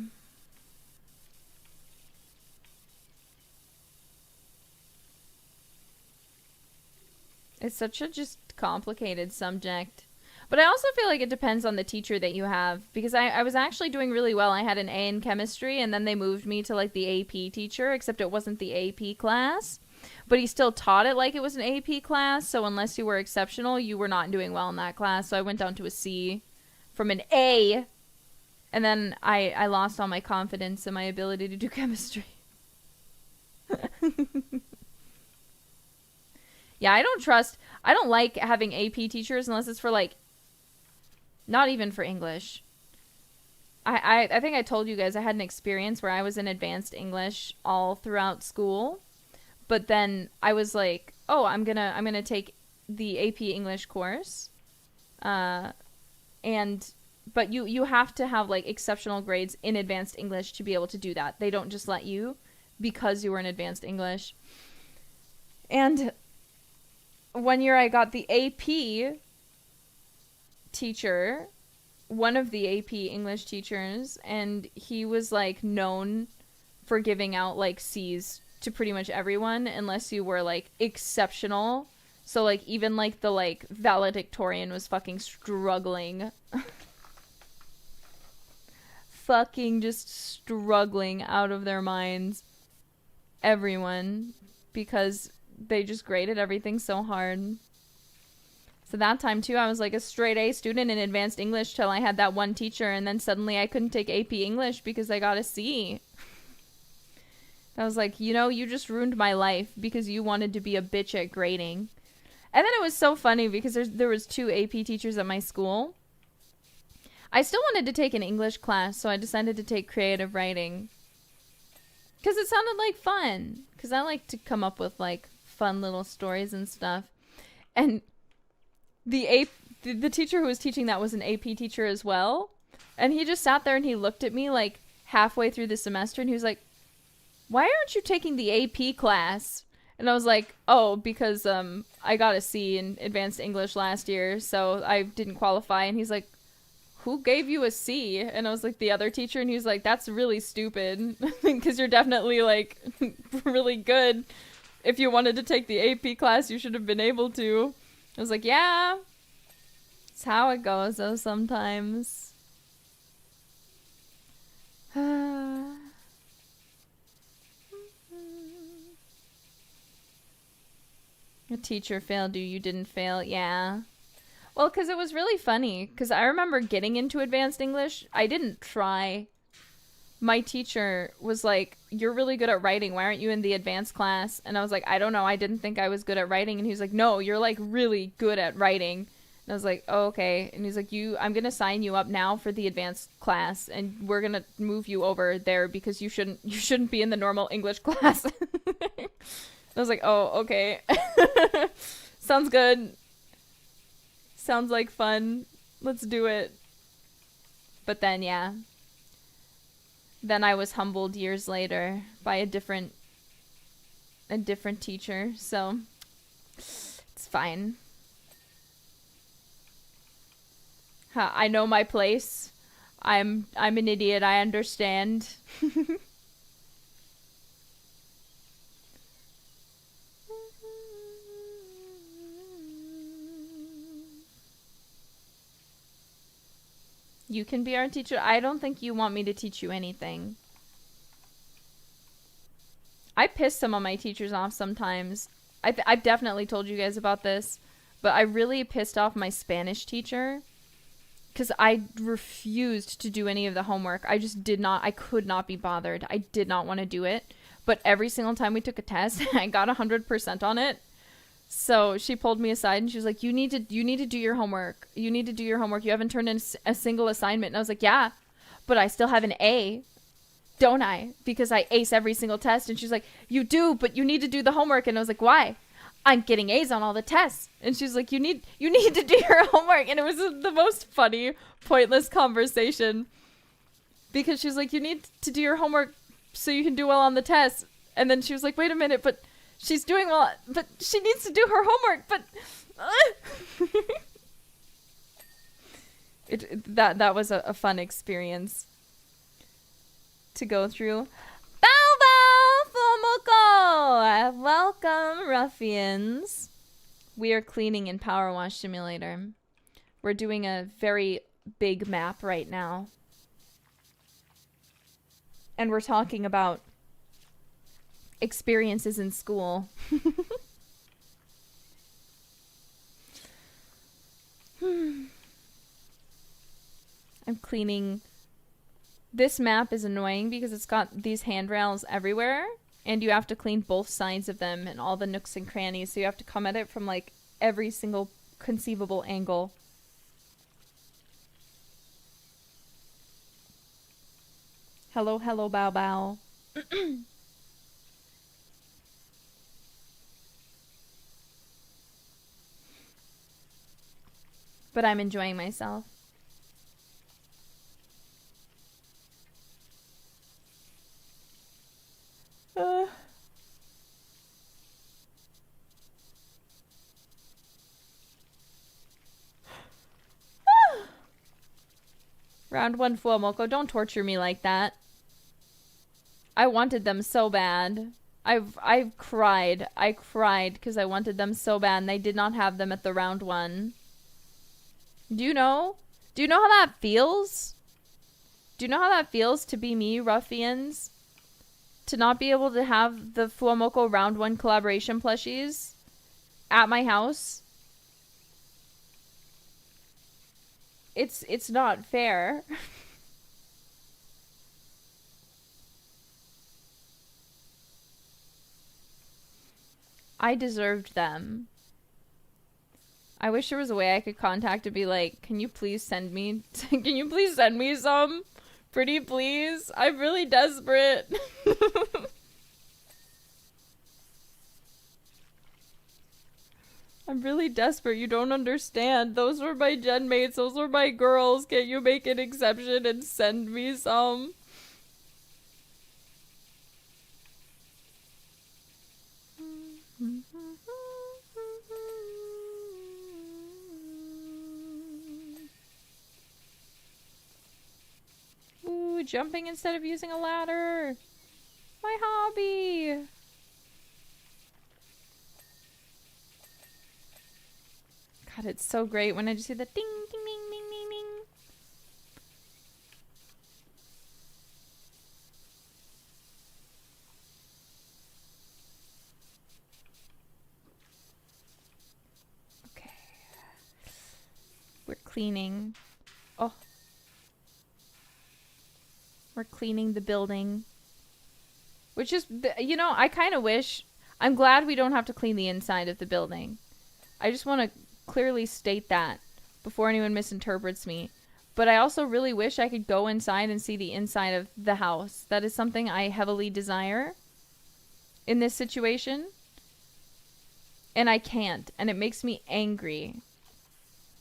It's such a just complicated subject. But I also feel like it depends on the teacher that you have. Because I was actually doing really well. I had an A in chemistry, and then they moved me to like the AP teacher, except it wasn't the AP class. But he still taught it like it was an AP class, so unless you were exceptional, you were not doing well in that class. So I went down to a C from an A, and then I lost all my confidence in my ability to do chemistry. Yeah, I don't like having AP teachers unless it's for like, not even for English. I think I told you guys I had an experience where I was in advanced English all throughout school. But then I was like, oh, I'm gonna take the AP English course. But you have to have like exceptional grades in advanced English to be able to do that. They don't just let you because you were in advanced English. And one year I got the AP teacher, one of the AP English teachers, and he was like known for giving out like C's to pretty much everyone unless you were like exceptional. So like even like the like valedictorian was fucking struggling. Fucking just struggling out of their minds. Everyone. Because they just graded everything so hard. So that time too I was like a straight A student in advanced English till I had that one teacher, and then suddenly I couldn't take AP English because I got a C. I was like, you know, you just ruined my life because you wanted to be a bitch at grading. And then it was so funny because there was 2 AP teachers at my school. I still wanted to take an English class, so I decided to take creative writing. Because it sounded like fun. Because I like to come up with like fun little stories and stuff. And the teacher who was teaching that was an AP teacher as well. And he just sat there and he looked at me like halfway through the semester and he was like, why aren't you taking the AP class? And I was like, oh, because I got a C in advanced English last year, so I didn't qualify. And he's like, who gave you a C? And I was like, the other teacher. And he was like, that's really stupid because you're definitely like really good. If you wanted to take the AP class, you should have been able to. I was like, yeah, it's how it goes though sometimes. A teacher failed you, you didn't fail. Yeah. Well, because it was really funny. Because I remember getting into advanced English. I didn't try. My teacher was like, you're really good at writing. Why aren't you in the advanced class? And I was like, I don't know. I didn't think I was good at writing. And he was like, no, you're like really good at writing. And I was like, oh, okay. And he's like, I'm going to sign you up now for the advanced class. And we're going to move you over there because you shouldn't be in the normal English class. I was like, oh, okay. Sounds good. Sounds like fun. Let's do it. But then, yeah. Then I was humbled years later by a different teacher. So, it's fine. Huh, I know my place. I'm an idiot. I understand. You can be our teacher. I don't think you want me to teach you anything. I piss some of my teachers off sometimes. I've definitely told you guys about this, but I really pissed off my Spanish teacher because I refused to do any of the homework. I just did not. I could not be bothered. I did not want to do it. But every single time we took a test, I got 100% on it. So she pulled me aside and she was like, you need to do your homework. You need to do your homework. You haven't turned in a single assignment. And I was like, yeah, but I still have an A, don't I? Because I ace every single test. And she's like, you do, but you need to do the homework. And I was like, why? I'm getting A's on all the tests. And she's like, you need to do your homework. And it was the most funny, pointless conversation. Because she was like, you need to do your homework so you can do well on the test. And then she was like, wait a minute, but she's doing well, but she needs to do her homework, but that was a fun experience to go through. Bow bow Fomoko! Welcome, ruffians. We are cleaning in PowerWash Simulator. We're doing a very big map right now. And we're talking about experiences in school. I'm cleaning. This map is annoying because it's got these handrails everywhere and you have to clean both sides of them and all the nooks and crannies, so you have to come at it from like every single conceivable angle. Hello, hello, bow bow. But I'm enjoying myself. Round one, Fuomoko. Don't torture me like that. I wanted them so bad. I've cried. I cried because I wanted them so bad and they did not have them at the round one. Do you know? Do you know how that feels? Do you know how that feels to be me, ruffians? To not be able to have the Fuomoko round one collaboration plushies at my house? It's not fair. I deserved them. I wish there was a way I could contact to be like, can you please send me some? Pretty please. I'm really desperate. I'm really desperate. You don't understand. Those were my gen mates. Those were my girls. Can't you make an exception and send me some? Ooh, jumping instead of using a ladder. My hobby. God, it's so great when I just hear the ding, ding, ding, ding, ding, ding. cleaning. Oh. We're cleaning the building. Which is, you know, I kind of wish... I'm glad we don't have to clean the inside of the building. I just want to clearly state that before anyone misinterprets me. But I also really wish I could go inside and see the inside of the house. That is something I heavily desire in this situation. And I can't. And it makes me angry.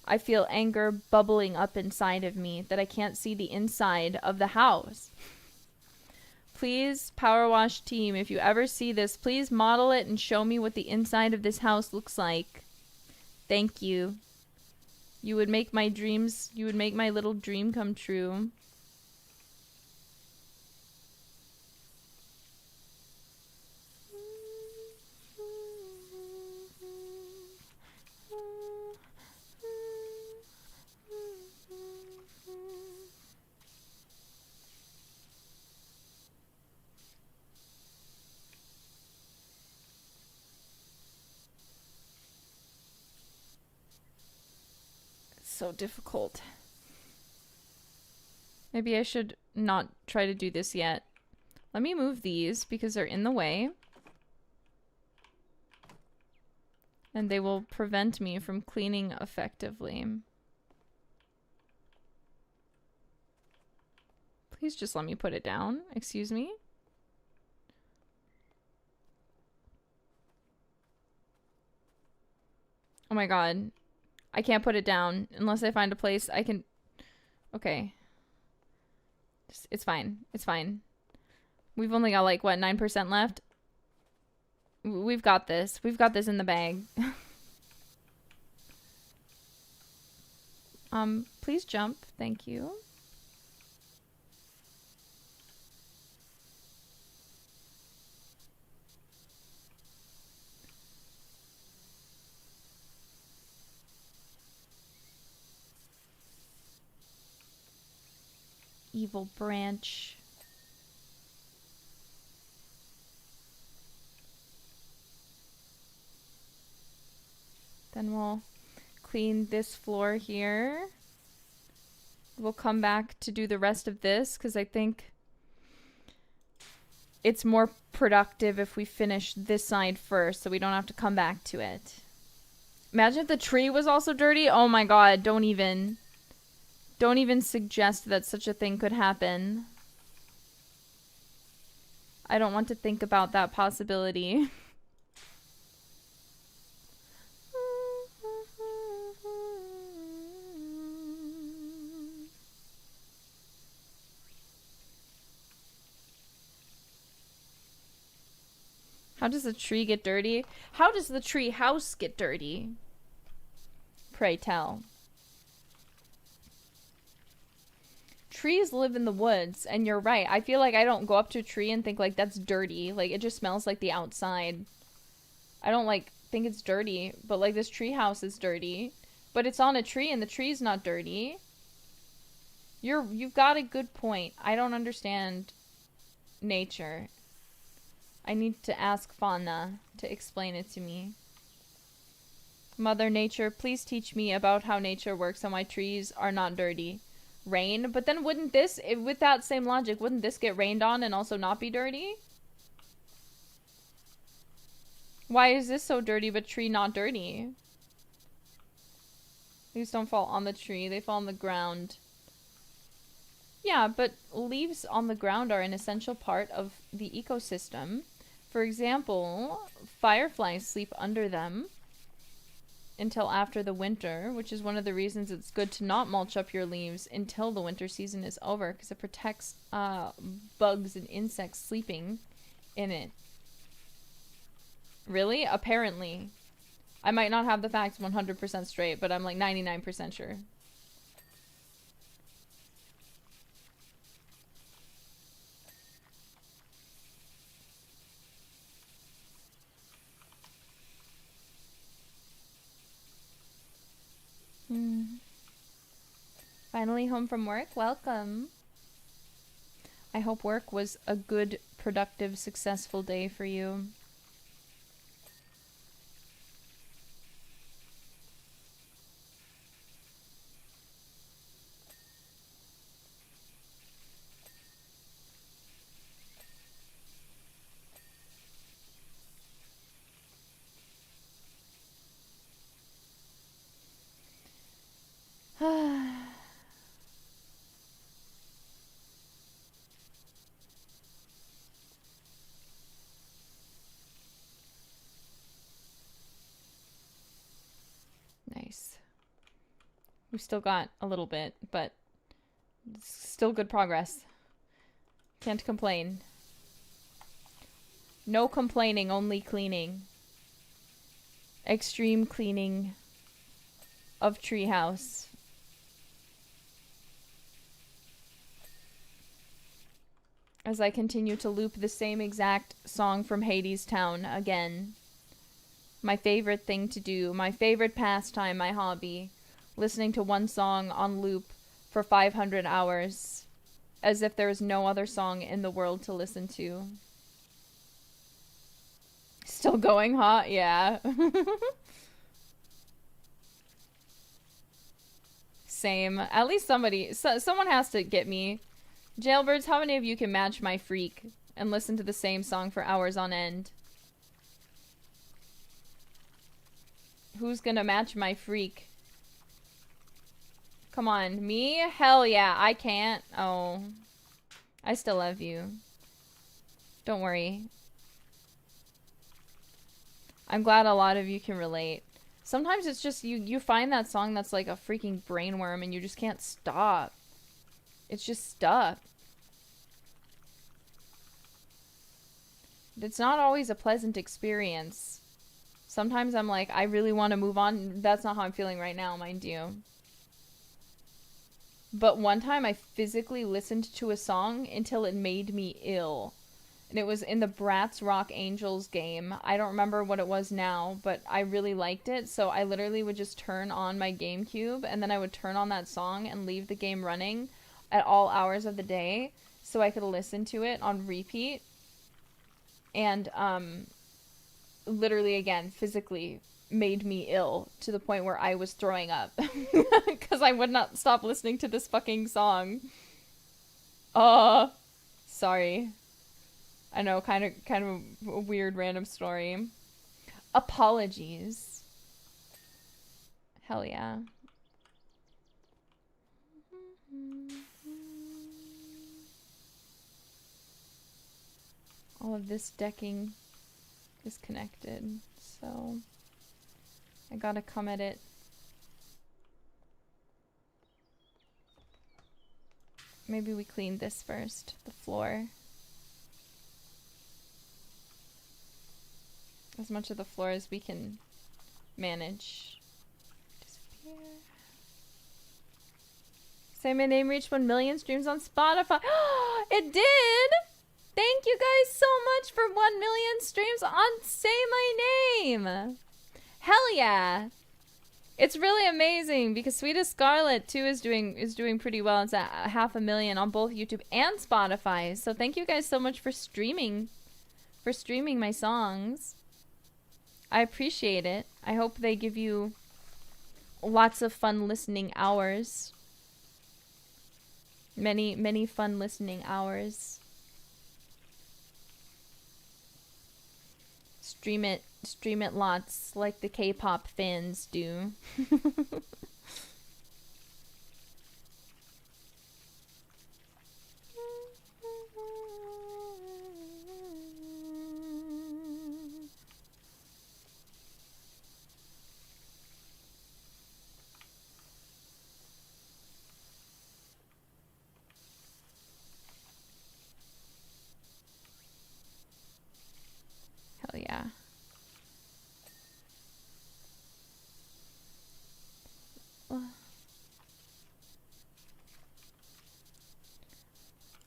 I feel anger bubbling up inside of me that I can't see the inside of the house. Please, PowerWash team, if you ever see this, please model it and show me what the inside of this house looks like. Thank you. You would make my dreams, you would make my little dream come true. So difficult. Maybe I should not try to do this yet. Let me move these because they're in the way. And they will prevent me from cleaning effectively. Please just let me put it down. Excuse me. Oh my god. I can't put it down unless I find a place I can... Okay. It's fine. It's fine. We've only got like, what, 9% left? We've got this. We've got this in the bag. Please jump. Thank you. Evil branch. Then we'll clean this floor here. We'll come back to do the rest of this because I think it's more productive if we finish this side first so we don't have to come back to it. Imagine if the tree was also dirty. Oh my god, don't even suggest that such a thing could happen. I don't want to think about that possibility. How does the tree get dirty? How does the tree house get dirty? Pray tell. Trees live in the woods, and you're right. I feel like I don't go up to a tree and think like that's dirty. Like it just smells like the outside. I don't like think it's dirty, but like this tree house is dirty. But it's on a tree and the tree's not dirty. You've got a good point. I don't understand nature. I need to ask Fauna to explain it to me. Mother Nature, please teach me about how nature works so my trees are not dirty. Rain? But then wouldn't this, with that same logic, wouldn't this get rained on and also not be dirty? Why is this so dirty but tree not dirty? Leaves don't fall on the tree, they fall on the ground. Yeah, but leaves on the ground are an essential part of the ecosystem. For example, fireflies sleep under them until after the winter, which is one of the reasons it's good to not mulch up your leaves until the winter season is over, because it protects bugs and insects sleeping in it. Really? Apparently. I might not have the facts 100% straight, but I'm like 99% sure. Finally home from work. Welcome. I hope work was a good, productive, successful day for you. We've still got a little bit, but it's still good progress. Can't complain. No complaining, only cleaning. Extreme cleaning of Treehouse. As I continue to loop the same exact song from Hades Town again. My favorite thing to do, my favorite pastime, my hobby. Listening to one song on loop for 500 hours. As if there is no other song in the world to listen to. Still going, huh? Yeah. Same. At least someone has to get me. Jailbirds, how many of you can match my freak and listen to the same song for hours on end? Who's gonna match my freak? Come on, me? Hell yeah, I can't. Oh. I still love you. Don't worry. I'm glad a lot of you can relate. Sometimes it's just you find that song that's like a freaking brainworm and you just can't stop. It's just stuck. It's not always a pleasant experience. Sometimes I'm like, I really want to move on. That's not how I'm feeling right now, mind you. But one time I physically listened to a song until it made me ill. And it was in the Bratz Rock Angels game. I don't remember what it was now, but I really liked it. So I literally would just turn on my GameCube and then I would turn on that song and leave the game running at all hours of the day so I could listen to it on repeat. And literally, again, physically made me ill to the point where I was throwing up because I would not stop listening to this fucking song. Sorry. I know, kind of a weird random story. Apologies. Hell yeah. All of this decking is connected, so I gotta come at it. Maybe we clean this first, the floor. As much of the floor as we can manage. Disappear. Say my name reached 1 million streams on Spotify. It did! Thank you guys so much for 1 million streams on Say My Name! Hell yeah! It's really amazing because Sweetest Scarlet too is doing pretty well. It's at 500,000 on both YouTube and Spotify. So thank you guys so much for streaming my songs. I appreciate it. I hope they give you lots of fun listening hours. Many fun listening hours. Stream it lots like the K-pop fans do. Hell yeah.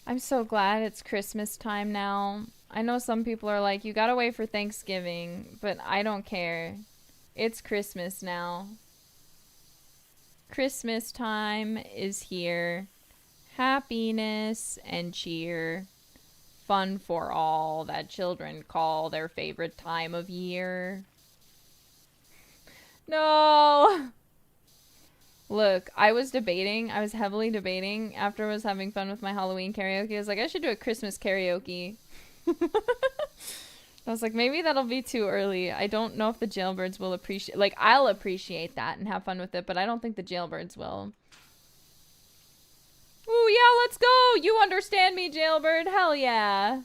I'm so glad it's Christmas time now. I know some people are like, you gotta wait for Thanksgiving, but I don't care. It's Christmas now. Christmas time is here. Happiness and cheer. Fun for all that children call their favorite time of year. No! Look, I was heavily debating after I was having fun with my Halloween karaoke. I was like, I should do a Christmas karaoke. I was like, maybe that'll be too early. I don't know if the jailbirds will appreciate... Like, I'll appreciate that and have fun with it, but I don't think the jailbirds will. Ooh, yeah, let's go! You understand me, jailbird. Hell yeah.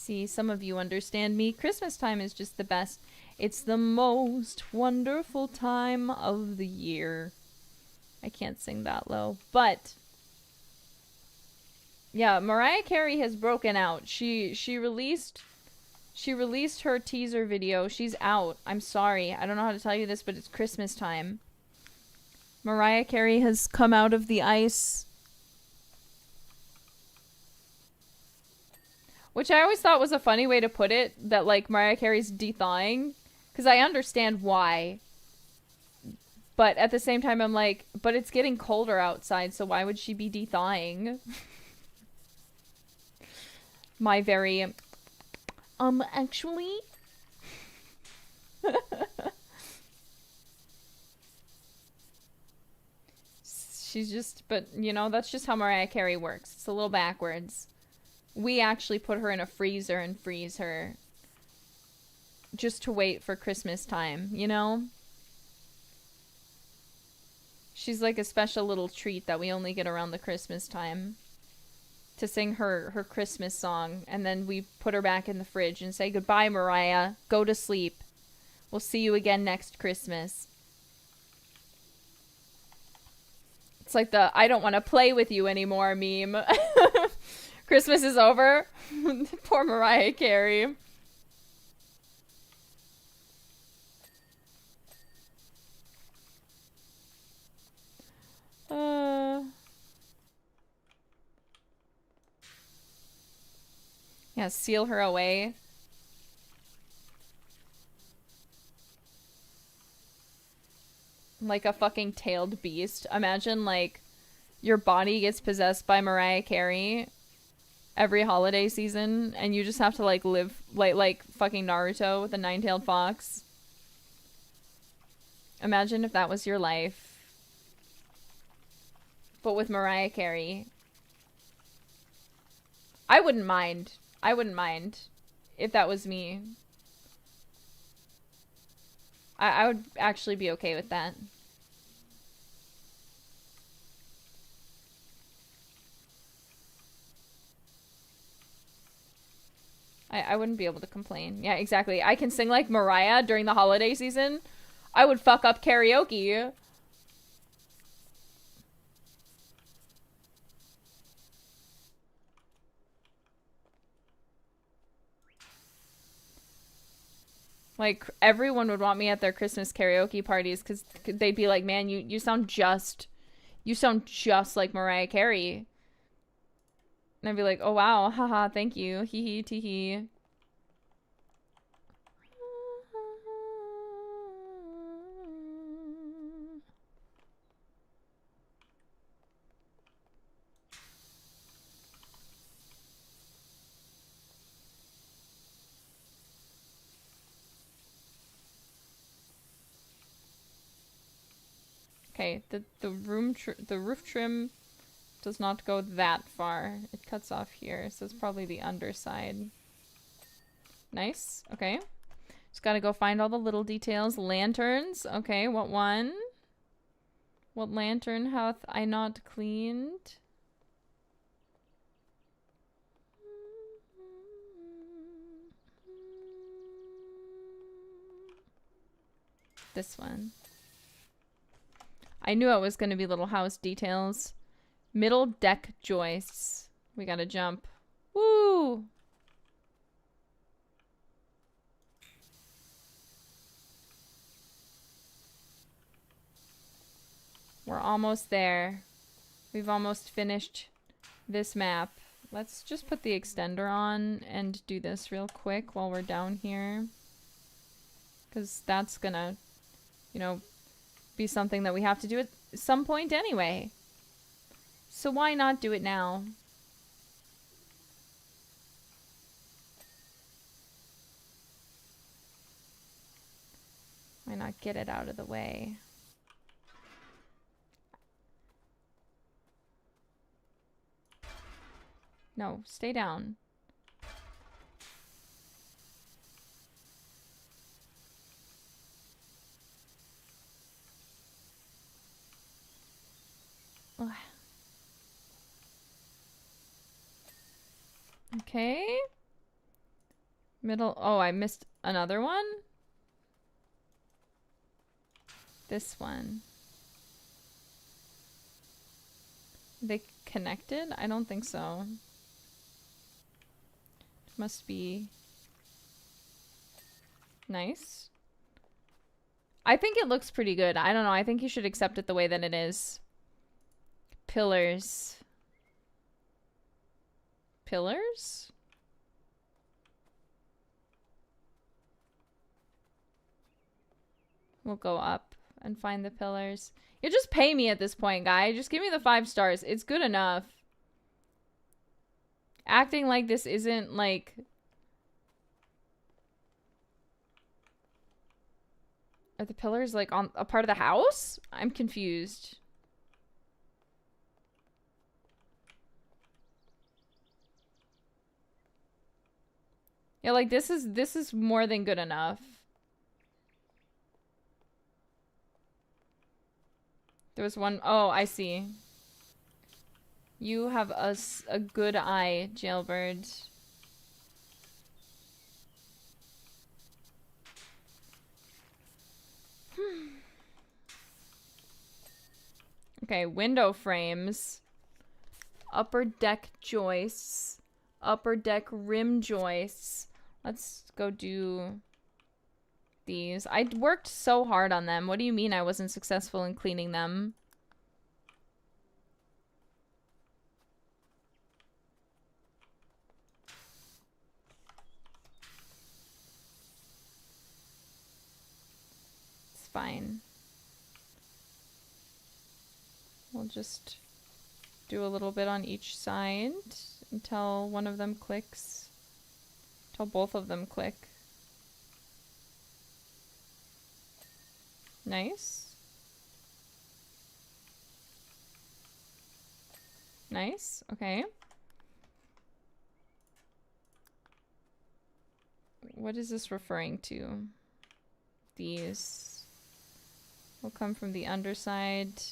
See, some of you understand me. Christmas time is just the best. It's the most wonderful time of the year. I can't sing that low, but yeah, Mariah Carey has broken out. She released her teaser video. She's out. I'm sorry. I don't know how to tell you this, but it's Christmas time. Mariah Carey has come out of the ice. Which I always thought was a funny way to put it, that like Mariah Carey's de-thawing, because I understand why. But at the same time I'm like, but it's getting colder outside, so why would she be de-thawing? My very actually she's just, but you know, that's just how Mariah Carey works. It's a little backwards. We actually put her in a freezer and freeze her just to wait for Christmas time, you know? She's like a special little treat that we only get around the Christmas time to sing her Christmas song, and then we put her back in the fridge and say, goodbye, Mariah. Go to sleep. We'll see you again next Christmas. It's like the I don't want to play with you anymore meme. Christmas is over. Poor Mariah Carey. Yeah, seal her away. Like a fucking tailed beast. Imagine, like, your body gets possessed by Mariah Carey every holiday season, and you just have to, like, live like fucking Naruto with a nine-tailed fox. Imagine if that was your life. But with Mariah Carey. I wouldn't mind. I wouldn't mind if that was me. I would actually be okay with that. I wouldn't be able to complain. Yeah, exactly. I can sing like Mariah during the holiday season. I would fuck up karaoke. Like, everyone would want me at their Christmas karaoke parties because they'd be like, man, you sound just like Mariah Carey. And I'd be like, oh wow, haha, thank you, hee hee tee hee. Okay, the roof trim does not go that far. It cuts off here, so it's probably the underside. Nice. Okay. Just gotta go find all the little details. Lanterns. Okay, what one? What lantern hath I not cleaned? This one. I knew it was going to be little house details. Middle deck joists. We gotta jump. Woo! We're almost there. We've almost finished this map. Let's just put the extender on and do this real quick while we're down here. Because that's gonna, you know, be something that we have to do at some point anyway. So why not do it now? Why not get it out of the way? No, stay down. Ugh. Okay. Middle. Oh, I missed another one? This one. They connected? I don't think so. Must be nice. I think it looks pretty good. I don't know. I think you should accept it the way that it is. Pillars. Pillars? We'll go up and find the pillars. You just pay me at this point, guy. Just give me the 5 stars. It's good enough. Acting like this isn't, like... Are the pillars, like, on a part of the house? I'm confused. Yeah, like, this is more than good enough. There was one... Oh, I see. You have a good eye, Jailbird. Okay, window frames. Upper deck joists. Upper deck rim joists. Let's go do... these. I worked so hard on them. What do you mean I wasn't successful in cleaning them? It's fine. We'll just do a little bit on each side until one of them clicks. Until both of them click. Nice. Nice. Okay. What is this referring to? These will come from the underside.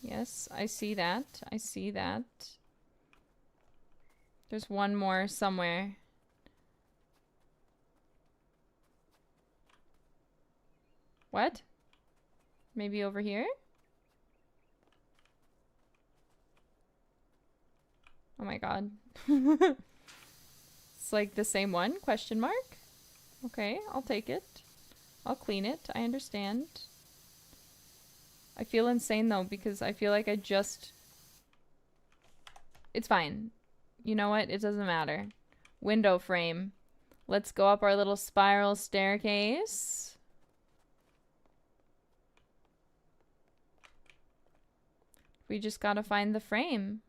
Yes, I see that. I see that. There's one more somewhere. What? Maybe over here? Oh my god. It's like the same one? Question mark? Okay, I'll take it. I'll clean it. I understand. I feel insane though because I feel like I just... It's fine. You know what? It doesn't matter. Window frame. Let's go up our little spiral staircase. We just gotta find the frame.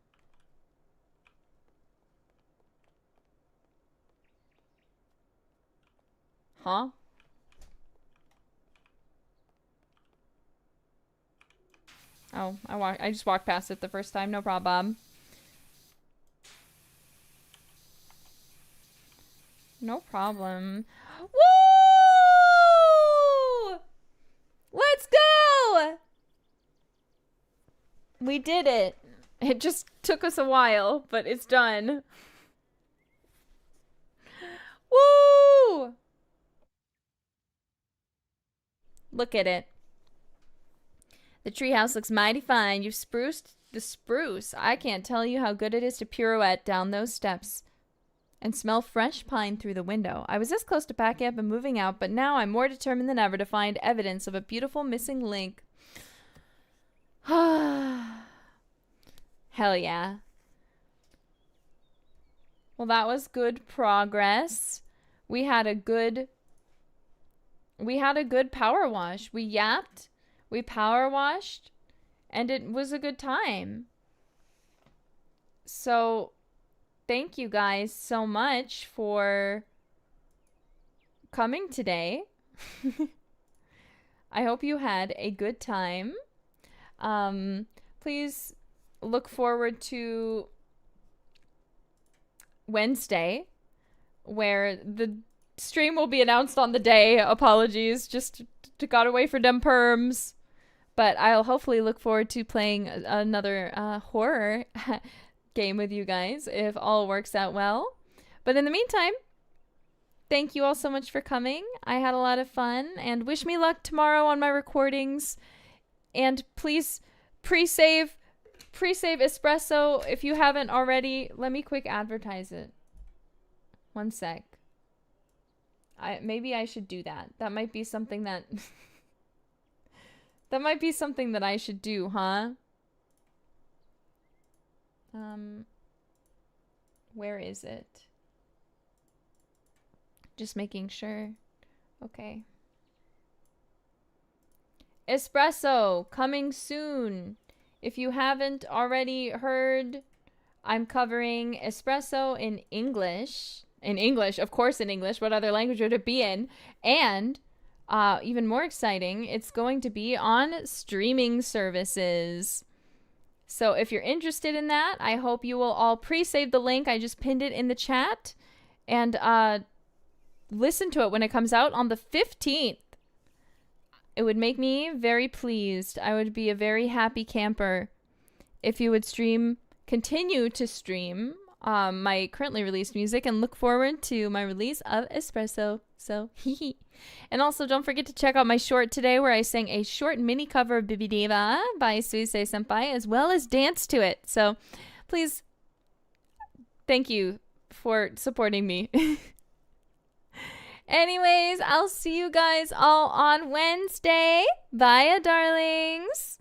Huh? Oh, I just walked past it the first time. No problem. No problem. Woo! Let's go! We did it. It just took us a while, but it's done. Woo! Look at it. The treehouse looks mighty fine. You've spruced the spruce. I can't tell you how good it is to pirouette down those steps and smell fresh pine through the window. I was this close to packing up and moving out, but now I'm more determined than ever to find evidence of a beautiful missing link. Hell yeah. Well, that was good progress. We had a good power wash. We yapped, we power washed, and it was a good time. So, thank you guys so much for coming today. I hope you had a good time. Please look forward to Wednesday, where the stream will be announced on the day. Apologies, just got away for them perms. But I'll hopefully look forward to playing another horror game with you guys if all works out well. But in the meantime, thank you all so much for coming. I had a lot of fun, and wish me luck tomorrow on my recordings. And please pre-save Espresso if you haven't already. Let me quick advertise it. One sec. Maybe I should do that. That might be something that that might be something that I should do, huh? Where is it? Just making sure. Okay. Espresso coming soon. If you haven't already heard, I'm covering Espresso in English. In English, of course in English. What other language would it be in? And even more exciting, it's going to be on streaming services. So if you're interested in that, I hope you will all pre-save the link. I just pinned it in the chat. And listen to it when it comes out on the 15th. It would make me very pleased. I would be a very happy camper if you would continue to stream my currently released music, and look forward to my release of Espresso. So, and also don't forget to check out my short today, where I sang a short mini cover of Bibi Diva by Suisei Senpai, as well as dance to it. So please, thank you for supporting me. Anyways, I'll see you guys all on Wednesday. Bye, darlings.